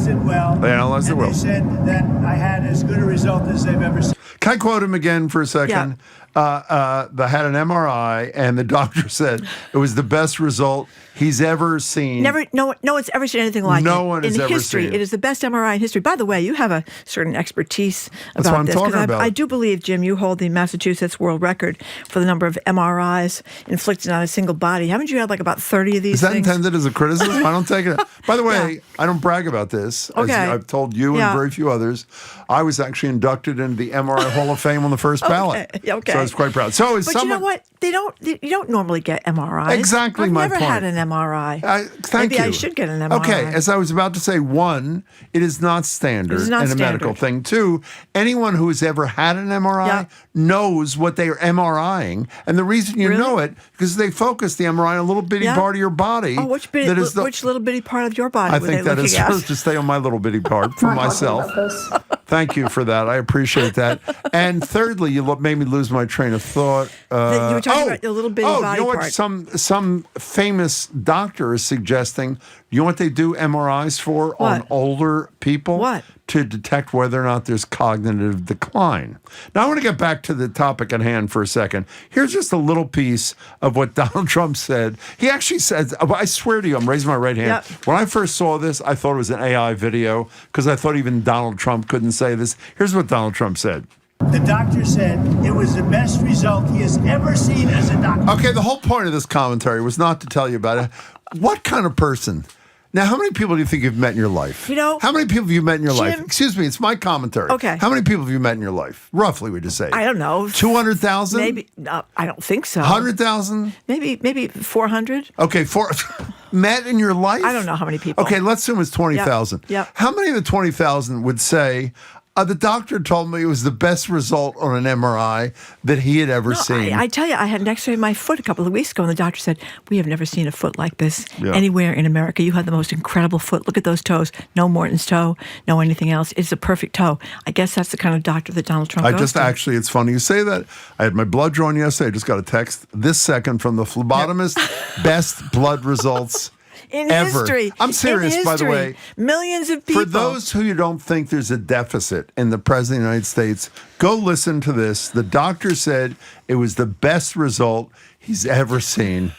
it well. They analyzed it well. They said that I had as good a result as they've ever seen. Can I quote him again for a second? They had an MRI, and the doctor said it was the best result he's ever seen. No one's ever seen anything like it. No one has in ever history. seen it. It is the best MRI in history. By the way, you have a certain expertise That's about what I'm this. talking about. I do believe, Jim, you hold the Massachusetts world record for the number of MRIs inflicted on a single body. Haven't you had like about 30 of these Is that things? intended as a criticism? I don't take it. By the way, I don't brag about this. Okay. As I've told you and very few others. I was actually inducted into the MRI Hall of Fame on the first ballot. Okay. So I was quite proud. So is but you know what? You don't normally get MRIs. Exactly I've my never point. had an MRI. Thank Maybe you. I should get an MRI. Okay, as I was about to say, 1, it is not standard It is not in a medical thing. 2, anyone who has ever had an MRI knows what they are MRIing. And the reason you know it, because they focus the MRI on a little bitty part of your body. Oh, which little bitty part of your body I were think they that is looking at? supposed to stay on my little bitty part for myself. Thank you for that. I appreciate that. And thirdly, you made me lose my train of thought. You were talking about your little bitty body you know part. what? Some famous doctor is suggesting. You know what they do MRIs for on older people? What? To detect whether or not there's cognitive decline. Now, I want to get back to the topic at hand for a second. Here's just a little piece of what Donald Trump said. He actually said, I swear to you, I'm raising my right hand. Yep. When I first saw this, I thought it was an AI video because I thought even Donald Trump couldn't say this. Here's what Donald Trump said. The doctor said it was the best result he has ever seen as a doctor. Okay, the whole point of this commentary was not to tell you about it. What kind of person? Now, how many people do you think you've met in your life? You know, how many people have you met in your life? Jim- Excuse me, it's my commentary. Okay. How many people have you met in your life? Roughly, would you say? I don't know. 200,000? Maybe. No, I don't think so. 100,000? Maybe 400. Okay, met in your life? I don't know how many people. Okay, let's assume it's 20,000. Yep. How many of the 20,000 would say, the doctor told me it was the best result on an MRI that he had ever seen? I tell you, I had an x-ray of my foot a couple of weeks ago, and the doctor said, we have never seen a foot like this anywhere in America. You have the most incredible foot. Look at those toes. No Morton's toe, no anything else. It's a perfect toe. I guess that's the kind of doctor that Donald Trump goes to. Actually, it's funny you say that. I had my blood drawn yesterday. I just got a text this second from the phlebotomist. Best blood results in ever. history. I'm serious, by the way. Millions of people. For those who you don't think there's a deficit in the President of the United States, go listen to this. The doctor said it was the best result he's ever seen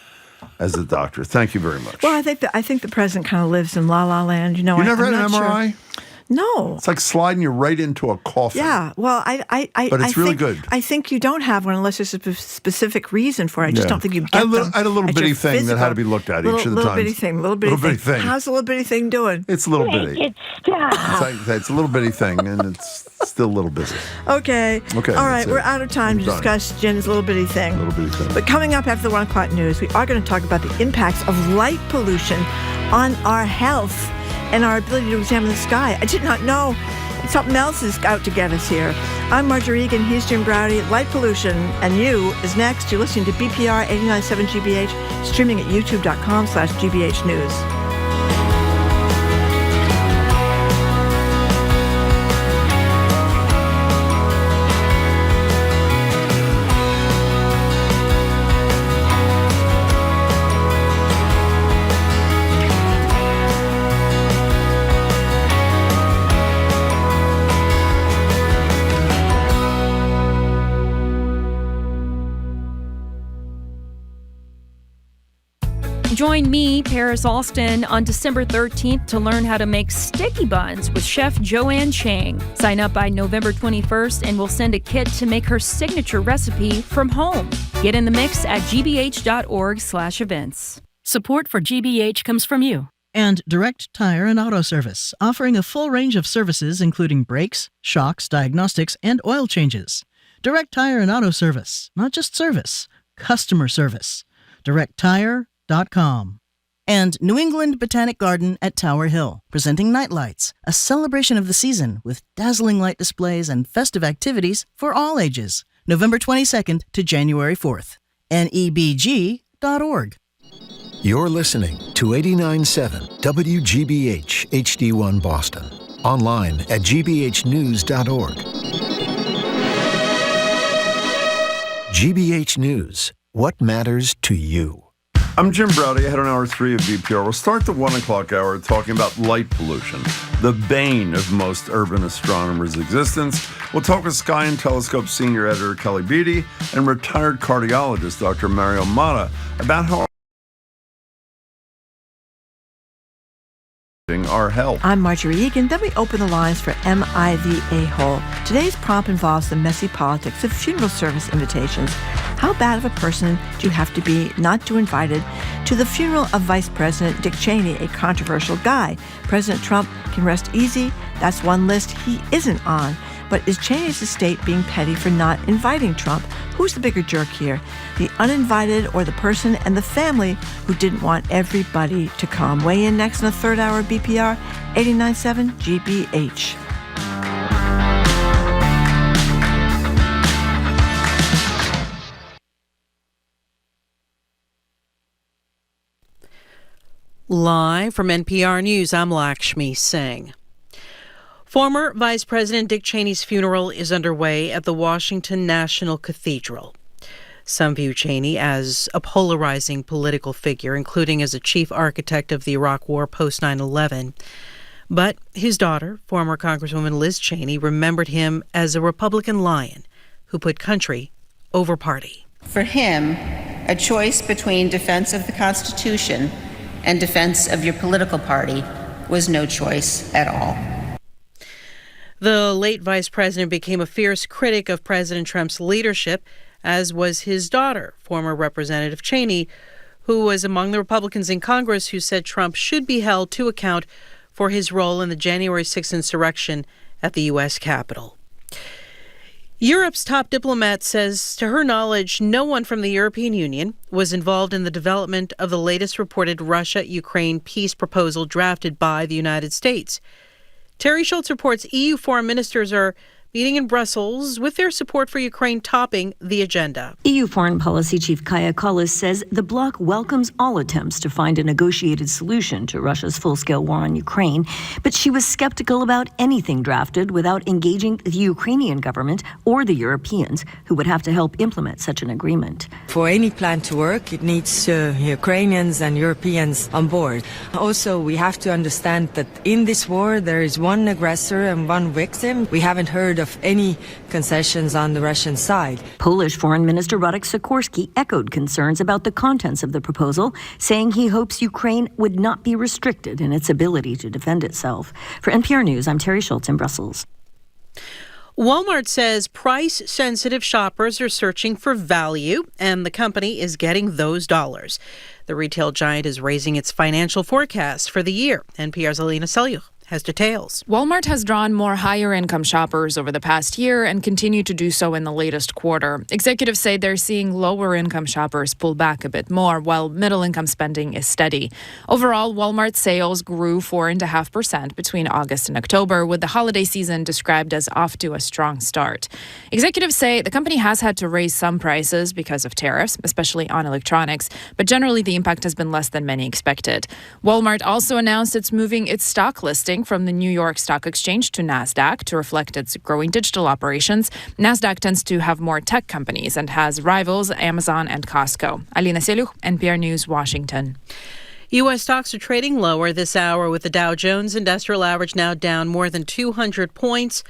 as a doctor. Thank you very much. Well, I think the president kind of lives in La La Land. You know, you never I'm had an not MRI? Sure. No. It's like sliding you right into a coffin. Yeah. Well, but it's really good. I think you don't have one unless there's a specific reason for it. I just don't think you get them. I had a little bitty thing that had to be looked at each of the little times. Little bitty thing. How's the little bitty thing doing? It's a little bitty. It's a little bitty thing, and it's still a little busy. Okay. All right. We're out of time to discuss Jen's little bitty thing. But coming up after the 1 o'clock news, we are going to talk about the impacts of light pollution on our health and our ability to examine the sky. I did not know something else is out to get us here. I'm Marjorie Egan. He's Jim Browdy. Light pollution and you is next. You're listening to BPR 89.7 GBH, streaming at youtube.com/GBH News. Join me, Paris Alston, on December 13th to learn how to make sticky buns with Chef Joanne Chang. Sign up by November 21st and we'll send a kit to make her signature recipe from home. Get in the mix at gbh.org/events. Support for GBH comes from you. And Direct Tire and Auto Service, offering a full range of services including brakes, shocks, diagnostics, and oil changes. Direct Tire and Auto Service, not just service, customer service. DirectTire.com. And New England Botanic Garden at Tower Hill, presenting Nightlights, a celebration of the season with dazzling light displays and festive activities for all ages. November 22nd to January 4th. NEBG.org. You're listening to 89.7 WGBH HD1 Boston. Online at gbhnews.org. GBH News. What matters to you? I'm Jim Browdy, ahead on Hour 3 of BPR. We'll start the 1 o'clock hour talking about light pollution, the bane of most urban astronomers' existence. We'll talk with Sky and Telescope senior editor Kelly Beatty and retired cardiologist Dr. Mario Motta about how our health. I'm Marjorie Egan. Then we open the lines for Am I the A-hole? Today's prompt involves the messy politics of funeral service invitations. How bad of a person do you have to be not to invited to the funeral of Vice President Dick Cheney, a controversial guy? President Trump can rest easy. That's one list he isn't on. But is Cheney's estate being petty for not inviting Trump? Who's the bigger jerk here? The uninvited or the person and the family who didn't want everybody to come? Weigh in next in the third hour of BPR 89.7 GBH. Live from NPR News, I'm Lakshmi Singh. Former Vice President Dick Cheney's funeral is underway at the Washington National Cathedral. Some view Cheney as a polarizing political figure, including as a chief architect of the Iraq War post 9/11. But his daughter, former Congresswoman Liz Cheney, remembered him as a Republican lion who put country over party. For him, a choice between defense of the Constitution and defense of your political party was no choice at all. The late vice president became a fierce critic of President Trump's leadership, as was his daughter, former Representative Cheney, who was among the Republicans in Congress who said Trump should be held to account for his role in the January 6th insurrection at the U.S. Capitol. Europe's top diplomat says, to her knowledge, no one from the European Union was involved in the development of the latest reported Russia-Ukraine peace proposal drafted by the United States. Terry Schultz reports EU foreign ministers are meeting in Brussels with their support for Ukraine topping the agenda. EU Foreign Policy Chief Kaja Kallas says the bloc welcomes all attempts to find a negotiated solution to Russia's full-scale war on Ukraine, but she was skeptical about anything drafted without engaging the Ukrainian government or the Europeans, who would have to help implement such an agreement. For any plan to work, it needs Ukrainians and Europeans on board. Also, we have to understand that in this war, there is one aggressor and one victim. We haven't heard of any concessions on the Russian side. Polish Foreign Minister Radek Sikorski echoed concerns about the contents of the proposal, saying he hopes Ukraine would not be restricted in its ability to defend itself. For NPR News, I'm Terry Schultz in Brussels. Walmart says price-sensitive shoppers are searching for value, and the company is getting those dollars. The retail giant is raising its financial forecast for the year. NPR's Alina Selyukh has details. Walmart has drawn more higher-income shoppers over the past year and continue to do so in the latest quarter. Executives say they're seeing lower-income shoppers pull back a bit more, while middle-income spending is steady. Overall, Walmart sales grew 4.5% between August and October, with the holiday season described as off to a strong start. Executives say the company has had to raise some prices because of tariffs, especially on electronics, but generally the impact has been less than many expected. Walmart also announced it's moving its stock listing from the New York Stock Exchange to NASDAQ to reflect its growing digital operations. NASDAQ tends to have more tech companies and has rivals Amazon and Costco. Alina Selyukh, NPR News, Washington. U.S. stocks are trading lower this hour, with the Dow Jones Industrial Average now down more than 200 points,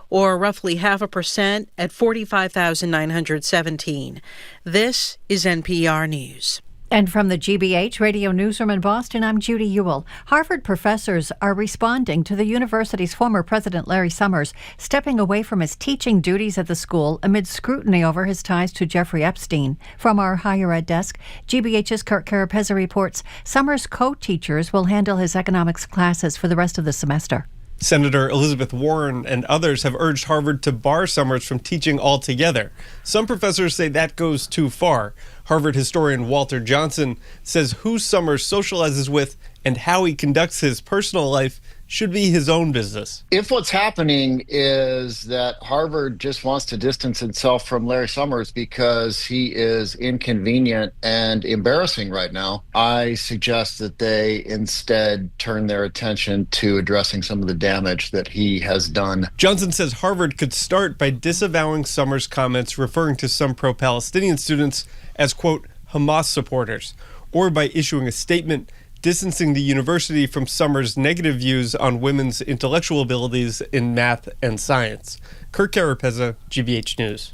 or roughly 0.5% at 45,917. This is NPR News. And from the GBH Radio Newsroom in Boston, I'm Judy Ewell. Harvard professors are responding to the university's former president, Larry Summers, stepping away from his teaching duties at the school amid scrutiny over his ties to Jeffrey Epstein. From our higher ed desk, GBH's Kurt Carapezza reports Summers' co-teachers will handle his economics classes for the rest of the semester. Senator Elizabeth Warren and others have urged Harvard to bar Summers from teaching altogether. Some professors say that goes too far. Harvard historian Walter Johnson says who Summers socializes with and how he conducts his personal life should be his own business. If what's happening is that Harvard just wants to distance itself from Larry Summers because he is inconvenient and embarrassing right now, I suggest that they instead turn their attention to addressing some of the damage that he has done. Johnson says Harvard could start by disavowing Summers' comments referring to some pro-Palestinian students as, quote, Hamas supporters, or by issuing a statement distancing the university from Summers' negative views on women's intellectual abilities in math and science. Kurt Carapezza, GBH News.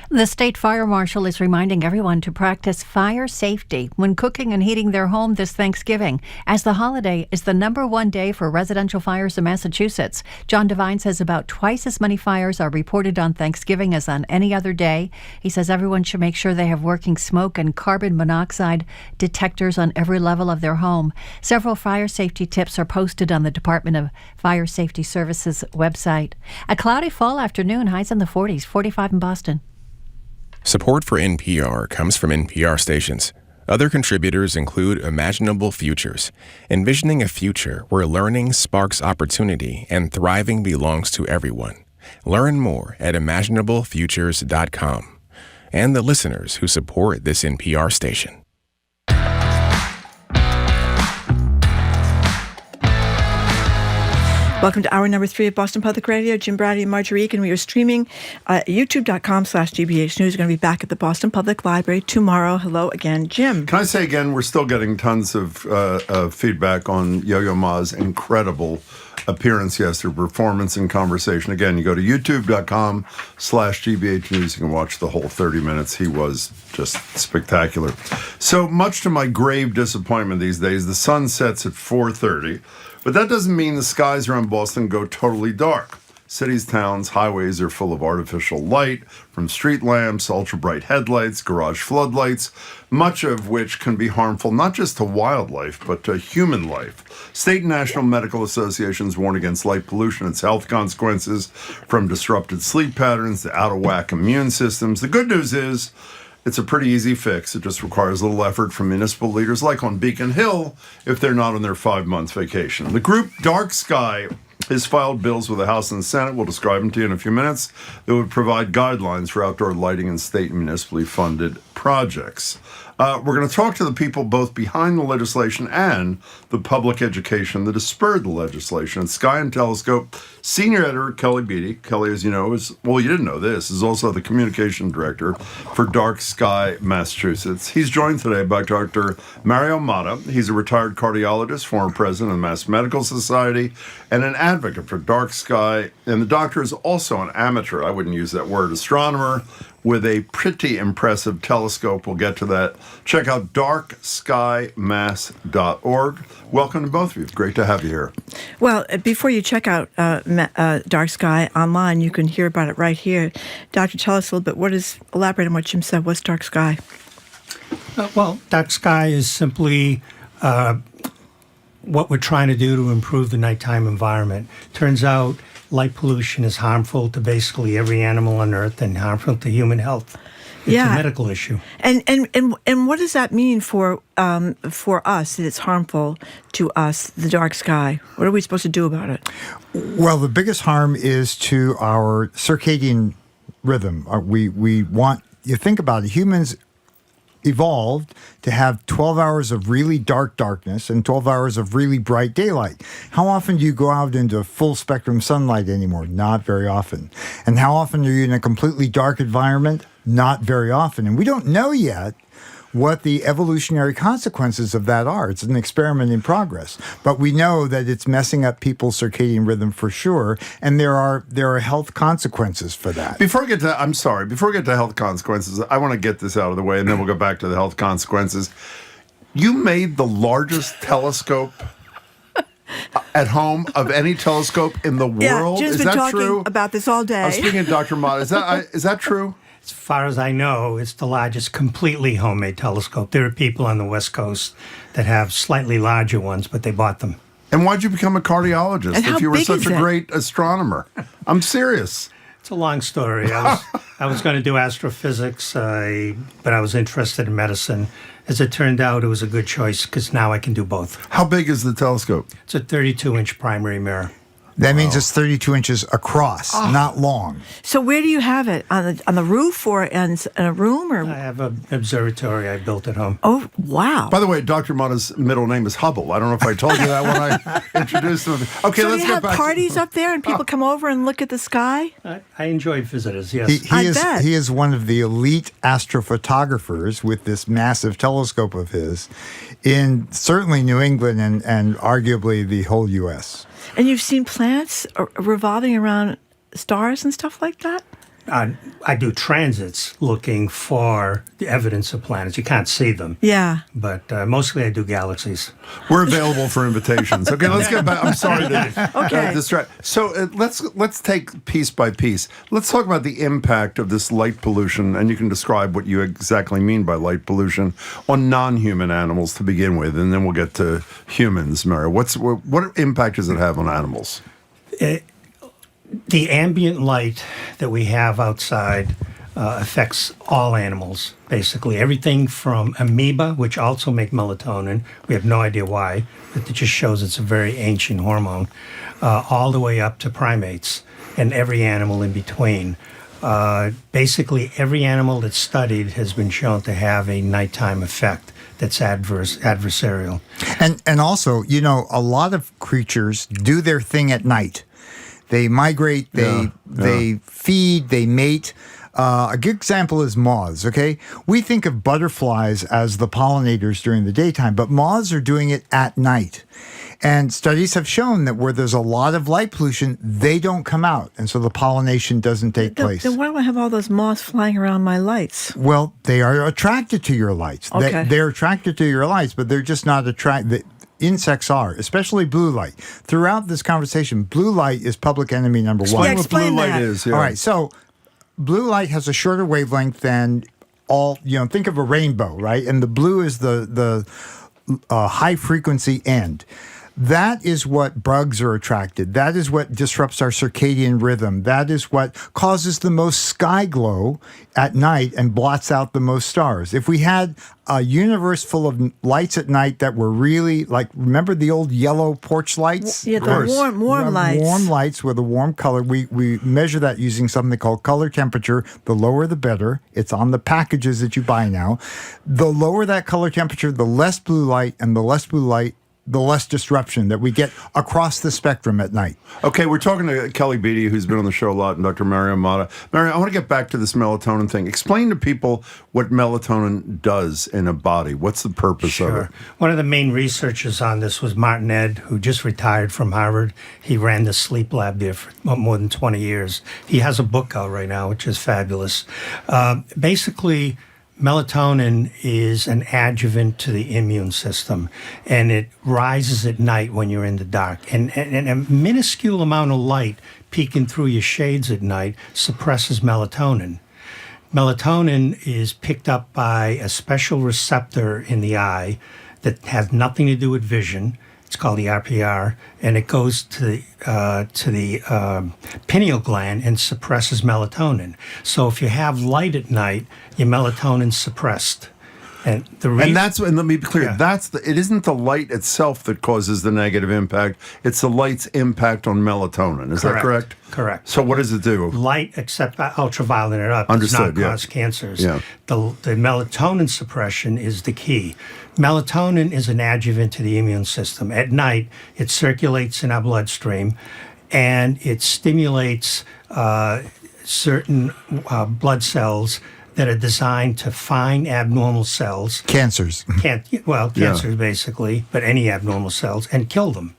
The state fire marshal is reminding everyone to practice fire safety when cooking and heating their home this Thanksgiving, as the holiday is the #1 day for residential fires in Massachusetts. John Devine says about twice as many fires are reported on Thanksgiving as on any other day. He says everyone should make sure they have working smoke and carbon monoxide detectors on every level of their home. Several fire safety tips are posted on the Department of Fire Safety Services website. A cloudy fall afternoon, highs in the 40s, 45 in Boston. Support for NPR comes from NPR stations. Other contributors include Imaginable Futures, envisioning a future where learning sparks opportunity and thriving belongs to everyone. Learn more at imaginablefutures.com. And the listeners who support this NPR station. Welcome to hour number 3 of Boston Public Radio. Jim Brady and Marjorie Eakin. We are streaming at youtube.com/GBH News. We're going to be back at the Boston Public Library tomorrow. Hello again, Jim. Can I say again, we're still getting tons of feedback on Yo-Yo Ma's incredible appearance yesterday, performance and conversation. Again, you go to youtube.com/GBH News. You can watch the whole 30 minutes. He was just spectacular. So much to my grave disappointment these days, the sun sets at 4:30. But that doesn't mean the skies around Boston go totally dark. Cities, towns, highways are full of artificial light, from street lamps, ultra-bright headlights, garage floodlights, much of which can be harmful not just to wildlife, but to human life. State and national medical associations warn against light pollution and its health consequences, from disrupted sleep patterns to out-of-whack immune systems. The good news is, it's a pretty easy fix. It just requires a little effort from municipal leaders like on Beacon Hill if they're not on their 5-month vacation. The group Dark Sky has filed bills with the House and the Senate. We'll describe them to you in a few minutes. That would provide guidelines for outdoor lighting in state and municipally funded projects. We're going to talk to the people both behind the legislation and the public education that has spurred the legislation. Sky and Telescope senior editor Kelly Beatty. Kelly, as you know, you didn't know this, is also the communication director for Dark Sky Massachusetts. He's joined today by Dr. Mario Motta. He's a retired cardiologist, former president of the Mass Medical Society, and an advocate for Dark Sky. And the doctor is also an amateur, I wouldn't use that word, astronomer, with a pretty impressive telescope. We'll get to that. Check out darkskymass.org. Welcome to both of you. Great to have you here. Well, before you check out Dark Sky online, you can hear about it right here. Doctor, tell us a little bit. Elaborate on what Jim said. What's Dark Sky? Well, Dark Sky is simply what we're trying to do to improve the nighttime environment. Turns out light pollution is harmful to basically every animal on Earth and harmful to human health. It's a medical issue. And what does that mean for us, that it's harmful to us, the dark sky? What are we supposed to do about it? Well, the biggest harm is to our circadian rhythm. We want, you think about it, humans evolved to have 12 hours of really darkness and 12 hours of really bright daylight. How often do you go out into full spectrum sunlight anymore? Not very often. And how often are you in a completely dark environment? Not very often. And we don't know yet what the evolutionary consequences of that are. It's an experiment in progress. But we know that it's messing up people's circadian rhythm for sure, and there are health consequences for that. Before we get to health consequences, I want to get this out of the way, and then we'll go back to the health consequences. You made the largest telescope at home of any telescope in the world. Jim's been talking about this all day. I was speaking of Dr. Motta. Is that true? As far as I know, it's the largest completely homemade telescope. There are people on the West Coast that have slightly larger ones, but they bought them. And why'd you become a cardiologist if you were such a great astronomer? I'm serious. It's a long story. I was going to do astrophysics, but I was interested in medicine. As it turned out, it was a good choice because now I can do both. How big is the telescope? It's a 32-inch primary mirror. That means it's 32 inches across, not long. So where do you have it? On the roof or in a room? Or? I have an observatory I built at home. Oh, wow. By the way, Dr. Motta's middle name is Hubble. I don't know if I told you that when I introduced him. Okay, so let's you get have back parties up there and people come over and look at the sky? I enjoy visitors, yes. He is one of the elite astrophotographers with this massive telescope of his in certainly New England and arguably the whole U.S. And you've seen planets revolving around stars and stuff like that? I do transits looking for the evidence of planets. You can't see them. Yeah. But mostly I do galaxies. We're available for invitations. Okay, let's get back. I'm sorry to distract. So let's take piece by piece. Let's talk about the impact of this light pollution, and you can describe what you exactly mean by light pollution on non-human animals to begin with, and then we'll get to humans, Mario. What impact does it have on animals? The ambient light that we have outside affects all animals, basically. Everything from amoeba, which also make melatonin. We have no idea why, but it just shows it's a very ancient hormone, all the way up to primates and every animal in between. Basically, every animal that's studied has been shown to have a nighttime effect that's adversarial. And also, a lot of creatures do their thing at night. They migrate, they feed, they mate. A good example is moths, okay? We think of butterflies as the pollinators during the daytime, but moths are doing it at night. And studies have shown that where there's a lot of light pollution, they don't come out. And so the pollination doesn't take place. Then why do I have all those moths flying around my lights? Well, they are attracted to your lights. Okay. They're attracted to your lights, but they're just not attracted. Insects are, especially blue light. Throughout this conversation, blue light is public enemy number one. Explain what blue light is. Yeah. All right, so blue light has a shorter wavelength than think of a rainbow, right? And the blue is the high frequency end. That is what bugs are attracted. That is what disrupts our circadian rhythm. That is what causes the most sky glow at night and blots out the most stars. If we had a universe full of lights at night that were really remember the old yellow porch lights? Yeah, the warm lights. Warm lights with a warm color. We measure that using something called color temperature. The lower the better. It's on the packages that you buy now. The lower that color temperature, the less blue light, and the less blue light, the less disruption that we get across the spectrum at night. Okay, we're talking to Kelly Beatty, who's been on the show a lot, and Dr. Mario Motta. Mario, I want to get back to this melatonin thing. Explain to people what melatonin does in a body. What's the purpose of it? One of the main researchers on this was Martin Ed, who just retired from Harvard. He ran the sleep lab there for more than 20 years. He has a book out right now, which is fabulous. Basically, melatonin is an adjuvant to the immune system, and it rises at night when you're in the dark. And a minuscule amount of light peeking through your shades at night suppresses melatonin. Melatonin is picked up by a special receptor in the eye that has nothing to do with vision. It's called the RPR, and it goes to the pineal gland and suppresses melatonin. So if you have light at night, your melatonin's suppressed. And let me be clear, it isn't the light itself that causes the negative impact, it's the light's impact on melatonin. Is that correct? Correct. So what does it do? Light, except ultraviolet it up, does not cause cancers. Yeah. The melatonin suppression is the key. Melatonin is an adjuvant to the immune system. At night, it circulates in our bloodstream, and it stimulates certain blood cells that are designed to find abnormal cells. Cancers. Cancers basically, but any abnormal cells, and kill them.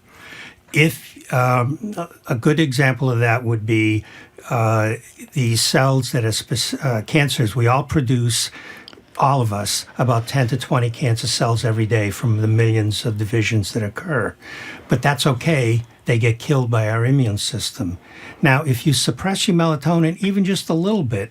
If a good example of that would be the cells that are cancers. We all produce, all of us, about 10 to 20 cancer cells every day from the millions of divisions that occur. But that's okay. They get killed by our immune system. Now, if you suppress your melatonin even just a little bit,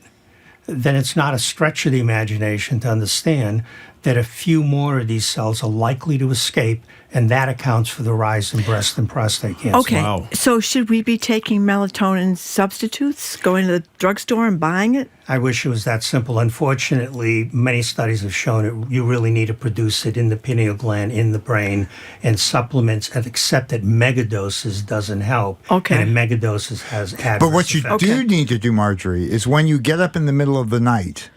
then it's not a stretch of the imagination to understand that a few more of these cells are likely to escape, and that accounts for the rise in breast and prostate cancer. Okay, so should we be taking melatonin substitutes, going to the drugstore and buying it? I wish it was that simple. Unfortunately, many studies have shown it. You really need to produce it in the pineal gland, in the brain, and supplements, except that megadoses doesn't help. Okay. And megadoses has adverse But what you effects. do need to do, Marjorie, is when you get up in the middle of the night,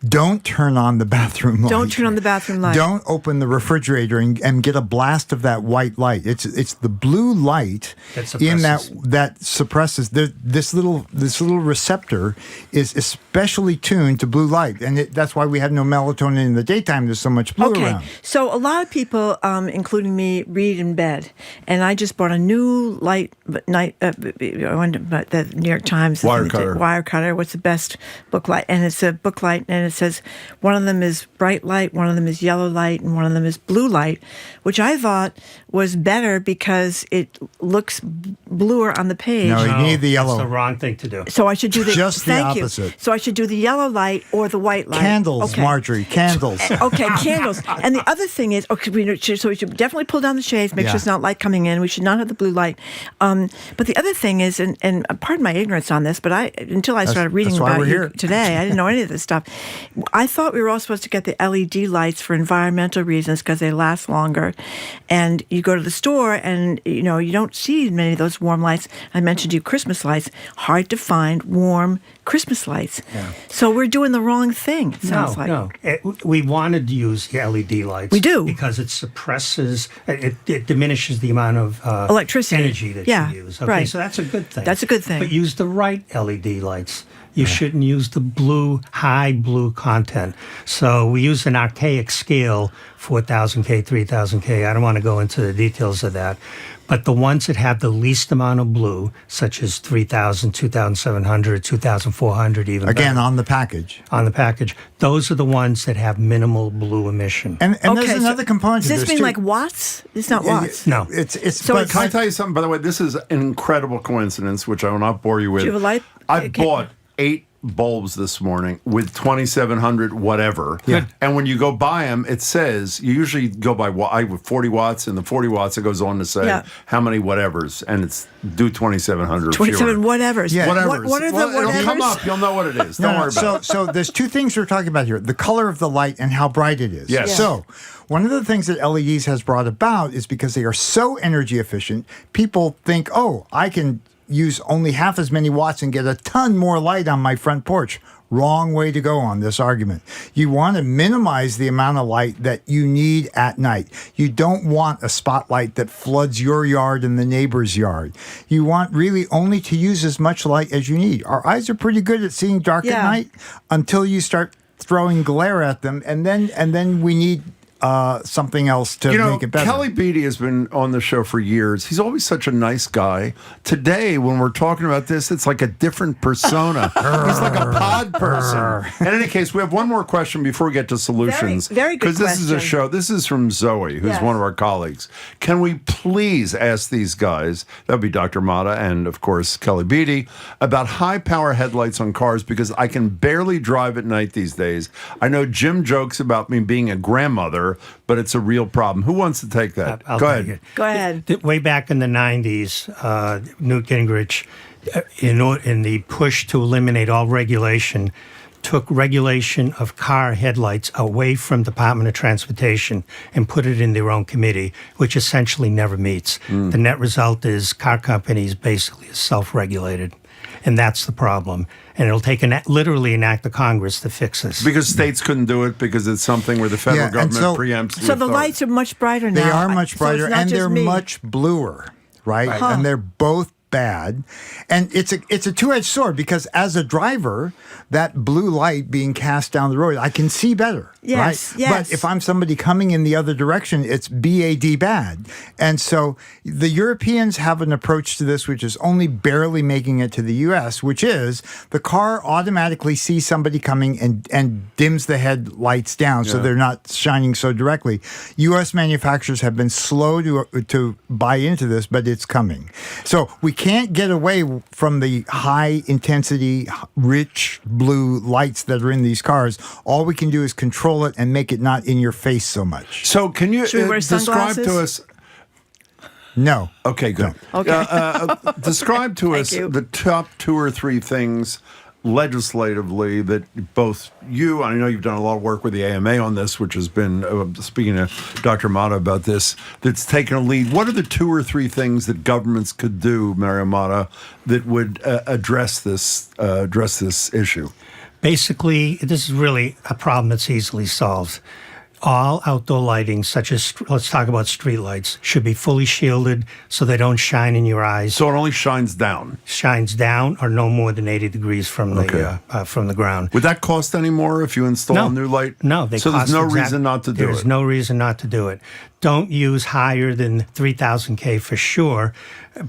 don't turn on the bathroom light. Don't turn on the bathroom light. Don't open the refrigerator and get a blast of that white light. It's the blue light that suppresses this little receptor is especially tuned to blue light, and that's why we have no melatonin in the daytime. There's so much blue around. So a lot of people, including me, read in bed, and I just bought a new I went to the New York Times Wirecutter. What's the best book light? And it's a book light, and it says one of them is bright light, one of them is yellow light, and one of them is blue light, which I thought was better because it looks bluer on the page. No, you need the yellow. That's the wrong thing to do. So I should do the just the thank opposite. You. So I should do the yellow light or the white light. Candles, Marjorie, candles. Okay, candles. And the other thing is, so we should definitely pull down the shades, make sure it's not light coming in. We should not have the blue light. But the other thing is, and pardon my ignorance on this, but until I started reading about you today, I didn't know any of this stuff. I thought we were all supposed to get the LED lights for environmental reasons because they last longer. And you go to the store and, you don't see many of those warm lights. I mentioned to you Christmas lights. Hard to find warm Christmas lights. Yeah. So we're doing the wrong thing, it sounds like. No. We wanted to use the LED lights. We do. Because it suppresses, it diminishes the amount of electricity, energy that you use. Okay, right. So that's a good thing. That's a good thing. But use the right LED lights. You shouldn't use the high blue content. So we use an archaic scale, 4,000K, 3,000K. I don't want to go into the details of that. But the ones that have the least amount of blue, such as 3,000, 2,700, 2,400 even. Again, on the package. On the package. Those are the ones that have minimal blue emission. And there's another component to this. Does this mean like watts? It's not watts. No. But can I tell you something, by the way? This is an incredible coincidence, which I will not bore you with. Do you have a light? I bought 8 bulbs this morning with 2,700 whatever. Yeah. And when you go buy them, it says, you usually go by 40 watts, and the 40 watts, it goes on to say how many whatevers, and it's do 2,700 27 whatevers. Yeah. Whatevers. What are the whatevers? It'll come up. You'll know what it is. Don't worry about it. So there's two things we're talking about here. The color of the light and how bright it is. Yes. So one of the things that LEDs has brought about is because they are so energy efficient, people think, I can use only half as many watts and get a ton more light on my front porch. Wrong way to go on this argument. You want to minimize the amount of light that you need at night. You don't want a spotlight that floods your yard and the neighbor's yard. You want really only to use as much light as you need. Our eyes are pretty good at seeing dark at night until you start throwing glare at them, and then we need something else to make it better. Kelly Beatty has been on the show for years. He's always such a nice guy. Today, when we're talking about this, it's like a different persona. He's like a pod person. In any case, we have one more question before we get to solutions. Very good question. Because this is a show. This is from Zoe, who's one of our colleagues. Can we please ask these guys, that would be Dr. Motta and, of course, Kelly Beatty, about high-power headlights on cars, because I can barely drive at night these days. I know Jim jokes about me being a grandmother, but it's a real problem. Who wants to take that? I'll Go take ahead. Go ahead. Way back in the 90s, Newt Gingrich, in the push to eliminate all regulation, took regulation of car headlights away from Department of Transportation and put it in their own committee, which essentially never meets. The net result is car companies basically are self-regulated. And that's the problem. And it'll take literally an act of Congress to fix this. Because states couldn't do it because it's something where the federal government preempts. So the lights are much brighter now. They are much brighter, so and they're much bluer, right? And they're both bad. And it's a two-edged sword, because as a driver, that blue light being cast down the road, I can see better. Yes, right? yes. But if I'm somebody coming in the other direction, it's BAD bad. And so the Europeans have an approach to this, which is only barely making it to the U.S., which is the car automatically sees somebody coming and dims the headlights down so they're not shining so directly. U.S. manufacturers have been slow to buy into this, but it's coming. So we can't get away from the high-intensity, rich blue lights that are in these cars. All we can do is control it and make it not in your face so much. So can you describe to us... No. Okay, good. No. Okay. Describe to us the top 2 or 3 things legislatively that both you, I know you've done a lot of work with the AMA on this, which has been, speaking to Dr. Motta about this, that's taken a lead. What are the 2 or 3 things that governments could do, Mario Motta, that would address this issue? Basically, this is really a problem that's easily solved. All outdoor lighting, such as, let's talk about street lights, should be fully shielded so they don't shine in your eyes. So it only shines down? Shines down or no more than 80 degrees from the ground. Would that cost any more if you install a new light? No. So there's no reason not to do it? There's no reason not to do it. Don't use higher than 3,000 K for sure,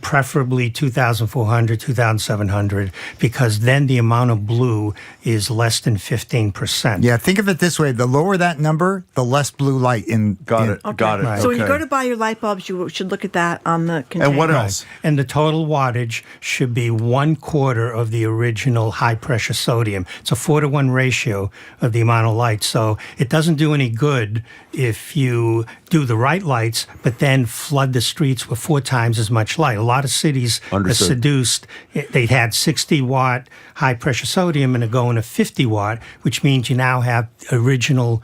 preferably 2,400, 2,700, because then the amount of blue is less than 15%. Yeah, think of it this way. The lower that number, the less blue light in... Got it. Right. So when you go to buy your light bulbs, you should look at that on the container. And what else? Right. And the total wattage should be 1/4 of the original high-pressure sodium. It's a 4-to-1 ratio of the amount of light. So it doesn't do any good if you do the bright lights, but then flood the streets with 4 times as much light. A lot of cities are seduced. They had 60-watt high-pressure sodium and are going to 50-watt, which means you now have original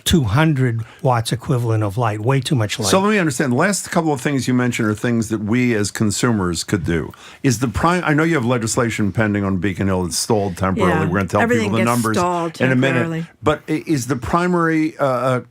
200 watts equivalent of light, way too much light. So let me understand. The last couple of things you mentioned are things that we as consumers could do. I know you have legislation pending on Beacon Hill that's stalled temporarily. Yeah. We're going to tell people the numbers in a minute. But is the primary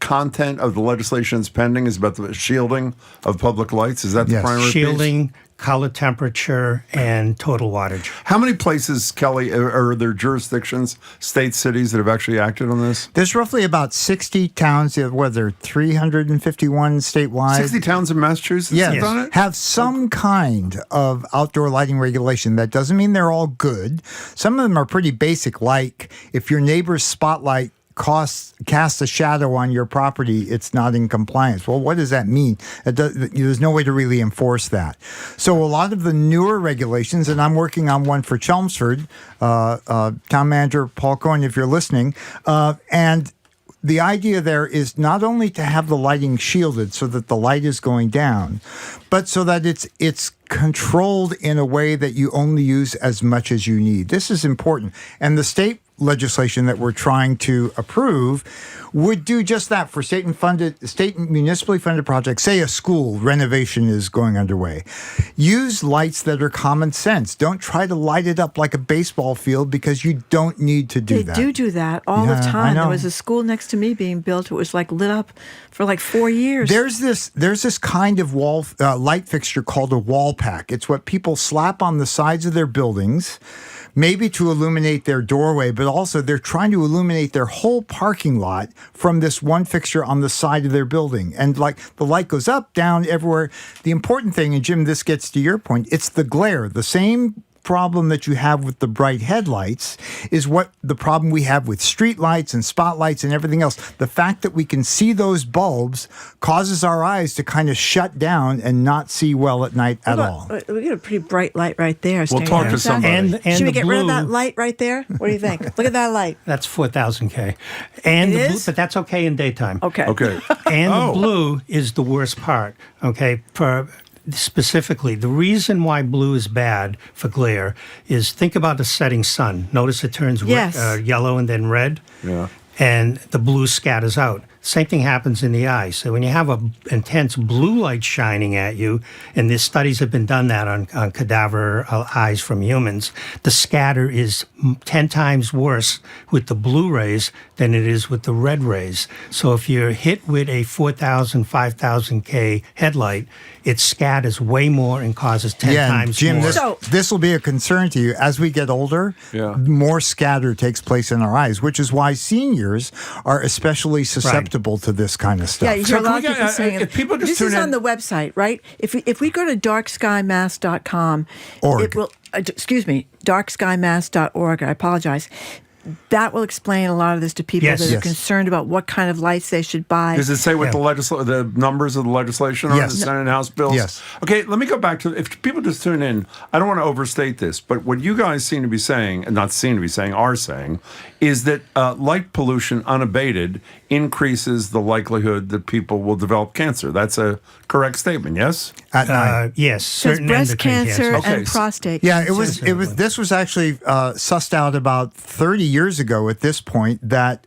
content of the legislation that's pending is about the shielding of public lights? Is that the primary shielding, piece? color temperature, and total wattage. How many places, Kelly, are there jurisdictions, states, cities that have actually acted on this? There's roughly about 60 towns, whether 351 statewide. 60 towns in Massachusetts have done it? Have some kind of outdoor lighting regulation. That doesn't mean they're all good. Some of them are pretty basic, like if your neighbor's spotlight casts a shadow on your property, it's not in compliance. Well, what does that mean? There's no way to really enforce that. So a lot of the newer regulations, and I'm working on one for Chelmsford, town manager Paul Cohen, if you're listening, and the idea there is not only to have the lighting shielded so that the light is going down, but so that it's controlled in a way that you only use as much as you need. This is important. And the state legislation that we're trying to approve would do just that for state and municipally funded projects. Say a school renovation is going underway. Use lights that are common sense. Don't try to light it up like a baseball field because you don't need to do that. They do that all the time. There was a school next to me being built. It was like lit up for like 4 years. There's this kind of wall light fixture called a wall pack. It's what people slap on the sides of their buildings, maybe to illuminate their doorway, but also they're trying to illuminate their whole parking lot from this one fixture on the side of their building. And like the light goes up, down, everywhere. The important thing, and Jim, this gets to your point, it's the glare. The same problem that you have with the bright headlights is what the problem we have with street lights and spotlights and everything else. The fact that we can see those bulbs causes our eyes to kind of shut down and not see well at night at all. We got a pretty bright light right there. We'll talk to somebody. And should we get rid of blue, that light right there? What do you think? Look at that light. That's 4,000 K. And the blue, but that's okay in daytime. Okay. And the blue is the worst part. Okay. Specifically, the reason why blue is bad for glare is think about the setting sun. Notice it turns yellow and then red. Yeah. And the blue scatters out. Same thing happens in the eye. So when you have an intense blue light shining at you, and there's studies have been done that on cadaver eyes from humans, the scatter is 10 times worse with the blue rays than it is with the red rays. So if you're hit with a 4,000, 5,000 K headlight, it scatters way more and causes 10 times Jim, more. This will be a concern to you. As we get older, more scatter takes place in our eyes, which is why seniors are especially susceptible to this kind of stuff. Yeah, you hear a lot of people saying it. This is on the website, right? If we go to darkskymass.com, it will, darkskymass.org, I apologize. That will explain a lot of this to people that are concerned about what kind of lights they should buy. Does it say what the numbers of the legislation are in the Senate and House bills? Yes. Okay, let me go back to, if people just tune in, I don't want to overstate this, but what you guys seem to be saying, and not seem to be saying, are saying, is that light pollution unabated increases the likelihood that people will develop cancer. That's a correct statement, yes? Yes, certain breast endocrine cancer and prostate. Yeah, this was actually sussed out about 30 years ago at this point that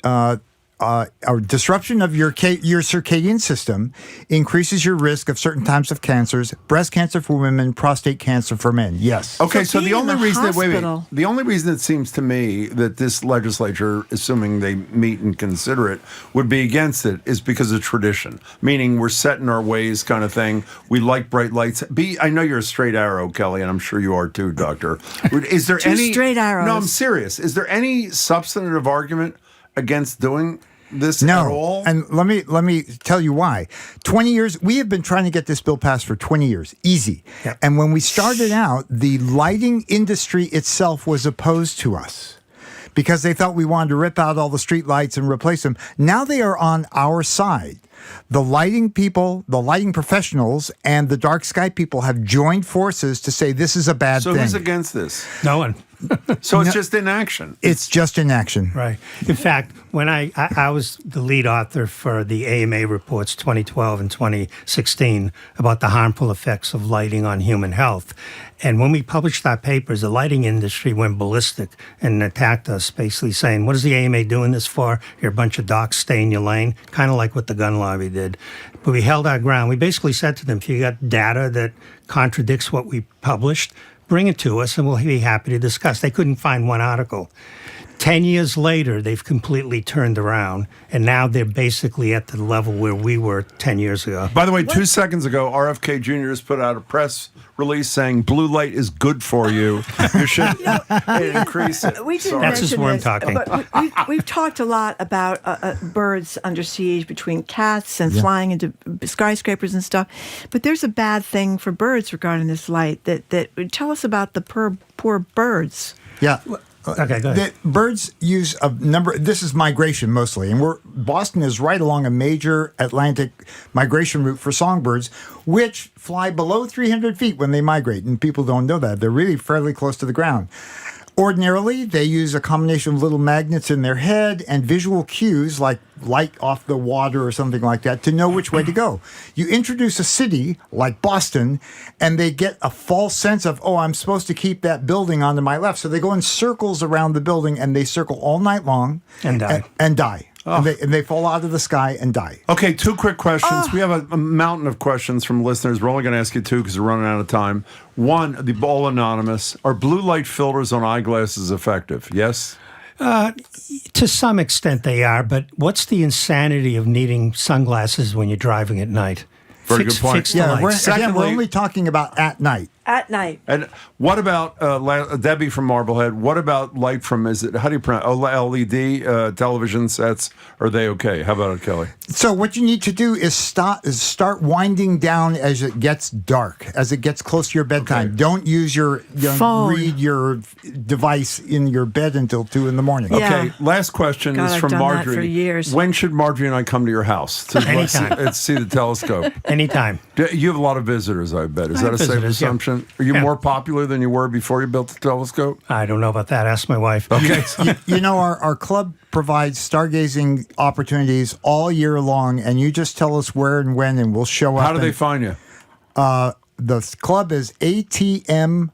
a disruption of your circadian system increases your risk of certain types of cancers: breast cancer for women, prostate cancer for men. Yes. Okay, so the only reason the only reason it seems to me that this legislature, assuming they meet and consider it, would be against it is because of tradition. Meaning we're set in our ways, kind of thing. We like bright lights. I know you're a straight arrow, Kelly, and I'm sure you are too, Doctor. Is there any straight arrows? No, I'm serious. Is there any substantive argument against doing this at all? And let me tell you why. 20 years, we have been trying to get this bill passed for 20 years. Easy. Yep. And when we started out, the lighting industry itself was opposed to us because they thought we wanted to rip out all the street lights and replace them. Now they are on our side. The lighting people, the lighting professionals, and the dark sky people have joined forces to say this is a bad thing. So who's against this? No one. So it's just inaction. It's just inaction. Right. In fact, when I was the lead author for the AMA reports 2012 and 2016 about the harmful effects of lighting on human health. And when we published our papers, the lighting industry went ballistic and attacked us, basically saying, what is the AMA doing this for? You're a bunch of docs, stay in your lane, kind of like what the gun lobby did. But we held our ground. We basically said to them, if you got data that contradicts what we published, bring it to us and we'll be happy to discuss. They couldn't find one article. 10 years later, they've completely turned around, and now they're basically at the level where we were 10 years ago. By the way, 2 seconds ago, RFK Jr. has put out a press release saying blue light is good for you. You should increase it. We didn't That's just mention where I'm this, talking. but we've talked a lot about birds under siege, between cats and flying into skyscrapers and stuff. But there's a bad thing for birds regarding this light. That tell us about the poor birds. Yeah. Okay, go ahead. The birds use a number. This is migration mostly, and Boston is right along a major Atlantic migration route for songbirds, which fly below 300 feet when they migrate, and people don't know that. They're really fairly close to the ground. Ordinarily, they use a combination of little magnets in their head and visual cues like light off the water or something like that to know which way to go. You introduce a city like Boston, and they get a false sense of, oh, I'm supposed to keep that building onto my left. So they go in circles around the building, and they circle all night long. And die. And die. Oh. And they fall out of the sky and die. Okay, 2 quick questions. We have a mountain of questions from listeners. We're only going to ask you 2 because we're running out of time. One, all anonymous. Are blue light filters on eyeglasses effective? Yes? To some extent they are, but what's the insanity of needing sunglasses when you're driving at night? Very good point. Fix the Yeah, lights. we're only talking about at night. At night. And what about Debbie from Marblehead? What about light from, how do you pronounce LED television sets? Are they okay? How about it, Kelly? So what you need to do is start winding down as it gets dark, as it gets close to your bedtime. Okay. Don't use read your device in your bed until 2 in the morning. Yeah. Okay, last question is from Marjorie. That for years. When should Marjorie and I come to your house to Anytime. see the telescope? Anytime. You have a lot of visitors, I bet. Is that a safe assumption? Are you more popular than you were before you built the telescope? I don't know about that. Ask my wife. Okay. You know, our club provides stargazing opportunities all year long, and you just tell us where and when, and we'll show up. How do they find you? The club is atmob.org,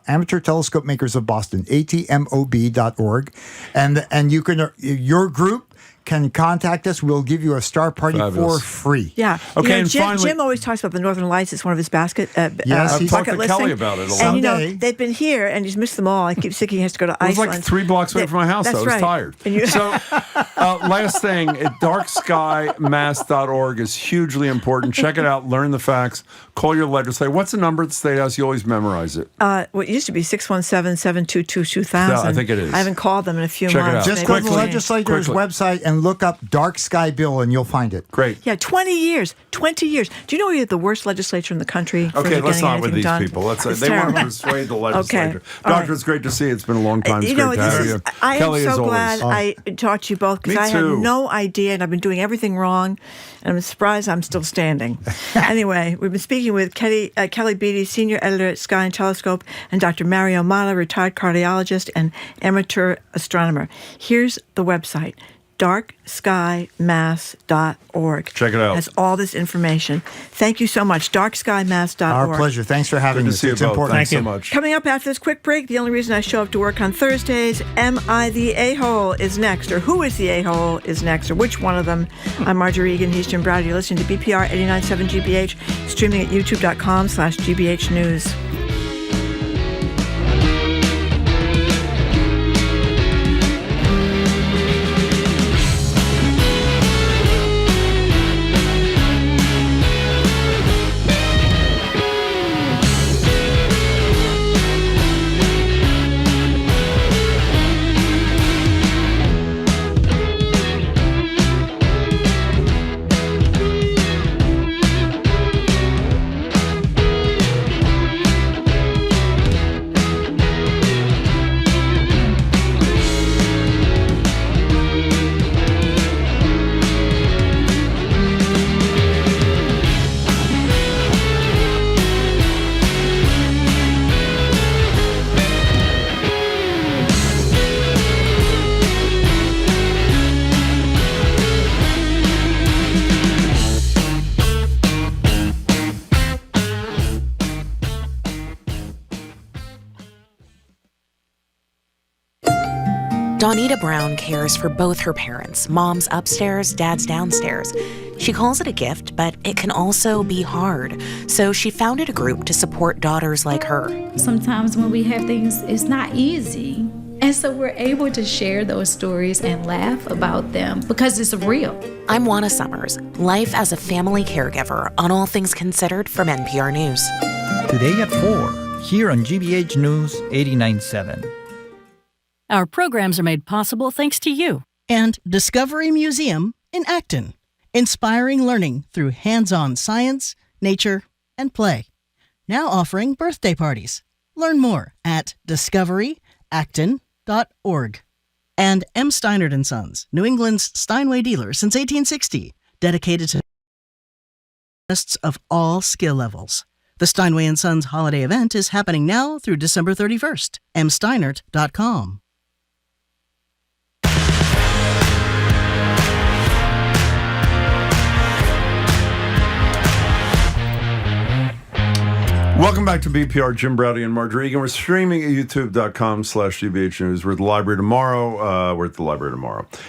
Amateur Telescope Makers of Boston, atmob.org, and you can your group can contact us. We'll give you a star party for free. Yeah. Okay, and Jim, finally, Jim always talks about the Northern Lights. It's one of his bucket I've talked to listing. Kelly about it a lot. And, they've been here, and he's missed them all. I keep thinking he has to go to It was Iceland. like 3 blocks away from my house. That's I was right. tired. So, last thing, darkskymass.org is hugely important. Check it out. Learn the facts. Call your legislator. What's the number at the State House? You always memorize it. Well, it used to be 617-722-2000. Yeah, I think it is. I haven't called them in a few Check it months. out. Just go to the legislator's website and look up Dark Sky Bill, and you'll find it. Great. Yeah, 20 years. 20 years. Do you know we have the worst legislature in the country? For Okay, let's getting not with anything these done? people. They terrible. want to persuade the legislature. Okay. All Doctor, right. it's great to see you. It's been a long time. It's great to have you. I Kelly, am as so always. glad I talked to you both because Me I had too. no idea, and I've been doing everything wrong, and I'm surprised I'm still standing. Anyway, we've been speaking with Kelly Beatty, senior editor at Sky and Telescope, and Dr. Mario Motta, retired cardiologist and amateur astronomer. Here's the website. darkskymass.org. Check it out. Has all this information. Thank you so much. darkskymass.org. Our pleasure. Thanks for having us. See you It's both. important. Thanks so much. Coming up after this quick break, the only reason I show up to work on Thursdays, Am I the A-hole is next, or Who is the A-hole is next, or which one of them? I'm Marjorie Egan. He's Jim Browder. You're listening to BPR 89.7 GBH, streaming at youtube.com/GBH News. Donita Brown cares for both her parents, mom's upstairs, dad's downstairs. She calls it a gift, but it can also be hard. So she founded a group to support daughters like her. Sometimes when we have things, it's not easy. And so we're able to share those stories and laugh about them because it's real. I'm Juana Summers, life as a family caregiver on All Things Considered from NPR News. Today at 4, here on GBH News 89.7. Our programs are made possible thanks to you. And Discovery Museum in Acton, inspiring learning through hands-on science, nature, and play. Now offering birthday parties. Learn more at discoveryacton.org. And M. Steinert & Sons, New England's Steinway dealer since 1860, dedicated to artists of all skill levels. The Steinway & Sons holiday event is happening now through December 31st. msteinert.com. Welcome back to BPR. Jim Browdy and Marjorie Egan. We're streaming at youtube.com/GBH News. We're at the library tomorrow.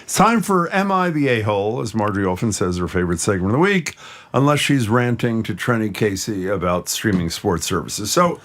It's time for Am I the A-Hole, as Marjorie often says, her favorite segment of the week, unless she's ranting to Trenny Casey about streaming sports services. So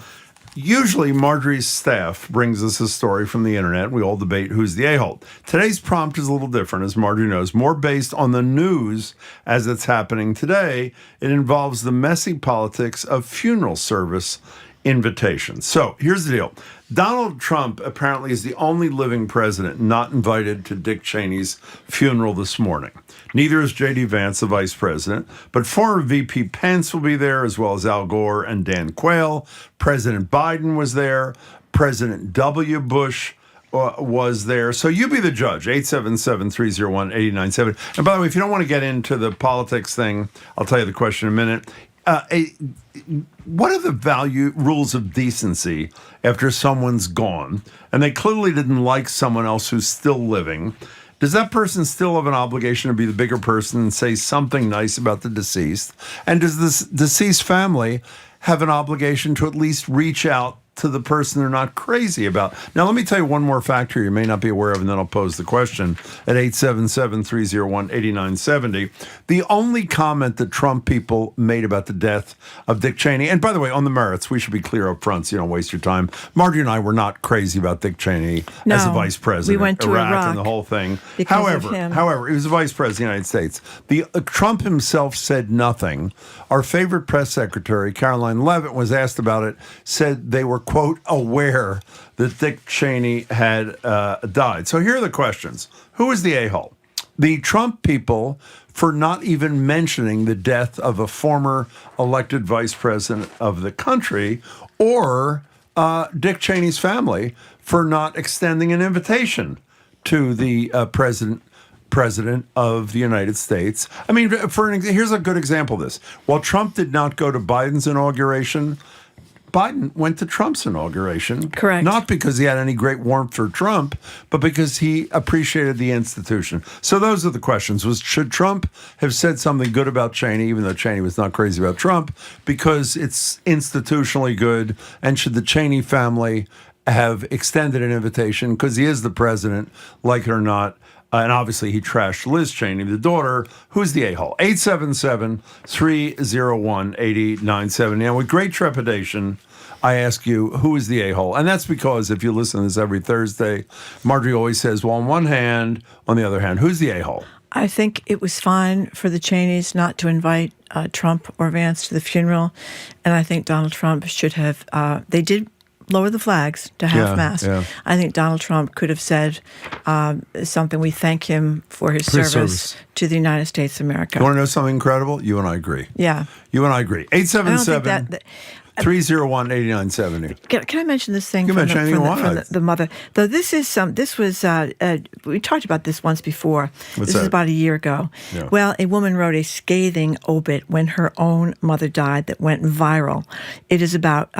usually Marjorie's staff brings us a story from the internet. We all debate who's the a-hole. Today's prompt is a little different, as Marjorie knows, more based on the news as it's happening today. It involves the messy politics of funeral service invitations. So here's the deal. Donald Trump apparently is the only living president not invited to Dick Cheney's funeral this morning. Neither is J.D. Vance, the vice president, but former VP Pence will be there, as well as Al Gore and Dan Quayle. President Biden was there. President W. Bush was there. So you be the judge, 877-301-8097. And by the way, if you don't want to get into the politics thing, I'll tell you the question in a minute. What are the rules of decency after someone's gone and they clearly didn't like someone else who's still living? Does that person still have an obligation to be the bigger person and say something nice about the deceased? And does this deceased family have an obligation to at least reach out to the person they're not crazy about? Now, let me tell you one more factor you may not be aware of, and then I'll pose the question at 877-301-8970. The only comment that Trump people made about the death of Dick Cheney, and by the way, on the merits, we should be clear up front so you don't waste your time. Marjorie and I were not crazy about Dick Cheney as the vice president. We went to Iraq and the whole thing. However, he was the vice president of the United States. Trump himself said nothing. Our favorite press secretary, Caroline Leavitt, was asked about it, said they were, quote, aware that Dick Cheney had died. So here are the questions. Who is the a-hole? The Trump people for not even mentioning the death of a former elected vice president of the country, or Dick Cheney's family for not extending an invitation to the president of the United States. I mean, here's a good example of this. While Trump did not go to Biden's inauguration, Biden went to Trump's inauguration. Correct. Not because he had any great warmth for Trump, but because he appreciated the institution. So those are the questions. Should Trump have said something good about Cheney, even though Cheney was not crazy about Trump, because it's institutionally good? And should the Cheney family have extended an invitation, because he is the president, like it or not? And obviously, he trashed Liz Cheney, the daughter. Who's the a-hole? 877-301-8097. Now, with great trepidation, I ask you, who is the a-hole? And that's because if you listen to this every Thursday, Marjorie always says, well, on one hand, on the other hand, who's the a-hole? I think it was fine for the Cheneys not to invite Trump or Vance to the funeral. And I think Donald Trump should have, they did lower the flags to half-mast. Yeah. I think Donald Trump could have said something. We thank him for his service to the United States of America. You want to know something incredible? You and I agree. Yeah. You and I agree. 877-301-8970. Can I mention this thing from the mother? Though this was we talked about this once before. This is about a year ago. Yeah. Well, a woman wrote a scathing obit when her own mother died that went viral. It is about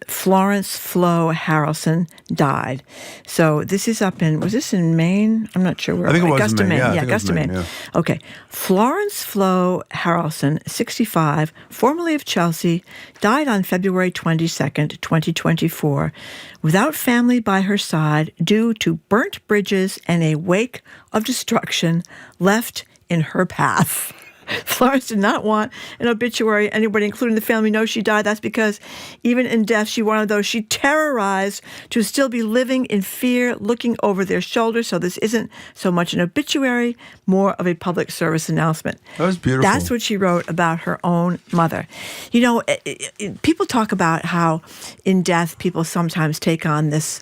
Florence Flo Harrelson died. So this is was this in Maine? I'm not sure where. I think it was Augusta, Maine. Yeah, Augusta, Maine. Yeah. Okay. Florence Flo Harrelson, 65, formerly of Chelsea, died on February February 22nd, 2024, without family by her side due to burnt bridges and a wake of destruction left in her path. Florence did not want an obituary. Anybody, including the family, knows she died. That's because even in death, she wanted those she terrorized to still be living in fear, looking over their shoulders. So this isn't so much an obituary, more of a public service announcement. That was beautiful. That's what she wrote about her own mother. You know, people talk about how in death, people sometimes take on this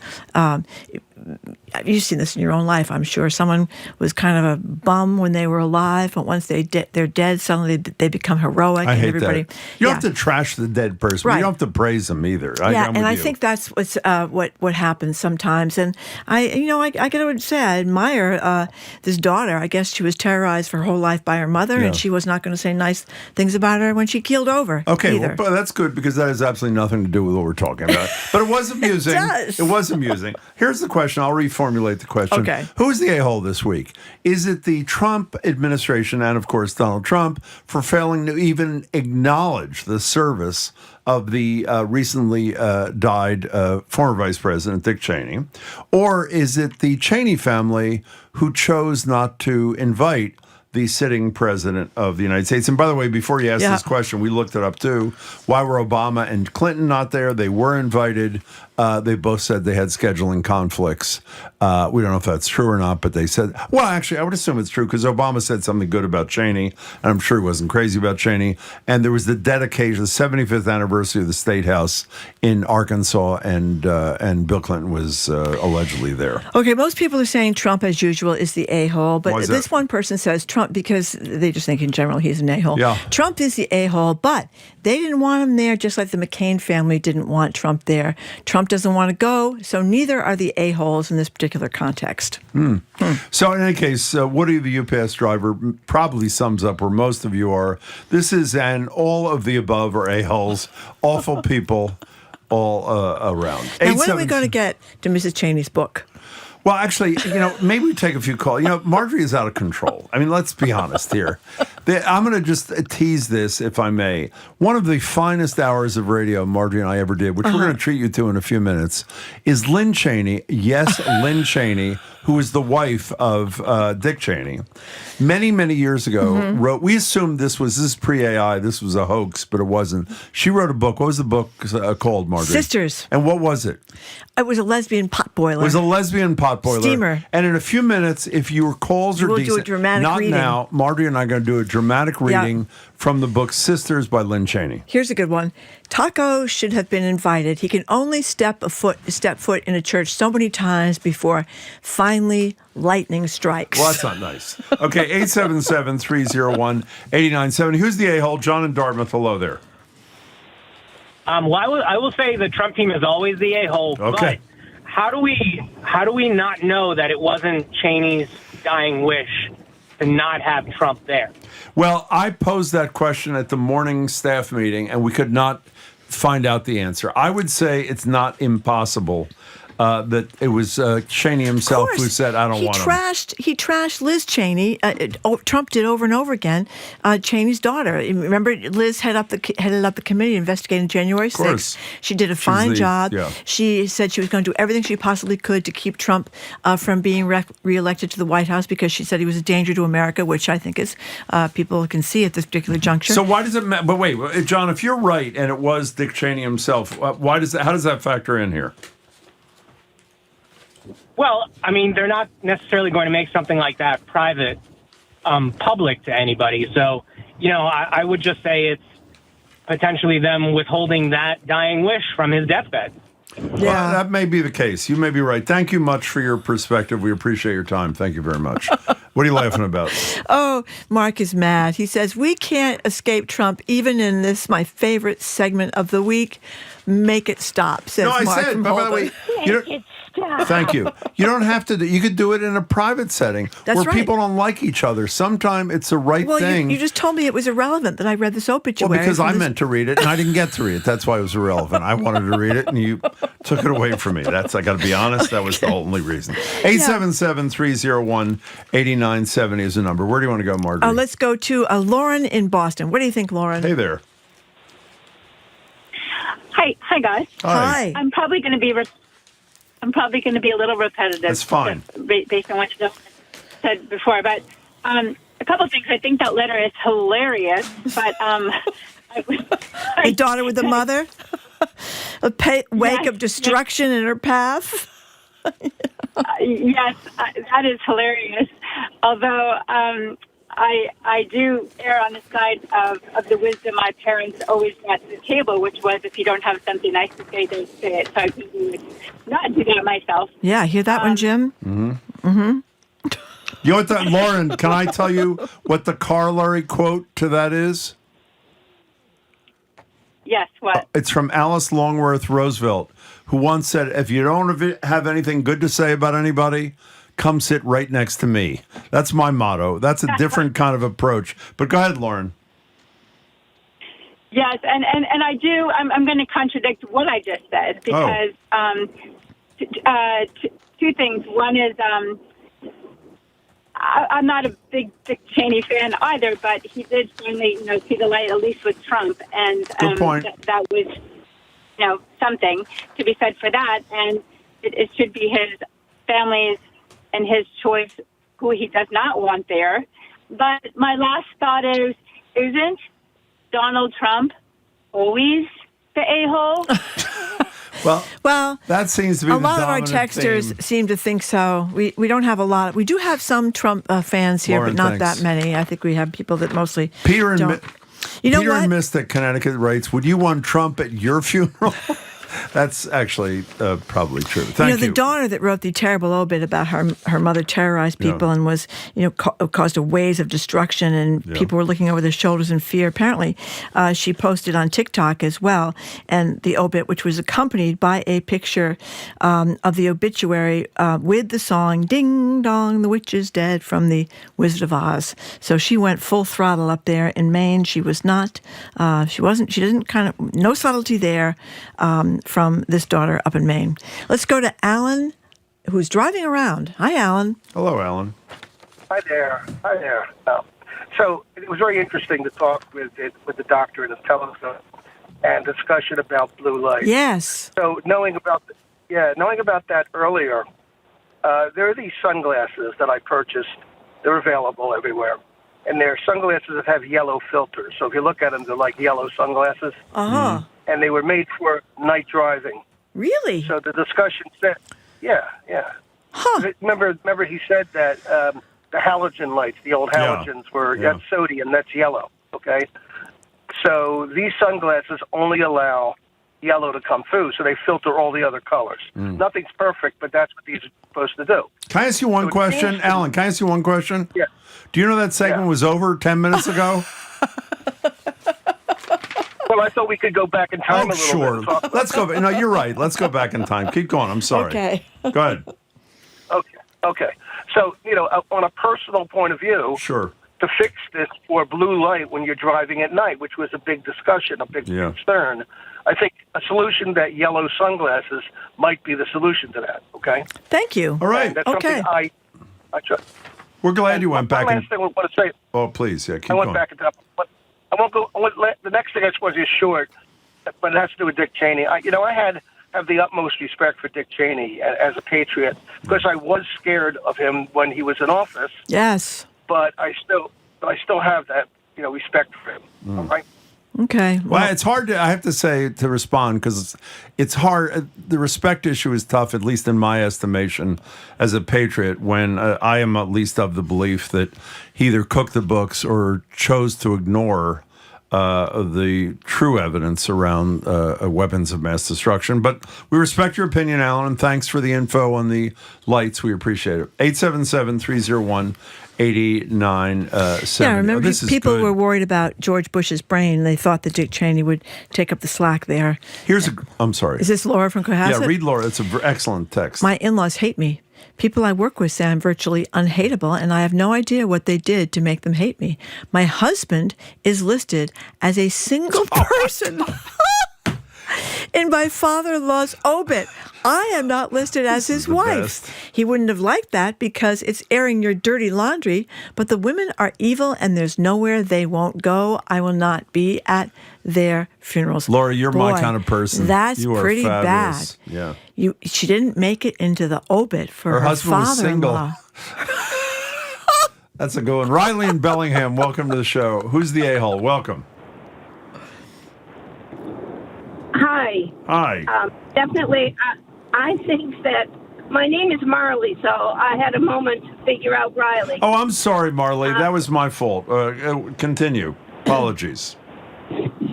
you've seen this in your own life, I'm sure. Someone was kind of a bum when they were alive, but once they're dead, suddenly they become heroic. I and hate everybody, that. You don't have to trash the dead person. Right. You don't have to praise them either. I think that's what happens sometimes. And I got to say, I admire this daughter. I guess she was terrorized for her whole life by her mother, and she was not going to say nice things about her when she keeled over. Okay, either. well, that's good because that has absolutely nothing to do with what we're talking about. But it was amusing. It does. It was amusing. Here's the question. I'll reformulate the question. Okay. Who's the a-hole this week? Is it the Trump administration and, of course, Donald Trump for failing to even acknowledge the service of the recently died former Vice President Dick Cheney? Or is it the Cheney family who chose not to invite the sitting president of the United States? And by the way, before you ask this question, we looked it up too. Why were Obama and Clinton not there? They were invited. They both said they had scheduling conflicts. We don't know if that's true or not, but they said, well, actually, I would assume it's true because Obama said something good about Cheney, and I'm sure he wasn't crazy about Cheney. And there was the dedication, the 75th anniversary of the State House in Arkansas, and Bill Clinton was allegedly there. Okay, most people are saying Trump, as usual, is the a-hole, but this one person says Trump because they just think in general he's an a-hole. Yeah. Trump is the a-hole, but they didn't want him there, just like the McCain family didn't want Trump there. Trump doesn't want to go, so neither are the a-holes in this particular context. So in any case, Woody, the UPS driver, probably sums up where most of you are. This is an all of the above or a-holes, awful people all around. Now, when are we going to get to Mrs. Cheney's book? Well, actually, maybe we take a few calls. Marjorie is out of control. I mean, let's be honest here. I'm going to just tease this, if I may. One of the finest hours of radio Marjorie and I ever did, which we're going to treat you to in a few minutes, is Lynn Cheney. Yes, Lynn Cheney, who is the wife of Dick Cheney. Many, many years ago, wrote, we assumed this is pre-AI, this was a hoax, but it wasn't. She wrote a book. What was the book called, Marjorie? Sisters. And what was it? It was a lesbian pot boiler. It was a lesbian pot boiler. Steamer. And in a few minutes, if your calls are we'll decent, do a dramatic not reading. now, Marjorie and I are going to do a dramatic reading from the book Sisters by Lynn Cheney. Here's a good one. Taco should have been invited. He can only step foot in a church so many times before finally lightning strikes. Well, that's not nice. Okay, 877-301-8970. Who's the a-hole? John in Dartmouth. Hello there. Well, I will say the Trump team is always the a-hole. Okay. But how do we not know that it wasn't Cheney's dying wish to not have Trump there? Well, I posed that question at the morning staff meeting, and we could not find out the answer. I would say it's not impossible that it was Cheney himself who said, I don't want him. He trashed Liz Cheney. Trump did over and over again. Cheney's daughter. Remember, Liz headed up the committee investigating January 6th. She did a fine job. Yeah. She said she was going to do everything she possibly could to keep Trump from being reelected to the White House because she said he was a danger to America, which I think is people can see at this particular juncture. So why does it matter? But wait, John, if you're right and it was Dick Cheney himself, how does that factor in here? Well, I mean, they're not necessarily going to make something like that private, public to anybody. So, I would just say it's potentially them withholding that dying wish from his deathbed. Yeah, well, that may be the case. You may be right. Thank you much for your perspective. We appreciate your time. Thank you very much. What are you laughing about? Oh, Mark is mad. He says, we can't escape Trump even in this, my favorite segment of the week. Make it stop, says Mark. No, I said, by the way, thank you. You don't have to you could do it in a private setting where people don't like each other. Sometimes it's the right thing. You just told me it was irrelevant that I read this obituary. Well, because I meant to read it and I didn't get to read it. That's why it was irrelevant. I wanted to read it and you took it away from me. I got to be honest, that was the only reason. 877-301-8970 is the number. Where do you want to go, Marjorie? Let's go to Lauren in Boston. What do you think, Lauren? Hey there. Hi, guys. Hi. I'm probably going to be a little repetitive. That's fine. Based on what you said before, but a couple of things. I think that letter is hilarious, but a daughter with a mother, wake of destruction in her path. Yes, that is hilarious. Although I do err on the side of the wisdom my parents always brought to the table, which was if you don't have something nice to say, don't say it. So I would not do that myself. Yeah, hear that one, Jim? Mm-hmm. Mm-hmm. You know what that, Lauren, can I tell you what the corollary quote to that is? Yes, what? It's from Alice Longworth Roosevelt, who once said, if you don't have anything good to say about anybody, come sit right next to me. That's my motto. That's a different kind of approach. But go ahead, Lauren. Yes, and I do. I'm going to contradict what I just said because two things. One is I'm not a big Dick Cheney fan either, but he did finally, see the light, at least with Trump, and good point. That was, something to be said for that, and it should be his family's and his choice who he does not want there. But my last thought is, isn't Donald Trump always the a-hole? Well, that seems to be a the lot of our dominant texters theme. seem to think so. We don't have a lot. We do have some Trump fans here, Lauren, but not thanks. that many. I think we have people that mostly Peter don't. Peter in Mystic, Connecticut writes, would you want Trump at your funeral? That's actually probably true. Thank you. The daughter that wrote the terrible obit about her mother terrorized people and was, caused a wave of destruction, and people were looking over their shoulders in fear. Apparently, she posted on TikTok as well, and the obit, which was accompanied by a picture of the obituary with the song "Ding Dong, the Witch is Dead" from the Wizard of Oz. So she went full throttle up there in Maine. She was not. She didn't no subtlety there. From this daughter up in Maine. Let's go to Alan, who's driving around. Hi, Alan. Hello, Alan. Hi there. So it was very interesting to talk with the doctor and his telephone and discussion about blue light. Yes. So knowing about that earlier, there are these sunglasses that I purchased. They're available everywhere. And they're sunglasses that have yellow filters. So if you look at them, they're like yellow sunglasses. Uh-huh. And they were made for night driving. Really? So the discussion said, yeah. Huh. Remember he said that the halogen lights, the old halogens that's sodium, that's yellow, okay? So these sunglasses only allow yellow to come through, so they filter all the other colors. Nothing's perfect, but that's what these are supposed to do. Can I ask you one question? Alan, can I ask you one question? Yeah. Do you know that segment was over 10 minutes ago? Well, I thought we could go back in time a little sure. bit. And talk about Let's go. No, you're right. Let's go back in time. Keep going. I'm sorry. Okay. Go ahead. Okay. So, on a personal point of view, sure, to fix this for blue light when you're driving at night, which was a big discussion, a big concern, I think a solution that yellow sunglasses might be the solution to that, okay? Thank you. All right. And that's something I try. We're glad you went back. One last thing I want to say. Oh, please. Yeah, keep I went going. back into that. But I won't go. The next thing I suppose is short, but it has to do with Dick Cheney. I have the utmost respect for Dick Cheney as a patriot because I was scared of him when he was in office. Yes. But I still have that respect for him. All right. Okay. Well, it's hard I have to say, to respond because it's hard. The respect issue is tough, at least in my estimation, as a patriot, when I am at least of the belief that he either cooked the books or chose to ignore the true evidence around weapons of mass destruction. But we respect your opinion, Alan, and thanks for the info on the lights. We appreciate it. 877-301-8970. Yeah, remember people good. were worried about George Bush's brain. They thought that Dick Cheney would take up the slack there. I'm sorry. Is this Laura from Cohasset? Yeah, read Laura. It's an excellent text. My in-laws hate me. People I work with say I'm virtually unhateable, and I have no idea what they did to make them hate me. My husband is listed as a single person. in my father-in-law's obit. I am not listed as his wife. best. He wouldn't have liked that because it's airing your dirty laundry, but the women are evil and there's nowhere they won't go. I will not be at their funerals. Laura, you're my Boy, kind of person. That's You are pretty fabulous. bad. Yeah. She didn't make it into the obit for her husband was single. father-in-law. That's a good one. Riley in Bellingham, welcome to the show. Who's the a-hole? Welcome. Hi. Hi. Definitely, I think that my name is Marley, so I had a moment to figure out Riley. Oh, I'm sorry, Marley. That was my fault. Continue. Apologies.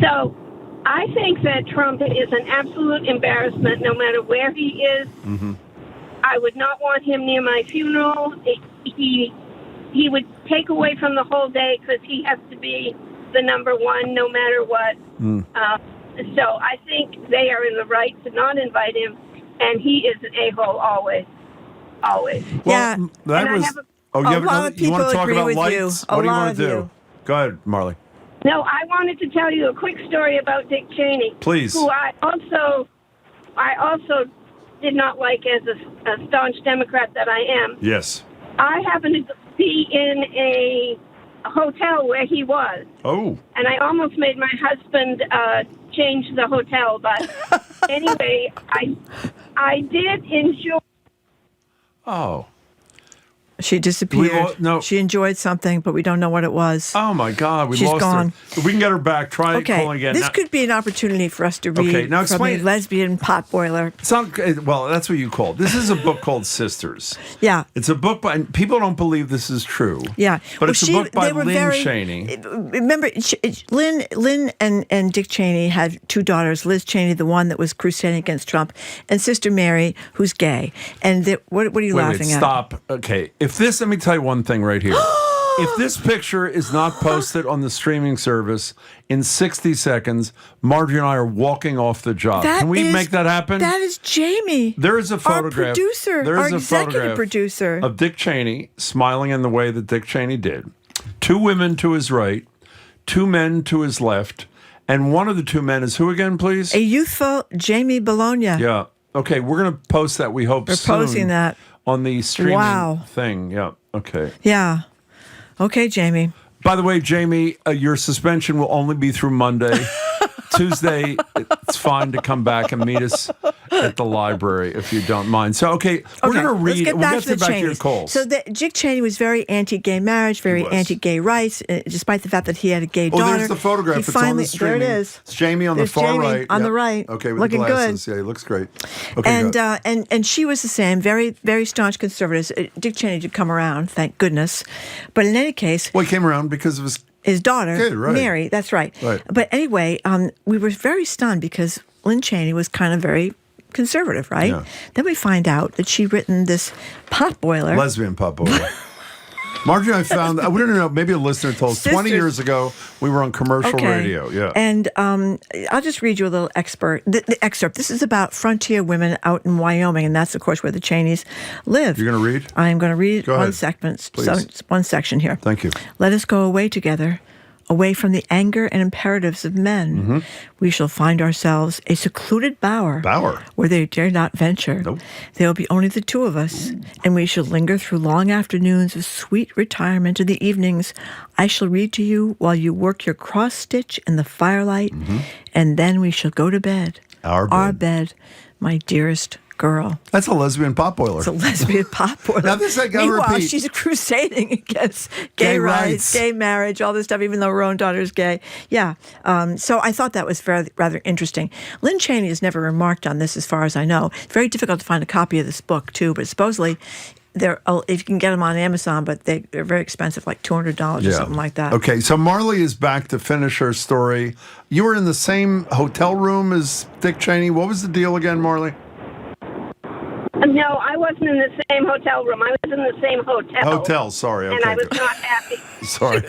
So I think that Trump is an absolute embarrassment no matter where he is. Mm-hmm. I would not want him near my funeral. He would take away from the whole day because he has to be the number one no matter what. So I think they are in the right to not invite him, and he is an a-hole always. Always. Yeah. That was. a lot of you want people to talk agree about with lights? you. What A do you lot want of to do? you. Go ahead, Marley. No, I wanted to tell you a quick story about Dick Cheney. Please. Who I also did not like as a staunch Democrat that I am. Yes. I happened to be in a hotel where he was. Oh. And I almost made my husband change the hotel, but anyway, I did enjoy. Oh. She disappeared. She enjoyed something, but we don't know what it was. Oh, my God. She's Lost gone. her. If we can get her back, try calling again. This could be an opportunity for us to read Okay, now from explain- the lesbian potboiler. It's not, well, that's what you call it. This is a book called Sisters. Yeah. It's a book by, and people don't believe this is true. Yeah. But it's a book by they were Lynn Cheney. Remember, Lynn and Dick Cheney had two daughters, Liz Cheney, the one that was crusading against Trump, and Sister Mary, who's gay. And what are you laughing at? Stop. Okay. Let me tell you one thing right here. If this picture is not posted on the streaming service in 60 seconds, Marjorie and I are walking off the job. Can we make that happen? That is Jamie. There is a photograph. Our producer, There is our a executive photograph producer. of Dick Cheney smiling in the way that Dick Cheney did. Two women to his right, two men to his left, and one of the two men is who again, please? A youthful Jamie Bologna. Yeah. Okay, we're going to post that, we hope, We're soon. posting that. On the streaming Wow. thing. Yeah. Okay. Yeah. Okay, Jamie. By the way, Jamie, your suspension will only be through Monday. Tuesday, it's fine to come back and meet us at the library if you don't mind. So, we're going to read. Let's get back to your calls. So Dick Cheney was very anti-gay marriage, very anti-gay rights, despite the fact that he had a gay daughter. There's the photograph. It's on the streaming. There it is. It's Jamie on There's the far Jamie right. on the right. Okay, with looking the glasses. good. Yeah, he looks great. Okay, And she was the same, very, very staunch conservatives. Dick Cheney did come around, thank goodness. But in any case, well, he came around because of his daughter, kid, right. Mary. That's right. Right. But anyway, we were very stunned because Lynn Cheney was kind of very conservative, right? Yeah. Then we find out that she'd written this potboiler. Lesbian potboiler. Marjorie, I found, we don't know, maybe a listener told us, 20 years ago, we were on commercial radio. Yeah. And I'll just read you a little the excerpt. This is about frontier women out in Wyoming, and that's, of course, where the Cheneys live. You're going to read? I am going to read Go one ahead, segment, please. one section here. Thank you. Let us go away together, away from the anger and imperatives of men. Mm-hmm. We shall find ourselves a secluded bower where they dare not venture. Nope. There will be only the two of us, and we shall linger through long afternoons of sweet retirement. In the evenings, I shall read to you while you work your cross-stitch in the firelight, and then we shall go to bed. Our bed, my dearest girl. That's a lesbian potboiler. It's a lesbian potboiler. Now this I gotta Meanwhile, repeat. she's crusading against Gay gay rights, rights. gay marriage, all this stuff, even though her own daughter's gay. Yeah. So I thought that was rather interesting. Lynn Cheney has never remarked on this as far as I know. It's very difficult to find a copy of this book, too, but supposedly they're, if you can get them on Amazon, but they're very expensive, like $200 or something like that. Okay, so Marley is back to finish her story. You were in the same hotel room as Dick Cheney. What was the deal again, Marley? No, I wasn't in the same hotel room. I was in the same hotel. Sorry. Okay. And I was not happy. Sorry.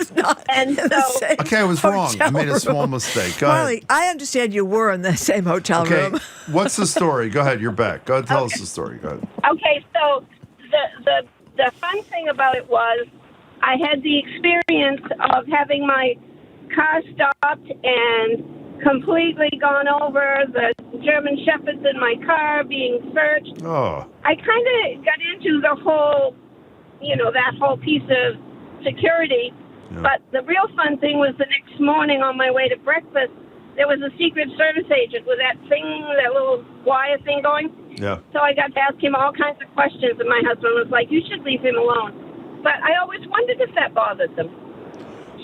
And so, Okay, I was wrong. I made a small mistake. Go ahead. Molly, I understand you were in the same hotel Okay, room. what's the story? Go ahead. You're back. Go ahead. Tell us the story. Go ahead. okay, so the fun thing about it was I had the experience of having my car stopped and completely gone over. The German Shepherds in my car being searched. Oh. I kind of got into the whole, that whole piece of security. Yeah. But the real fun thing was the next morning on my way to breakfast, there was a Secret Service agent with that little wire thing going. Yeah. So I got to ask him all kinds of questions, and my husband was like, you should leave him alone. But I always wondered if that bothered them.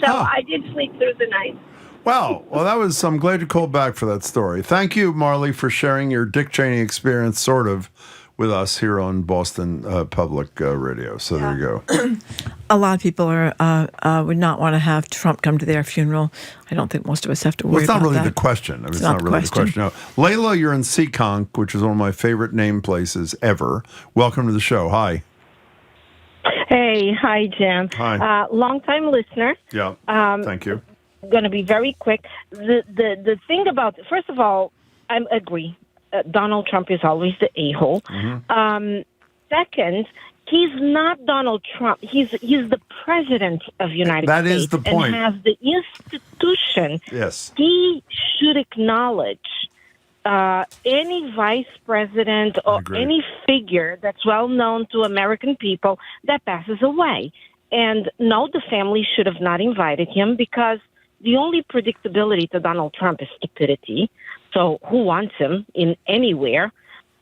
So I did sleep through the night. Wow. Well, I'm glad you called back for that story. Thank you, Marley, for sharing your Dick Cheney experience, sort of, with us here on Boston Public Radio. So there you go. A lot of people would not want to have Trump come to their funeral. I don't think most of us have to worry about that. Well, it's not really the question. I mean, it's not really the question. No. Layla, you're in Seekonk, which is one of my favorite name places ever. Welcome to the show. Hi. Hey, hi, Jim. Hi. Long-time listener. Yeah, thank you. Going to be very quick. The thing about, first of all, I agree. Donald Trump is always the a-hole. Mm-hmm. Second, he's not Donald Trump. He's the president of the United States. That is the point. And has the institution. Yes. He should acknowledge any vice president or any figure that's well known to American people that passes away. And no, the family should have not invited him because the only predictability to Donald Trump is stupidity. So who wants him in anywhere?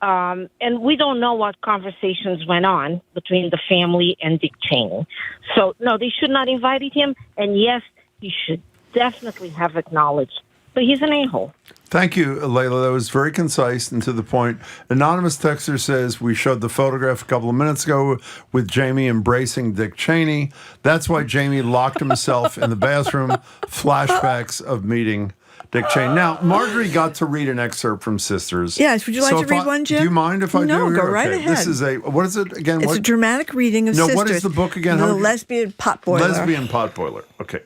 And we don't know what conversations went on between the family and Dick Cheney. So, no, they should not invite him. And yes, he should definitely have acknowledged. But he's an a-hole. Thank you, Layla. That was very concise and to the point. Anonymous texter says, we showed the photograph a couple of minutes ago with Jamie embracing Dick Cheney. That's why Jamie locked himself in the bathroom. Flashbacks of meeting Dick Cheney. Now, Marjorie got to read an excerpt from Sisters. Yes, would you like to read one, Jim? Do you mind if I do? No, go right ahead. This is what is it again? It's a dramatic reading of Sisters. What is the book again? The Lesbian Potboiler. Lesbian Potboiler. Okay.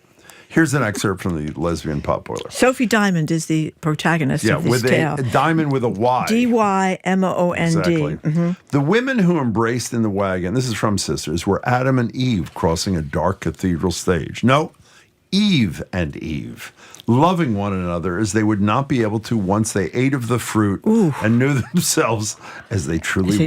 Here's an excerpt from the Lesbian Potboiler. Sophie Diamond is the protagonist of this tale. A diamond with a Y. D-Y-M-O-N-D. Exactly. Mm-hmm. The women who embraced in the wagon, this is from Sisters, were Adam and Eve crossing a dark cathedral stage. No, Eve and Eve, loving one another as they would not be able to once they ate of the fruit and knew themselves as they truly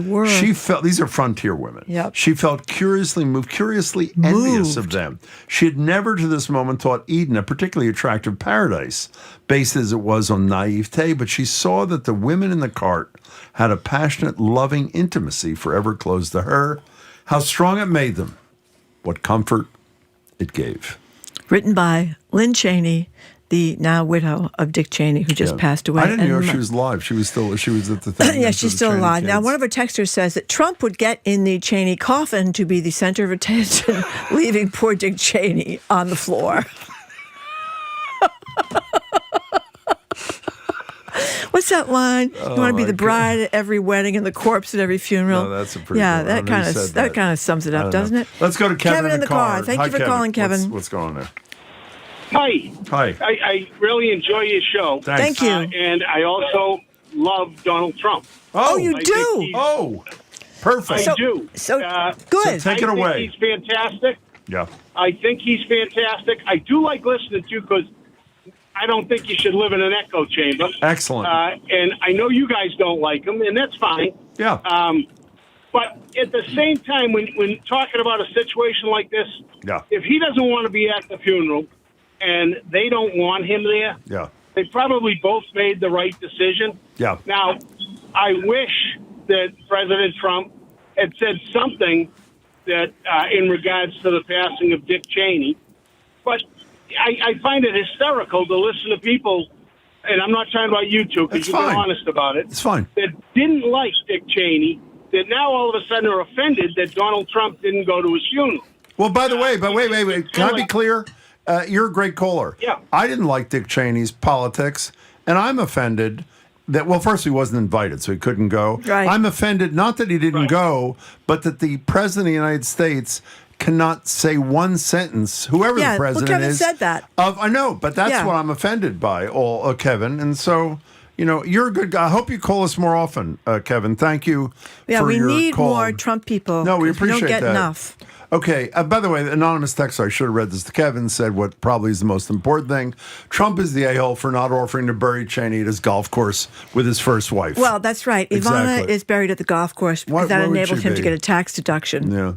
were. She felt, these are frontier women. Yep. She felt curiously envious of them. She had never to this moment thought Eden a particularly attractive paradise, based as it was on naivete, but she saw that the women in the cart had a passionate, loving intimacy forever closed to her. How strong it made them. What comfort it gave. Written by Lynn Cheney, the now widow of Dick Cheney, who just passed away. I didn't know she was alive. She was at the thing. Yeah, she's still alive. Kids. Now, one of her texters says that Trump would get in the Cheney coffin to be the center of attention, leaving poor Dick Cheney on the floor. What's that line? You want to be the bride at every wedding and the corpse at every funeral? No, that's a pretty that kind of sums it up, doesn't it? Let's go to Kevin in the car. Thank you for calling, Kevin. What's going on there? Hi. Hi. I really enjoy your show. Thanks. Thank you. And I also love Donald Trump. Oh, you do? Oh, perfect. I do. So good. So take it away. He's fantastic. Yeah. I think he's fantastic. I do like listening to you because I don't think you should live in an echo chamber. Excellent. And I know you guys don't like him, and that's fine. Yeah. But at the same time, when talking about a situation like this, if he doesn't want to be at the funeral and they don't want him there, they probably both made the right decision. Yeah. Now, I wish that President Trump had said something that in regards to the passing of Dick Cheney, but I find it hysterical to listen to people, and I'm not talking about you two because you've been honest about it. It's fine. That didn't like Dick Cheney, that now all of a sudden are offended that Donald Trump didn't go to his funeral. Well, by the way, wait. Can I be clear? You're a great caller. Yeah. I didn't like Dick Cheney's politics, and I'm offended that, well, first, he wasn't invited, so he couldn't go. Right. I'm offended, not that he didn't go, but that the President of the United States cannot say one sentence, whoever the president Kevin is. said that. I know, but that's what I'm offended by, Kevin. And so, you're a good guy. I hope you call us more often, Kevin. Thank you for your call. Yeah, we need more Trump people. No, we appreciate that. We don't get that. enough. Okay, by the way, the anonymous texter, I should have read this to Kevin, said what probably is the most important thing. Trump is the a-hole for not offering to bury Cheney at his golf course with his first wife. Well, that's right. Ivana Exactly. is buried at the golf course because that why would enabled she him to be? get a tax deduction. Yeah.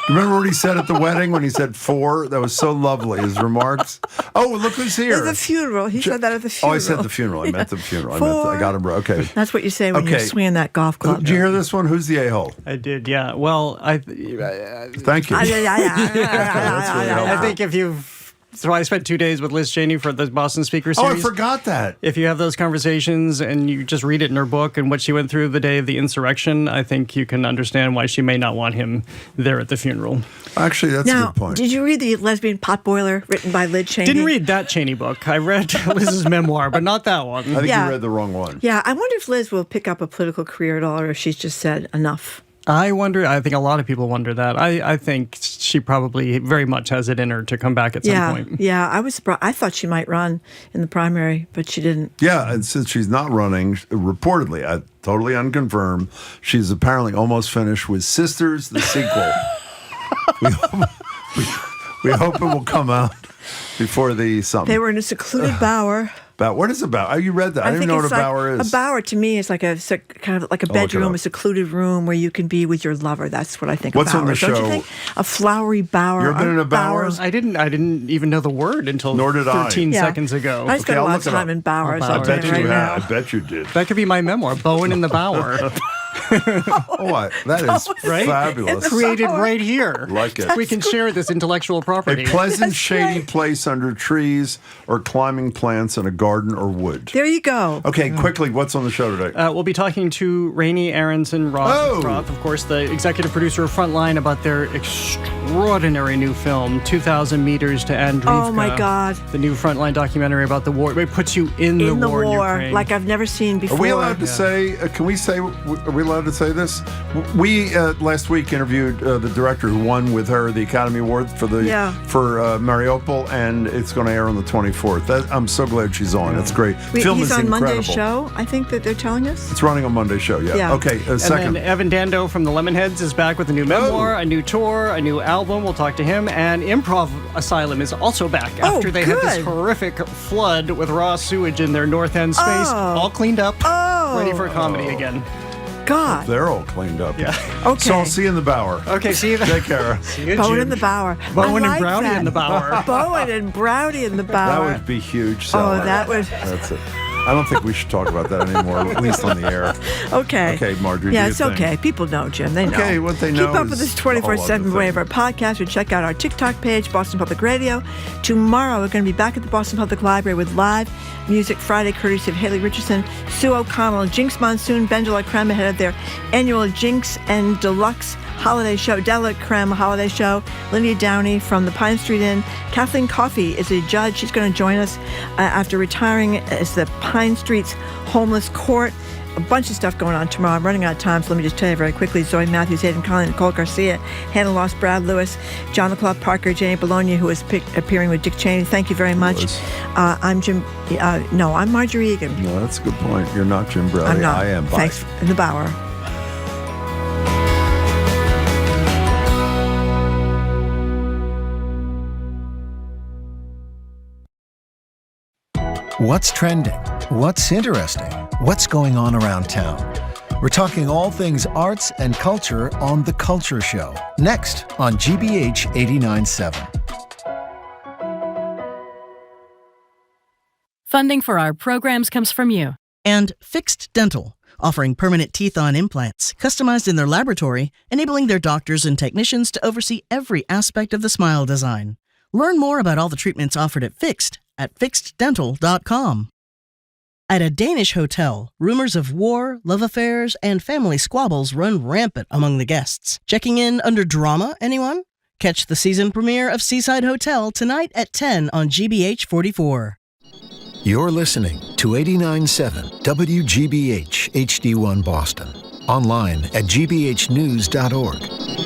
Remember what he said at the wedding when he said 4? That was so lovely, his remarks. Oh, look who's here. At the funeral. He said that at the funeral. Oh, I said the funeral. I meant the funeral. 4. I got him wrong. Okay. That's what you say when you're swinging that golf club. Did you hear this one? Who's the a-hole? I did, yeah. Well, Thank you. I think if you've... So I spent 2 days with Liz Cheney for the Boston Speaker Oh, Series. I forgot that. If you have those conversations and you just read it in her book and what she went through the day of the insurrection, I think you can understand why she may not want him there at the funeral. Actually, that's now, a good point. Did you read The Lesbian Potboiler written by Liz Cheney? Didn't read that Cheney book. I read Liz's memoir, but not that one. I think you read the wrong one. Yeah, I wonder if Liz will pick up a political career at all or if she's just said enough. I think a lot of people wonder that. I think she probably very much has it in her to come back at some point. Yeah, I was surprised. I thought she might run in the primary, but she didn't. Yeah, and since she's not running, reportedly, totally unconfirmed, she's apparently almost finished with Sisters, the sequel. we hope it will come out before the summer. They were in a secluded bower. What is a bower? Oh, you read that. I didn't know what a bower is. A bower to me is like kind of like a bedroom, a secluded room where you can be with your lover. That's what I think. What's a bower. on the Don't show? You think? A flowery bower. You ever been in a bower? I didn't even know the word until 13 seconds ago. I spent a lot of time in bowers. I bet you have. I bet you did. That could be my memoir, Bowen in the Bower. That is fabulous. Created right here. Like it. We can share this intellectual property. A pleasant, shady place under trees or climbing plants in a garden or wood. There you go. Okay, quickly, what's on the show today? We'll be talking to Rainey Aronson Roth, of course, the executive producer of Frontline, about their extraordinary new film, 2,000 Meters to Andreevka. Oh, my God. The new Frontline documentary about the war. It puts you in the war in Ukraine. Like I've never seen before. Are we allowed to say, are we allowed to say this? We, last week, interviewed the director who won with her the Academy Award for Mariupol, and it's going to air on the 24th. I'm so glad she's on. It's great. Film he's is on incredible. Monday's show, I think that they're telling us. It's running on Monday's show, yeah. Okay, second. And then Evan Dando from the Lemonheads is back with a new memoir, a new tour, a new album. We'll talk to him. And Improv Asylum is also back after they had this horrific flood with raw sewage in their North End space. All cleaned up, ready for comedy again. God. They're all cleaned up. Yeah. Okay. So I'll see you in the Bower. Okay, see you. Take care. See you, Bowen Jim. in the Bower. Bowen I and like Brownie that. in the Bower. Bowen and Brownie in the Bower. That would be huge. Seller. that would. That's it. I don't think we should talk about that anymore, at least on the air. Okay. Okay, Marjorie. Yeah, do it's your thing. okay. People know, Jim. They know. Okay, what they know Keep up is with this a whole other 24/7 way of our podcast, or check out our TikTok page, Boston Public Radio. Tomorrow, we're going to be back at the Boston Public Library with live music Friday, courtesy of Hayley Richardson, Sue O'Connell, Jinkx Monsoon BenDeLaCreme, ahead of their annual Jinkx and Deluxe holiday show, DeLaCreme holiday show. Lyndia Downie from the Pine Street Inn. Kathleen Coffee is a judge. She's going to join us after retiring as the Pine Street's homeless court. A bunch of stuff going on tomorrow. I'm running out of time, so let me just tell you very quickly. Zoe Matthews, Hayden Collin, Nicole Garcia, Hannah Lost, Brad Lewis, John LaClaw Parker, Jenny Bologna, who is appearing with Dick Cheney. Thank you very much. I'm Jim. I'm Marjorie Egan. No, that's a good point. You're not Jim Brownie. I'm not. I am. Bye. Thanks. In the Bower. What's trending? What's interesting? What's going on around town? We're talking all things arts and culture on The Culture Show, next on GBH 89.7. Funding for our programs comes from you. And Fixed Dental, offering permanent teeth-on implants, customized in their laboratory, enabling their doctors and technicians to oversee every aspect of the smile design. Learn more about all the treatments offered at Fixed at fixeddental.com. At a Danish hotel, rumors of war, love affairs, and family squabbles run rampant among the guests. Checking in under drama, anyone? Catch the season premiere of Seaside Hotel tonight at 10 on GBH 44. You're listening to 89.7 WGBH HD1 Boston. Online at gbhnews.org.